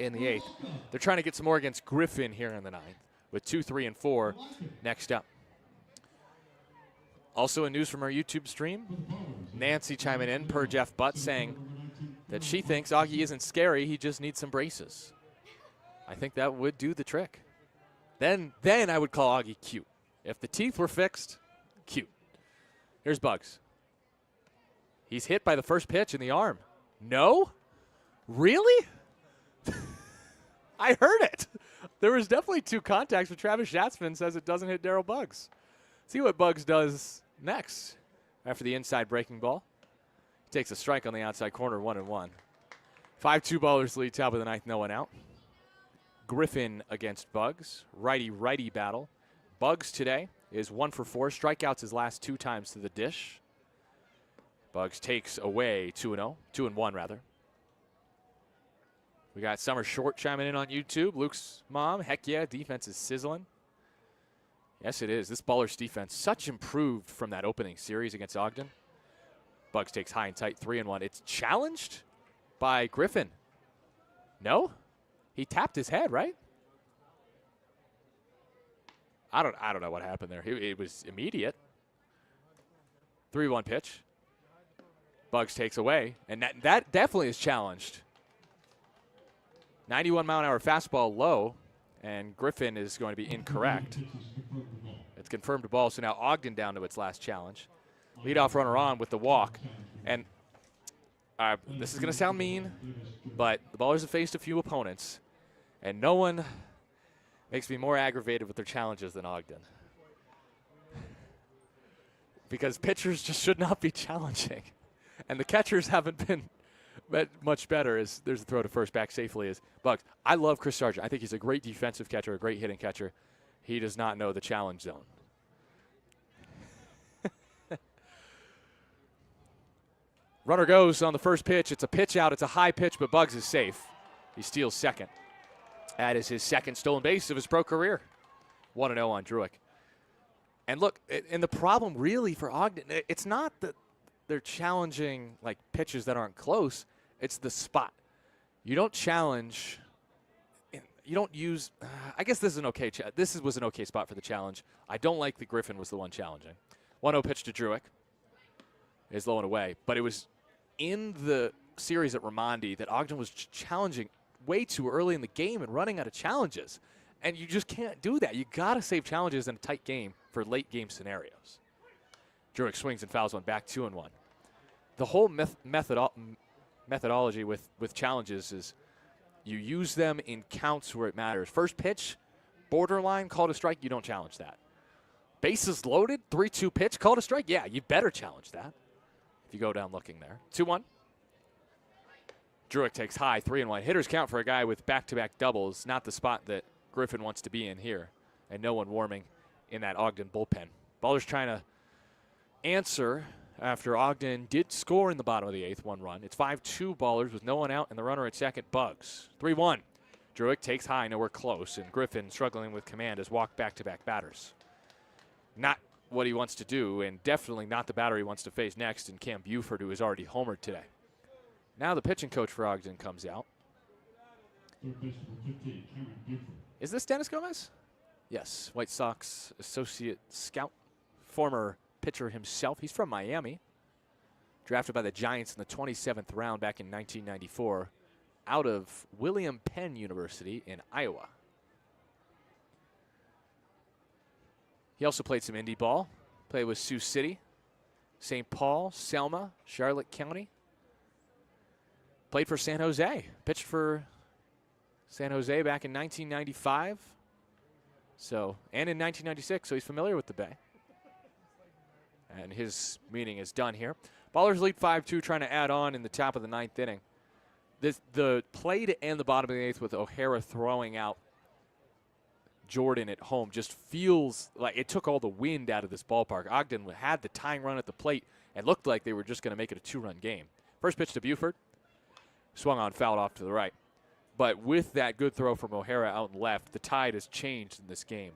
in the 8th. They're trying to get some more against Griffin here in the 9th with 2, 3, and 4 next up. Also in news from our YouTube stream, Nancy chiming in per Jeff Butt saying that she thinks Augie isn't scary, he just needs some braces. I think that would do the trick. Then I would call Augie cute. If the teeth were fixed, cute. Here's Bugs. He's hit by the first pitch in the arm. No? Really? I heard it. There was definitely 2 contacts, but Travis Schatzman says it doesn't hit Darryl Bugs. See what Bugs does next after the inside breaking ball. He takes a strike on the outside corner, 1-1. 5-2 Ballers lead, top of the 9th, no one out. Griffin against Bugs. Righty-righty battle. Bugs today is 1 for 4. Strikeouts his last 2 times to the dish. Bugs takes away 2-0. 2-1, rather. We got Summer Short chiming in on YouTube. Luke's mom, heck yeah, defense is sizzling. Yes, it is. This Ballers defense, such improved from that opening series against Ogden. Bugs takes high and tight, 3-1. It's challenged by Griffin. No? He tapped his head, right? I don't know what happened there. It was immediate. 3-1 pitch. Bugs takes away, and that definitely is challenged. 91-mile-an-hour fastball low, and Griffin is going to be incorrect. It's confirmed a ball, so now Ogden down to its last challenge. Leadoff runner on with the walk. And this is going to sound mean, but the Ballers have faced a few opponents, and no one makes me more aggravated with their challenges than Ogden. Because pitchers just should not be challenging. And the catchers haven't been much better. As there's a throw to first, back safely is Bugs. I love Chris Sargent. I think he's a great defensive catcher, a great hitting catcher. He does not know the challenge zone. Runner goes on the first pitch. It's a pitch out. It's a high pitch, but Bugs is safe. He steals second. That is his second stolen base of his pro career. 1-0 on Druick. And look, and the problem really for Ogden, it's not that they're challenging like pitches that aren't close. It's the spot. You don't challenge. You don't use. I guess this is an okay. Was an okay spot for the challenge. I don't like that Griffin was the one challenging. 1-0 pitch to Druick. Is low and away, but it was in the series at Raimondi that Ogden was challenging way too early in the game and running out of challenges. And you just can't do that. You got to save challenges in a tight game for late game scenarios. Druick swings and fouls one back, 2-1. The whole methodology with challenges is you use them in counts where it matters. First pitch, borderline, called a strike, you don't challenge that. Bases loaded, 3-2 pitch, called a strike, yeah, you better challenge that if you go down looking there. 2-1. Druick takes high, 3-1. Hitters count for a guy with back-to-back doubles, not the spot that Griffin wants to be in here, and no one warming in that Ogden bullpen. Ballers trying to answer after Ogden did score in the bottom of the eighth, 1 run. It's 5-2 Ballers with no one out and the runner at second, Bugs. 3-1. Druick takes high, nowhere close, and Griffin, struggling with command, has walked back-to-back batters. Not what he wants to do, and definitely not the batter he wants to face next in Cam Buford, who is already homered today. Now the pitching coach for Ogden comes out. Is this Dennis Gomez? Yes, White Sox associate scout, former pitcher himself. He's from Miami. Drafted by the Giants in the 27th round back in 1994 out of William Penn University in Iowa. He also played some indie ball. Played with Sioux City, St. Paul, Selma, Charlotte County. Played for San Jose. Pitched for San Jose back in 1995. And in 1996, so he's familiar with the Bay. And his meeting is done here. Ballers lead 5-2, trying to add on in the top of the ninth inning. The play to end the bottom of the eighth with O'Hara throwing out Jordan at home just feels like it took all the wind out of this ballpark. Ogden had the tying run at the plate and looked like they were just going to make it a 2-run game. First pitch to Buford. Swung on, fouled off to the right. But with that good throw from O'Hara out and left, the tide has changed in this game.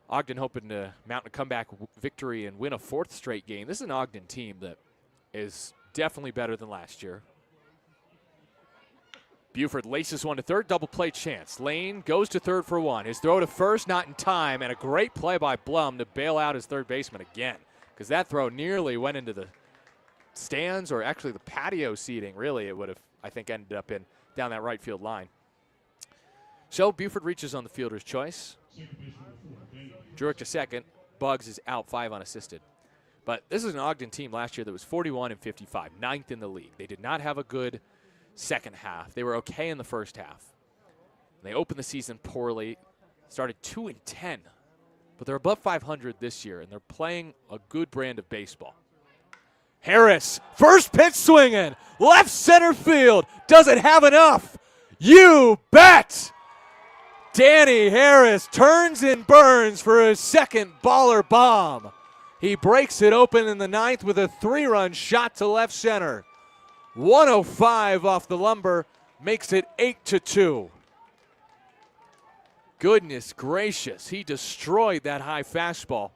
Ogden hoping to mount a comeback victory and win a 4th straight game. This is an Ogden team that is definitely better than last year. Buford laces one to third, double play chance. Lane goes to third for 1. His throw to first, not in time, and a great play by Blum to bail out his third baseman again, because that throw nearly went into the stands, or actually the patio seating. Really, it would have, I think, ended up in down that right field line. So Buford reaches on the fielder's choice. Druick to second. Bugs is out, 5 unassisted. But this is an Ogden team last year that was 41-55, 9th in the league. They did not have a good second half. They were okay in the first half. They opened the season poorly, started 2-10, but they're above 500 this year, and they're playing a good brand of baseball. Harris, first pitch swinging, left center field, doesn't have enough. You bet! Danny Harris turns and burns for his second baller bomb. He breaks it open in the ninth with a 3-run shot to left center. 105 off the lumber makes it 8-2. Goodness gracious, he destroyed that high fastball.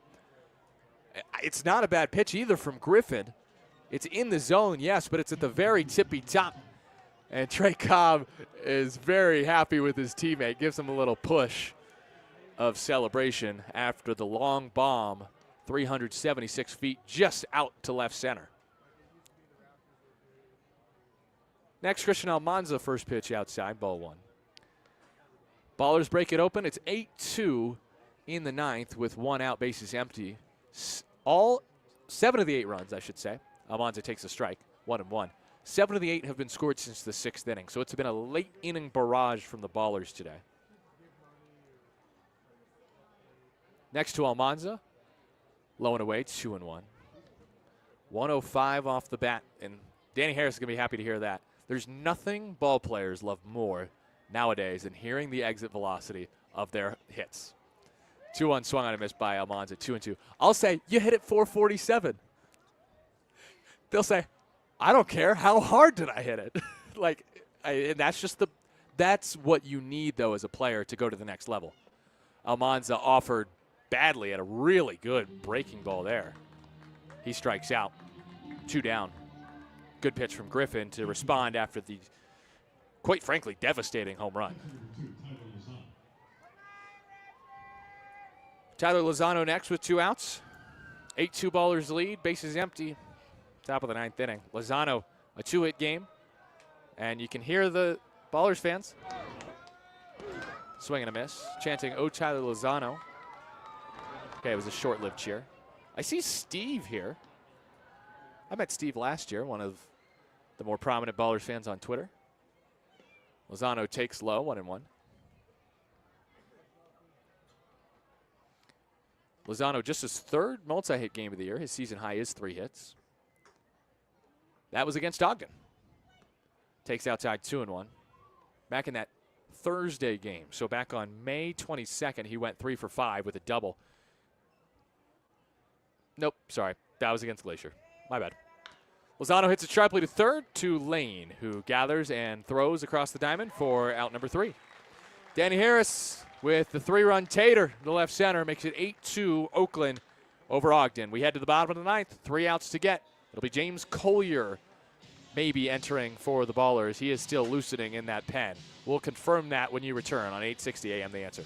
It's not a bad pitch either from Griffin. It's in the zone, yes, but it's at the very tippy top. And Trey Cobb is very happy with his teammate, gives him a little push of celebration after the long bomb, 376 feet just out to left center. Next, Christian Almanza, first pitch outside, ball 1. Ballers break it open. It's 8-2 in the ninth with 1 out, bases empty. All 7 of the 8 runs, I should say. Almanza takes a strike, 1-1. 7 of the 8 have been scored since the 6th inning, so it's been a late inning barrage from the Ballers today. Next to Almanza, low and away, 2-1. 105 off the bat, and Danny Harris is going to be happy to hear that. There's nothing ball players love more nowadays than hearing the exit velocity of their hits. 2-1 swung on a miss by Almanza, 2-2. I'll say you hit it 447. they'll say, I don't care. How hard did I hit it? And that's what you need, though, as a player to go to the next level. Almanza offered badly at a really good breaking ball there. He strikes out. 2 down. Good pitch from Griffin to respond after the, quite frankly, devastating home run. Tyler Lozano next with 2 outs. 8-2 Ballers lead. Bases empty. Top of the 9th inning. Lozano, a 2-hit game. And you can hear the Ballers fans swing and a miss, chanting, "Oh, Tyler Lozano." Okay, it was a short-lived cheer. I see Steve here. I met Steve last year, one of the more prominent Ballers fans on Twitter. Lozano takes low, 1-1. Lozano just his 3rd multi-hit game of the year. His season high is 3 hits. That was against Ogden. Takes outside 2-1. Back in that Thursday game, so back on May 22nd, he went 3 for 5 with a double. Nope, sorry. That was against Glacier. My bad. Lozano hits it sharply to third to Lane, who gathers and throws across the diamond for out number 3. Danny Harris with the 3-run tater to left center makes it 8-2 Oakland over Ogden. We head to the bottom of the 9th. 3 outs to get. It'll be James Collier maybe entering for the Ballers. He is still loosening in that pen. We'll confirm that when you return on 860 AM The Answer.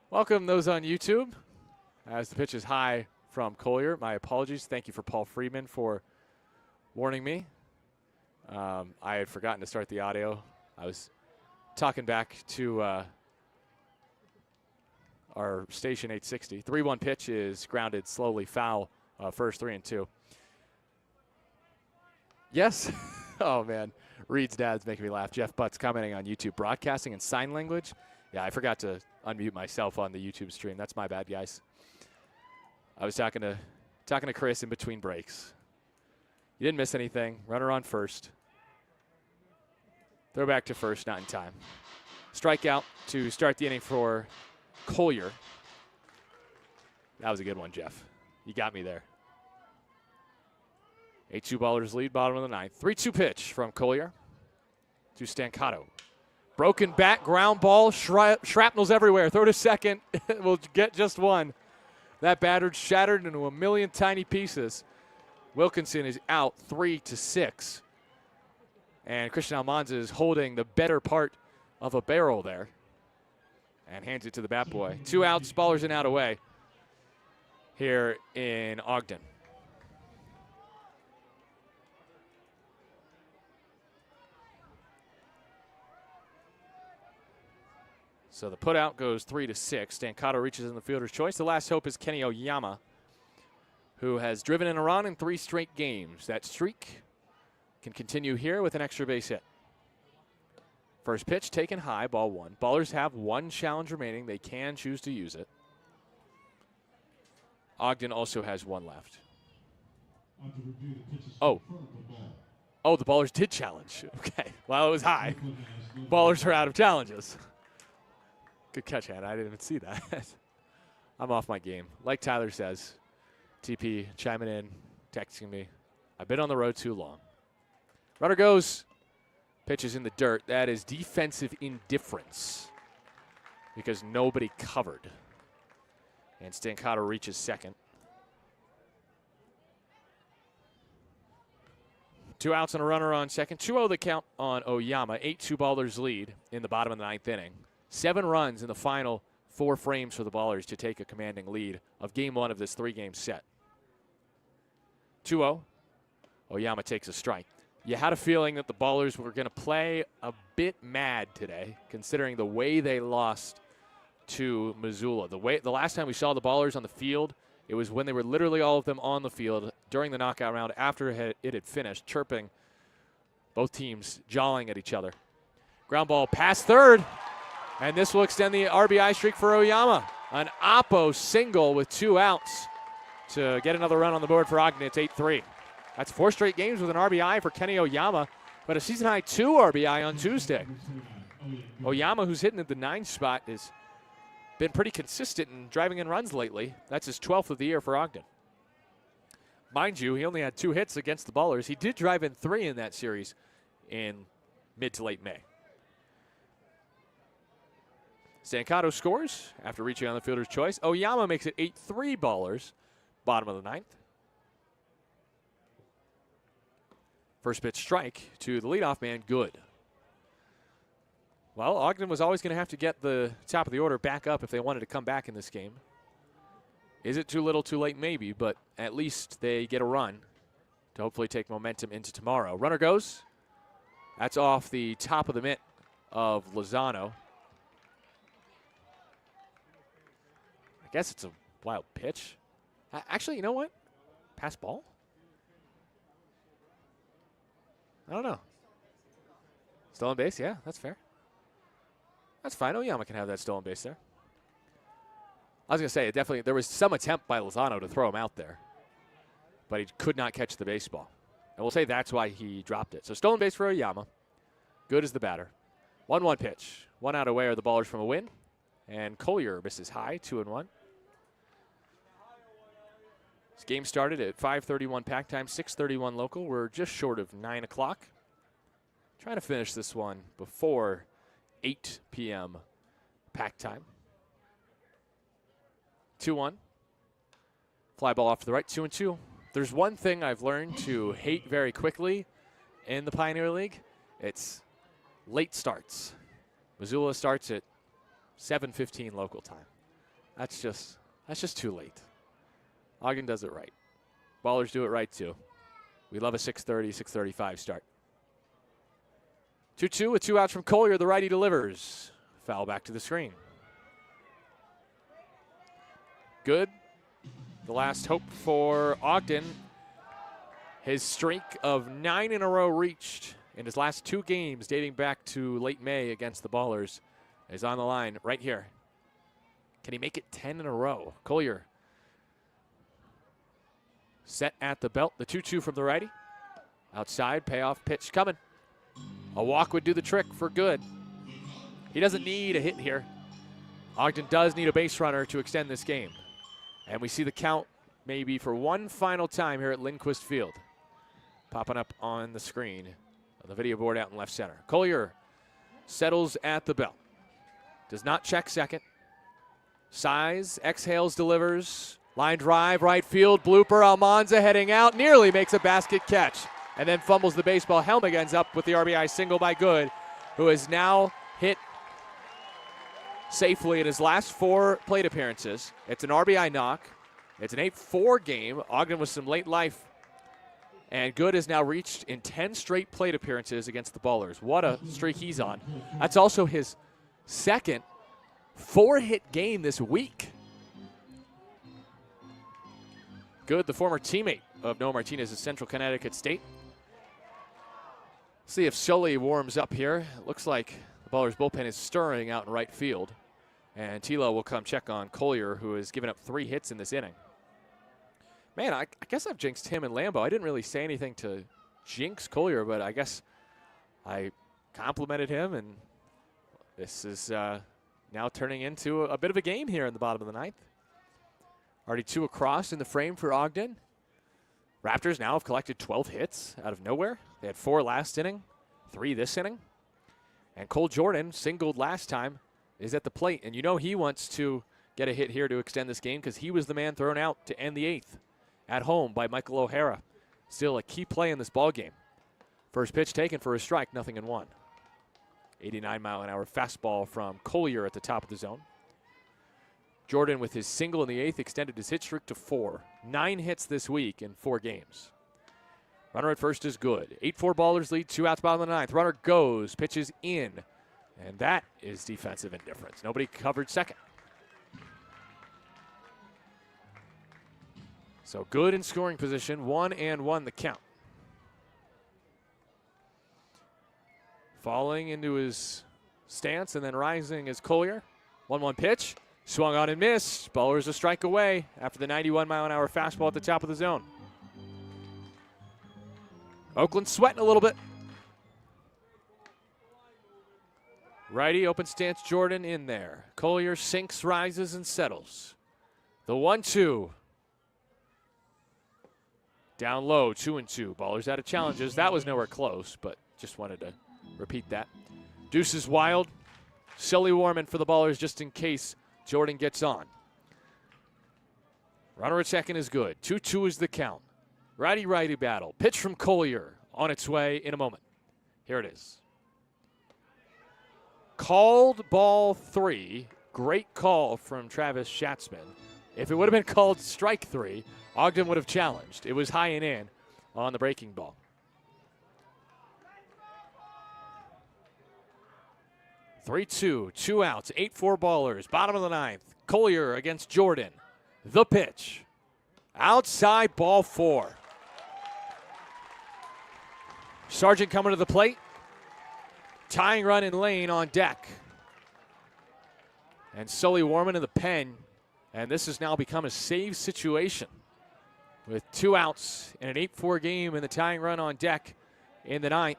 Welcome those on YouTube. As the pitch is high from Collier. My apologies. Thank you for Paul Freeman for warning me. I had forgotten to start the audio. I was talking back to our station 860. 3-1 pitch is grounded slowly foul. First 3-2. Yes. Oh, man. Reed's dad's making me laugh. Jeff Butts commenting on YouTube. Broadcasting and sign language. Yeah, I forgot to unmute myself on the YouTube stream. That's my bad, guys. I was talking to Chris in between breaks. You didn't miss anything. Runner on first. Throw back to first, not in time. Strikeout to start the inning for Collier. That was a good one, Jeff. You got me there. 8-2 Ballers lead, bottom of the ninth. 3-2 pitch from Collier to Stancato. Broken bat, ground ball, shrapnel's everywhere. Throw to second. We'll get just one. That batter shattered into a million tiny pieces. Wilkinson is out 3-6. And Christian Almanza is holding the better part of a barrel there and hands it to the bat boy. 2 outs, Ballers and out away here in Ogden. So the putout goes 3-6. Stancato reaches in the fielder's choice. The last hope is Kenny Oyama, who has driven in a run in 3 straight games. That streak can continue here with an extra base hit. First pitch taken high, ball 1. Ballers have 1 challenge remaining. They can choose to use it. Ogden also has 1 left. Oh, the Ballers did challenge. Okay, well, it was high. Ballers are out of challenges. Good catch, Hannah. I didn't even see that. I'm off my game. Like Tyler says, TP chiming in, texting me. I've been on the road too long. Runner goes. Pitch is in the dirt. That is defensive indifference because nobody covered. And Stancato reaches second. 2 outs and a runner on second. 2-0 the count on Oyama. 8-2 Ballers lead in the bottom of the 9th inning. 7 runs in the final 4 frames for the Ballers to take a commanding lead of game 1 of this 3-game set. 2-0. Oyama takes a strike. You had a feeling that the Ballers were going to play a bit mad today, considering the way they lost to Missoula. The last time we saw the Ballers on the field, it was when they were literally all of them on the field during the knockout round after it had finished, chirping, both teams jawing at each other. Ground ball past third. And this will extend the RBI streak for Oyama. An Oppo single with 2 outs to get another run on the board for Ogden. It's 8-3. That's 4 straight games with an RBI for Kenny Oyama, but a season-high 2 RBI on Tuesday. Oyama, who's hitting at the 9 spot, has been pretty consistent in driving in runs lately. That's his 12th of the year for Ogden. Mind you, he only had 2 hits against the Ballers. He did drive in 3 in that series in mid to late May. Stancato scores after reaching on the fielder's choice. Oyama makes it 8-3 Ballers, bottom of the 9th. First pitch strike to the leadoff man, good. Well, Ogden was always going to have to get the top of the order back up if they wanted to come back in this game. Is it too little, too late? Maybe, but at least they get a run to hopefully take momentum into tomorrow. Runner goes. That's off the top of the mitt of Lozano. I guess it's a wild pitch. Actually, you know what? Pass ball? I don't know. Stolen base? Yeah, that's fair. That's fine. Oyama can have that stolen base there. I was going to say, there was some attempt by Lozano to throw him out there, but he could not catch the baseball. And we'll say that's why he dropped it. So stolen base for Oyama. Good as the batter. 1-1 pitch. 1 out away are the Ballers from a win. And Collier misses high, 2-1. This game started at 5:31 pack time, 6:31 local. We're just short of 9 o'clock. Trying to finish this one before 8 p.m. pack time. 2-1. Fly ball off to the right, 2-2. There's one thing I've learned to hate very quickly in the Pioneer League. It's late starts. Missoula starts at 7:15 local time. That's just too late. Ogden does it right. Ballers do it right too. We love a 6:30, 6:35 start. 2-2 with 2 outs from Collier. The righty delivers. Foul back to the screen. Good. The last hope for Ogden. His streak of 9 in a row reached in his last 2 games dating back to late May against the Ballers is on the line right here. Can he make it 10 in a row? Collier set at the belt. The 2-2 from the righty. Outside, payoff pitch coming. A walk would do the trick for Good. He doesn't need a hit here. Ogden does need a base runner to extend this game. And we see the count maybe for one final time here at Lindquist Field. Popping up on the screen on the video board out in left center. Collier settles at the belt. Does not check second. Size, exhales, delivers. Line drive, right field, blooper. Almanza heading out, nearly makes a basket catch. And then fumbles the baseball. Helmig ends up with the RBI single by Good, who has now hit safely in his last 4 plate appearances. It's an RBI knock. It's an 8-4 game. Ogden with some late life. And Good has now reached in 10 straight plate appearances against the Ballers. What a streak he's on. That's also his second 4-hit game this week. Good, the former teammate of Noah Martinez at Central Connecticut State. See if Sully warms up here. It looks like the Ballers bullpen is stirring out in right field. And Tilo will come check on Collier, who has given up 3 hits in this inning. Man, I guess I've jinxed him and Lambo. I didn't really say anything to jinx Collier, but I guess I complimented him, and this is now turning into a bit of a game here in the bottom of the 9th. Already 2 across in the frame for Ogden. Raptors now have collected 12 hits out of nowhere. They had 4 last inning, 3 this inning. And Cole Jordan, singled last time, is at the plate. And you know he wants to get a hit here to extend this game because he was the man thrown out to end the 8th at home by Michael O'Hara. Still a key play in this ball game. First pitch taken for a strike, 0-1. 89-mile-an-hour fastball from Collier at the top of the zone. Jordan, with his single in the 8th, extended his hit streak to 4. 9 hits this week in 4 games. Runner at first is Good. 8-4 Ballers lead, 2 outs, bottom of the 9th. Runner goes, pitches in, and that is defensive indifference. Nobody covered second. So Good in scoring position, 1-1 the count. Falling into his stance and then rising is Collier. 1-1 pitch. Swung on and missed. Ballers a strike away after the 91-mile-an-hour fastball at the top of the zone. Oakland sweating a little bit. Righty, open stance Jordan in there. Collier sinks, rises, and settles. The 1-2. Down low, 2-2. Ballers out of challenges. That was nowhere close, but just wanted to repeat that. Deuces wild. Sully Warman for the Ballers just in case Jordan gets on. Runner at second is Good. 2-2 is the count. Righty-righty battle. Pitch from Collier on its way in a moment. Here it is. Called ball 3. Great call from Travis Schatzman. If it would have been called strike 3, Ogden would have challenged. It was high and in on the breaking ball. (3-2), 2 outs, 8-4 Ballers, bottom of the 9th. Collier against Jordan. The pitch. Outside, ball 4. Sargent coming to the plate. Tying run in lane on deck. And Sully Warman in the pen. And this has now become a save situation. With 2 outs in an 8-4 game and the tying run on deck in the 9th.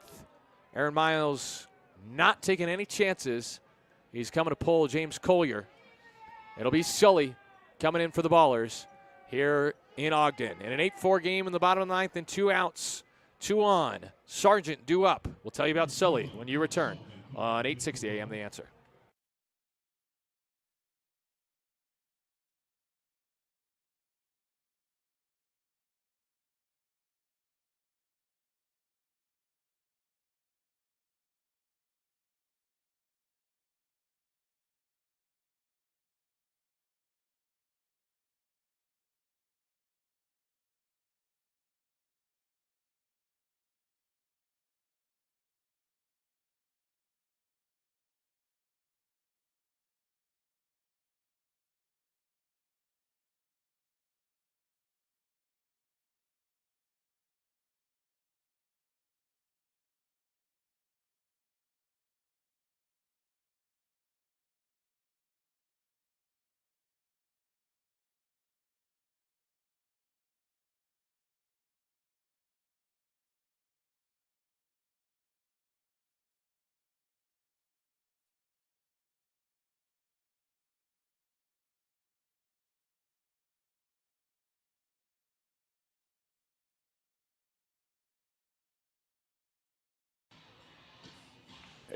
Aaron Miles not taking any chances. He's coming to pull James Collier. It'll be Sully coming in for the Ballers here in Ogden. In an 8-4 game in the bottom of the 9th and 2 outs, 2 on. Sargent due up. We'll tell you about Sully when you return on 860 AM The Answer.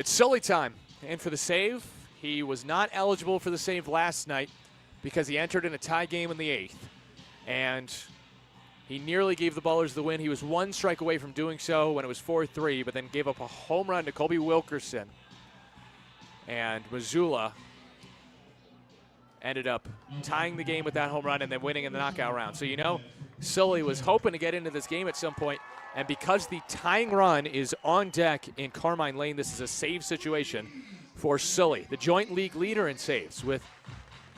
It's Sully time. And for the save, he was not eligible for the save last night because he entered in a tie game in the 8th. And he nearly gave the Ballers the win. He was one strike away from doing so when it was 4-3, but then gave up a home run to Colby Wilkerson. And Missoula ended up tying the game with that home run and then winning in the knockout round. So, you know, Sully was hoping to get into this game at some point, and because the tying run is on deck in Carmine Lane, this is a save situation for Sully, the joint league leader in saves with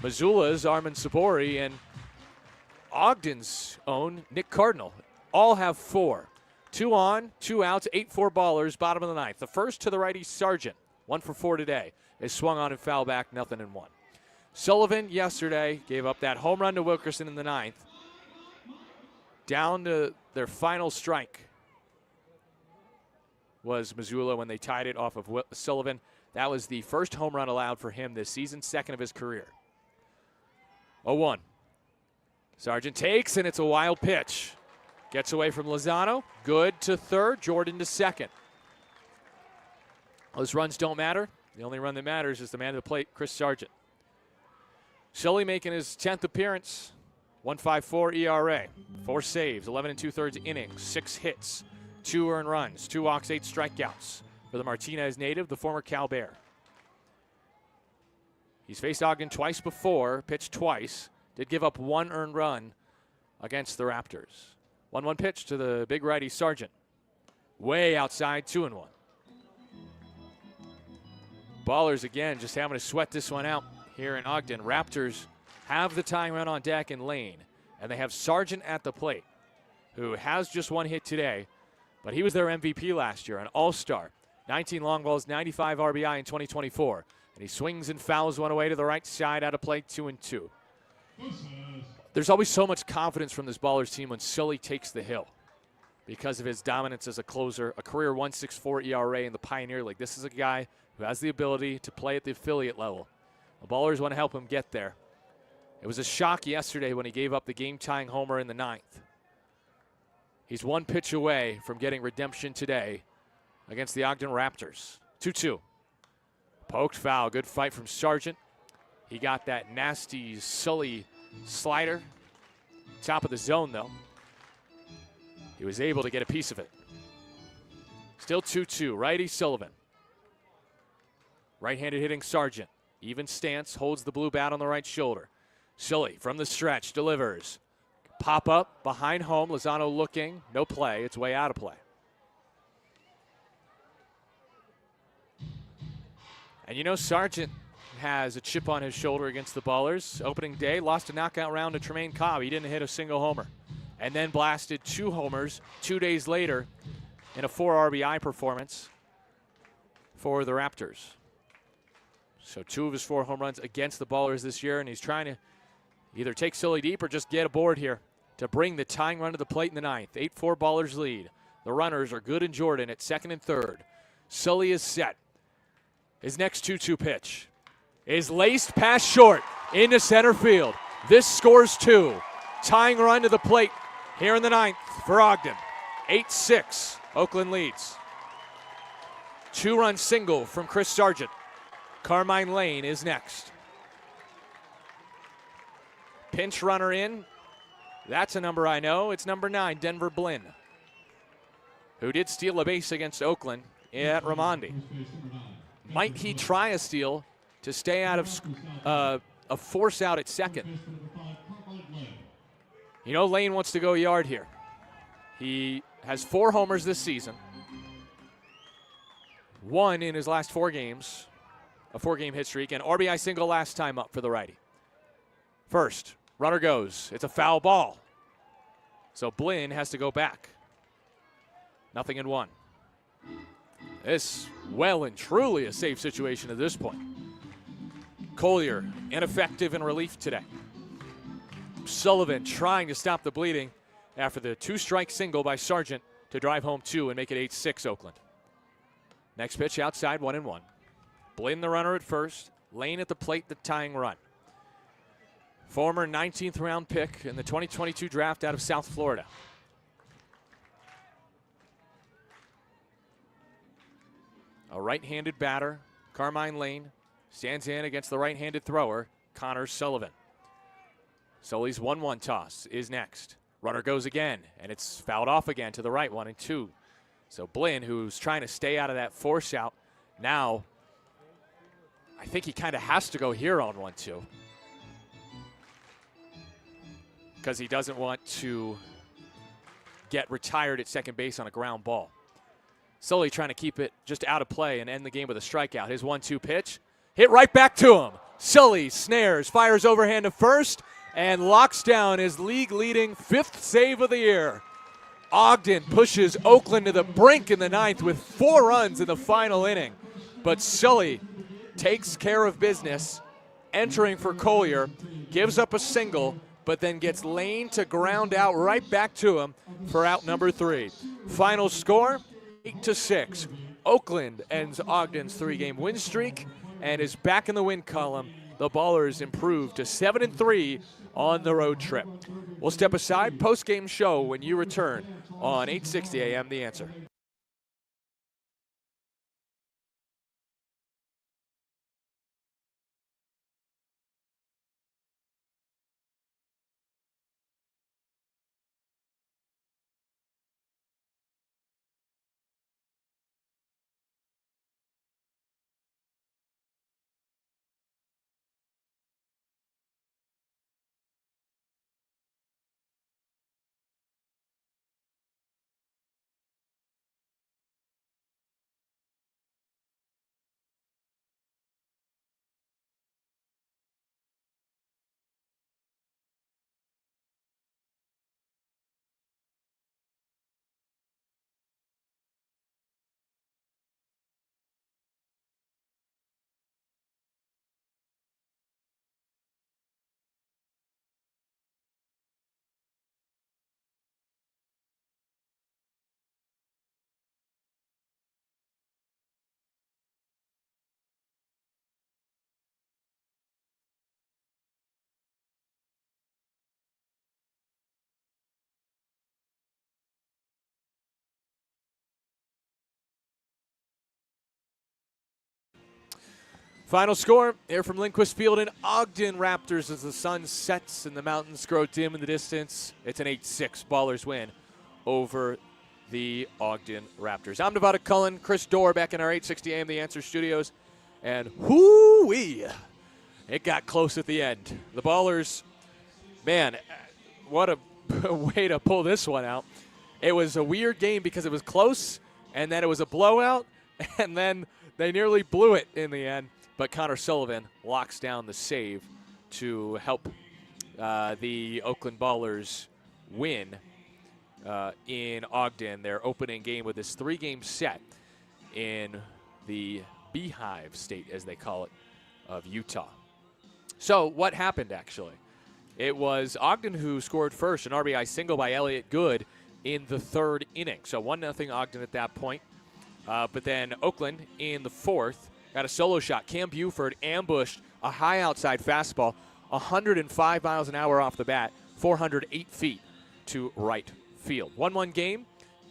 Missoula's Armin Sabori and Ogden's own Nick Cardinal. All have 4. 2 on, 2 outs, 8-4 Ballers, bottom of the 9th. The first to the righty, Sargent, 1 for 4 today, is swung on and foul back, 0-1. Sullivan yesterday gave up that home run to Wilkerson in the 9th. Down to their final strike was Missoula when they tied it off of Sullivan. That was the first home run allowed for him this season, second of his career. 0-1. Sargent takes, and it's a wild pitch. Gets away from Lozano. Good to third. Jordan to second. Those runs don't matter. The only run that matters is the man at the plate, Chris Sargent. Sully making his 10th appearance. 1.54 ERA. 4 saves, 11 2/3 innings, 6 hits, 2 earned runs, 2 walks, 8 strikeouts for the Martinez native, the former Cal Bear. He's faced Ogden twice before, pitched twice. Did give up 1 earned run against the Raptors. 1-1 pitch to the big righty Sargent. Way outside, 2-1. Ballers again just having to sweat this one out here in Ogden. Raptors have the tying run on deck in Lane, and they have Sargent at the plate, who has just 1 hit today, but he was their MVP last year, an all-star. 19 long balls, 95 RBI in 2024, and he swings and fouls one away to the right side out of play, 2-2. There's always so much confidence from this Ballers team when Sully takes the hill because of his dominance as a closer, a career 1.64 ERA in the Pioneer League. This is a guy who has the ability to play at the affiliate level. The Ballers want to help him get there. It was a shock yesterday when he gave up the game-tying homer in the 9th. He's 1 pitch away from getting redemption today against the Ogden Raptors. 2-2. Poked foul. Good fight from Sargent. He got that nasty Sully slider. Top of the zone, though. He was able to get a piece of it. Still 2-2. Righty Sullivan. Right-handed hitting Sargent. Even stance, holds the blue bat on the right shoulder. Sully from the stretch delivers. Pop up behind home. Lozano looking. No play. It's way out of play. And you know, Sargent has a chip on his shoulder against the Ballers. Opening day, lost a knockout round to Tremaine Cobb. He didn't hit a single homer. And then blasted 2 homers 2 days later in a 4 RBI performance for the Raptors. So 2 of his 4 home runs against the Ballers this year, and he's trying to either take Sully deep or just get aboard here to bring the tying run to the plate in the 9th. 8-4 Ballers lead. The runners are Good and Jordan at second and third. Sully is set. His next 2-2 pitch is laced past short into center field. This scores 2. Tying run to the plate here in the 9th for Ogden. 8-6. Oakland leads. 2-run single from Chris Sargent. Carmine Lane is next. Pinch runner in. That's a number I know. It's number 9, Denver Blinn, who did steal a base against Oakland at Ramondi. Might he try a steal to stay out of a force out at second? You know, Lane wants to go yard here. He has 4 homers this season. 1 in his last 4 games. A 4-game hit streak, and RBI single last time up for the righty. First, runner goes. It's a foul ball. So Blinn has to go back. 0-1. This well and truly a safe situation at this point. Collier ineffective in relief today. Sullivan trying to stop the bleeding after the 2-strike single by Sargent to drive home 2 and make it 8-6 Oakland. Next pitch outside, 1-1. Blinn the runner at first. Lane at the plate, the tying run. Former 19th round pick in the 2022 draft out of South Florida. a right-handed batter, Carmine Lane, stands in against the right-handed thrower, Connor Sullivan. Sully's 1-1 toss is next. Runner goes again, and it's fouled off again to the right, 1-2. So Blinn, who's trying to stay out of that force out, now I think he kind of has to go here on 1-2 because he doesn't want to get retired at second base on a ground ball. Sully trying to keep it just out of play and end the game with a strikeout. His 1-2 pitch, hit right back to him. Sully snares, fires overhand to first, and locks down his league-leading 5th save of the year. Ogden pushes Oakland to the brink in the 9th with 4 runs in the final inning. But Sully takes care of business, entering for Collier, gives up a single, but then gets Lane to ground out right back to him for out number 3. Final score, 8-6. Oakland ends Ogden's 3-game win streak and is back in the win column. The Ballers improve to 7-3 on the road trip. We'll step aside, post-game show when you return on 860 AM The Answer. Final score here from Lindquist Field in Ogden. Raptors as the sun sets and the mountains grow dim in the distance. It's an 8-6 Ballers win over the Ogden Raptors. I'm Nevada Cullen, Chris Dorr back in our 860 AM The Answer studios. And whoo-wee, it got close at the end. The Ballers, man, what a way to pull this one out. It was a weird game because it was close, and then it was a blowout, and then they nearly blew it in the end. But Connor Sullivan locks down the save to help the Oakland Ballers win in Ogden, their opening game with this 3-game set in the Beehive State, as they call it, of Utah. So what happened, actually? It was Ogden who scored first, an RBI single by Elliott Good in the 3rd inning. So 1-0 Ogden at that point. But then Oakland in the 4th got a solo shot. Cam Buford ambushed a high outside fastball, 105 miles an hour off the bat, 408 feet to right field. 1-1 game,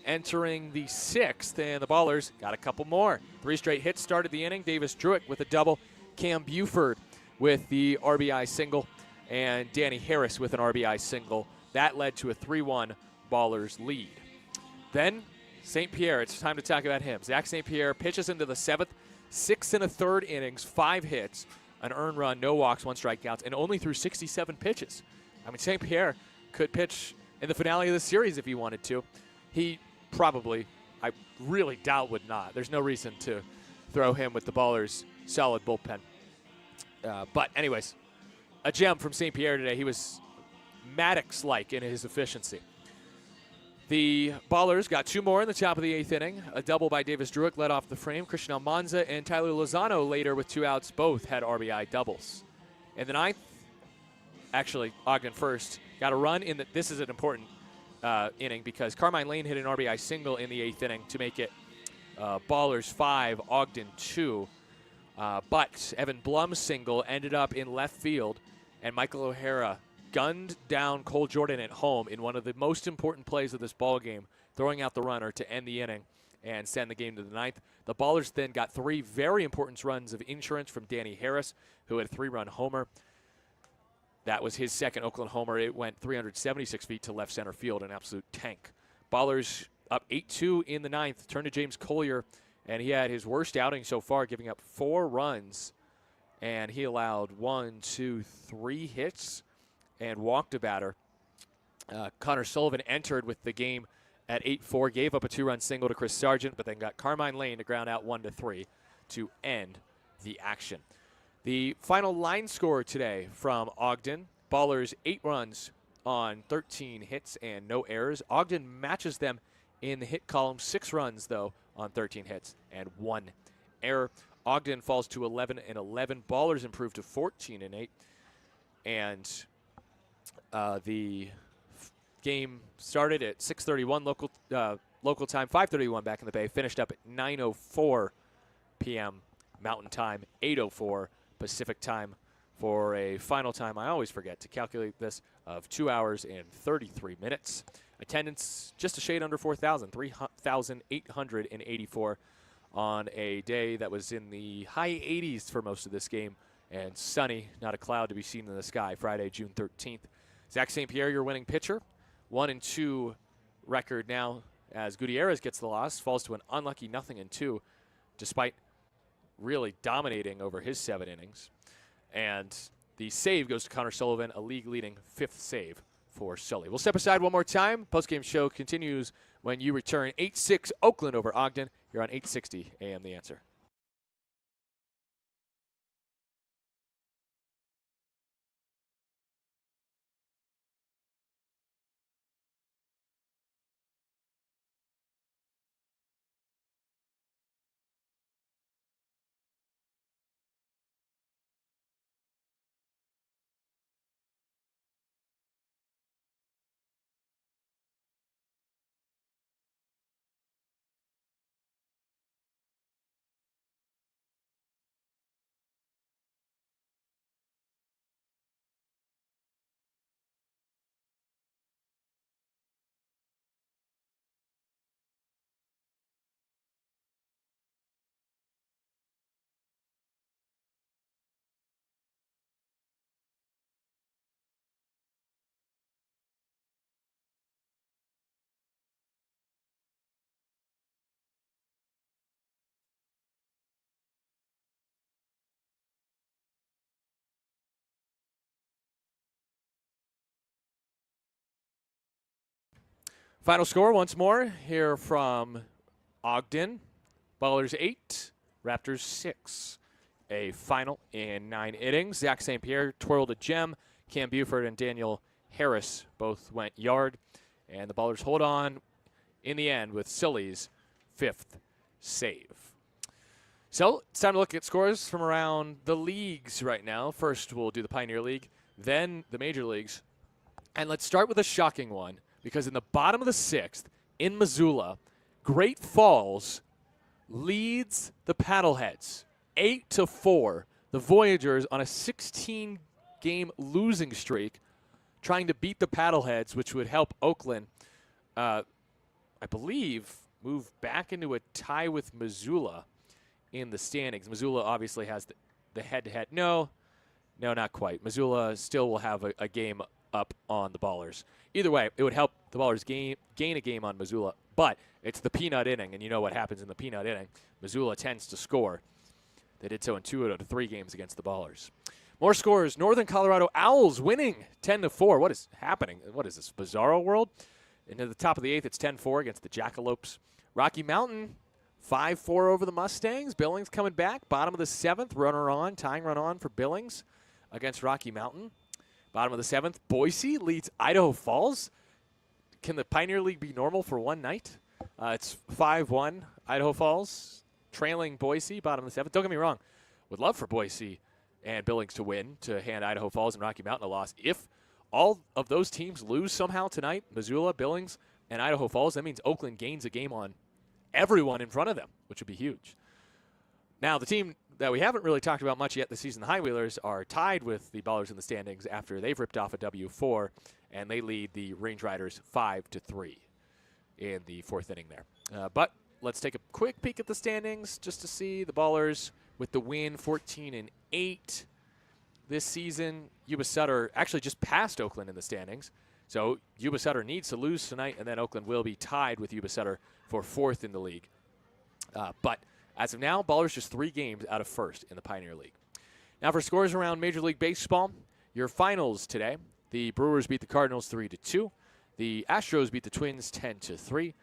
entering the 6th, and the Ballers got a couple more. 3 straight hits started the inning. Davis Druitt with a double, Cam Buford with the RBI single, and Danny Harris with an RBI single. That led to a 3-1 Ballers lead. Then St. Pierre, it's time to talk about him. Zach St. Pierre pitches into the 7th, 6 1/3 innings, 5 hits, an earned run, no walks, 1 strikeouts, and only threw 67 pitches. I mean, St. Pierre could pitch in the finale of the series if he wanted to. He probably, I really doubt, would not. There's no reason to throw him with the Ballers' solid bullpen. But anyways, a gem from St. Pierre today. He was Maddox-like in his efficiency. The Ballers got 2 more in the top of the 8th inning. A double by Davis Druitt led off the frame. Christian Almanza and Tyler Lozano later with 2 outs both had RBI doubles. In the 9th, actually Ogden first, got a run in the, this is an important inning because Carmine Lane hit an RBI single in the 8th inning to make it Ballers 5, Ogden 2. But Evan Blum's single ended up in left field, and Michael O'Hara gunned down Cole Jordan at home in one of the most important plays of this ball game, throwing out the runner to end the inning and send the game to the ninth. The Ballers then got 3 very important runs of insurance from Danny Harris, who had a 3-run homer. That was his second Oakland homer. It went 376 feet to left center field, an absolute tank. Ballers up 8-2 in the ninth. Turn to James Collier, and he had his worst outing so far, giving up 4 runs. And he allowed 3 hits and walked a batter. Connor Sullivan entered with the game at 8-4, gave up a 2-run single to Chris Sargent, but then got Carmine Lane to ground out 1-3 to end the action. The final line score today from Ogden, Ballers 8 runs on 13 hits and no errors. Ogden matches them in the hit column, 6 runs, though, on 13 hits and 1 error. Ogden falls to 11-11. Ballers improve to 14-8. And the game started at 6:31 local time, 5:31 back in the Bay. Finished up at 9:04 p.m. Mountain Time, 8:04 Pacific Time, for a final time, I always forget to calculate this, of 2 hours and 33 minutes. Attendance just a shade under 4,000, 3,884 on a day that was in the high 80s for most of this game, and sunny, not a cloud to be seen in the sky, Friday, June 13th. Zach St. Pierre, your winning pitcher. 1-2 record now as Gutierrez gets the loss, falls to an unlucky 0-2, despite really dominating over his 7 innings. And the save goes to Connor Sullivan, a league-leading 5th save for Sully. We'll step aside one more time. Postgame show continues when you return. 8-6 Oakland over Ogden. You're on 860 AM The Answer. Final score once more here from Ogden. Ballers 8, Raptors 6. A final in 9 innings. Zach St. Pierre twirled a gem. Cam Buford and Daniel Harris both went yard. And the Ballers hold on in the end with Sully's 5th save. So it's time to look at scores from around the leagues right now. First, we'll do the Pioneer League, then the Major Leagues. And let's start with a shocking one, because in the bottom of the 6th, in Missoula, Great Falls leads the Paddleheads 8-4. The Voyagers on a 16-game losing streak, trying to beat the Paddleheads, which would help Oakland, I believe, move back into a tie with Missoula in the standings. Missoula obviously has the head-to-head. No, not quite. Missoula still will have a game up on the Ballers. Either way, it would help the Ballers gain a game on Missoula, but it's the peanut inning, and you know what happens in the peanut inning. Missoula tends to score. They did so in 2 out of 3 games against the Ballers. More scores. Northern Colorado Owls winning 10-4. What is happening? What is this, Bizarro world? Into the top of the 8th, it's 10-4 against the Jackalopes. Rocky Mountain 5-4 over the Mustangs. Billings coming back. Bottom of the 7th, tying run on for Billings against Rocky Mountain. Bottom of the 7th, Boise leads Idaho Falls. Can the Pioneer League be normal for one night? It's 5-1 Idaho Falls, trailing Boise, bottom of the 7th. Don't get me wrong. Would love for Boise and Billings to win, to hand Idaho Falls and Rocky Mountain a loss. If all of those teams lose somehow tonight, Missoula, Billings, and Idaho Falls, that means Oakland gains a game on everyone in front of them, which would be huge. Now, the team that we haven't really talked about much yet this season, the High Wheelers, are tied with the Ballers in the standings after they've ripped off a W4, and they lead the Range Riders 5-3 in the 4th inning there. But let's take a quick peek at the standings just to see the Ballers with the win, 14-8 this season. Yuba Sutter actually just passed Oakland in the standings. So Yuba Sutter needs to lose tonight, and then Oakland will be tied with Yuba Sutter for 4th in the league. But as of now, Ballers just 3 games out of 1st in the Pioneer League. Now for scores around Major League Baseball, your finals today. The Brewers beat the Cardinals 3-2. The Astros beat the Twins 10-3.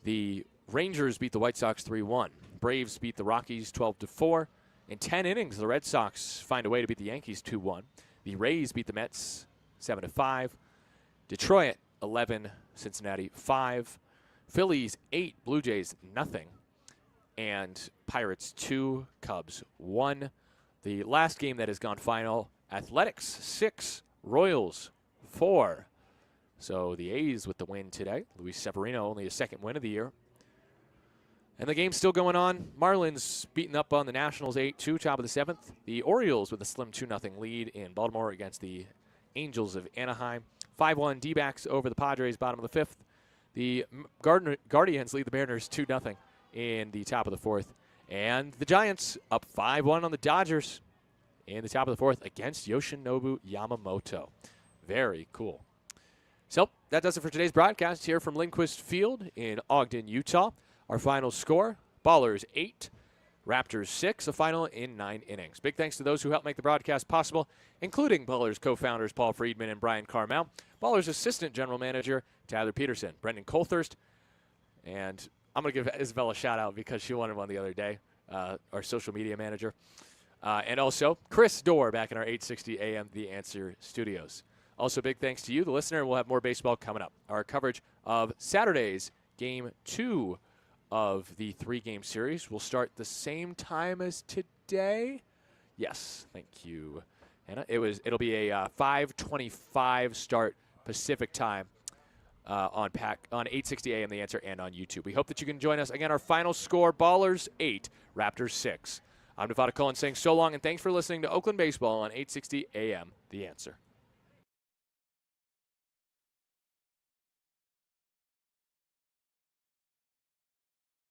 The Rangers beat the White Sox 3-1. Braves beat the Rockies 12-4. In 10 innings, the Red Sox find a way to beat the Yankees 2-1. The Rays beat the Mets 7-5. Detroit 11, Cincinnati 5. Phillies 8, Blue Jays nothing. And Pirates 2, Cubs 1. The last game that has gone final, Athletics 6, Royals 4. So the A's with the win today. Luis Severino, only his 2nd win of the year. And the game's still going on. Marlins beating up on the Nationals 8-2, top of the 7th. The Orioles with a slim 2-0 lead in Baltimore against the Angels of Anaheim. 5-1 D-backs over the Padres, bottom of the 5th. The Guardians lead the Mariners 2-0 in the top of the 4th. And the Giants up 5-1 on the Dodgers in the top of the 4th against Yoshinobu Yamamoto. Very cool. So that does it for today's broadcast here from Lindquist Field in Ogden, Utah. Our final score, Ballers 8, Raptors 6, a final in 9 innings. Big thanks to those who helped make the broadcast possible, including Ballers co-founders Paul Friedman and Brian Carmel, Ballers assistant general manager Tyler Peterson, Brendan Colthurst, and I'm going to give Isabel a shout-out because she wanted one the other day, our social media manager. And also Chris Dorr back in our 860 AM The Answer studios. Also, big thanks to you, the listener. We'll have more baseball coming up. Our coverage of Saturday's Game 2 of the 3-game series will start the same time as today. Yes, thank you, Hannah. It'll be a 5:25 start Pacific time on 860 AM The Answer and on YouTube. We hope that you can join us. Again, our final score, Ballers 8, Raptors 6. I'm Nevada Cullen saying so long, and thanks for listening to Oakland Baseball on 860 AM The Answer.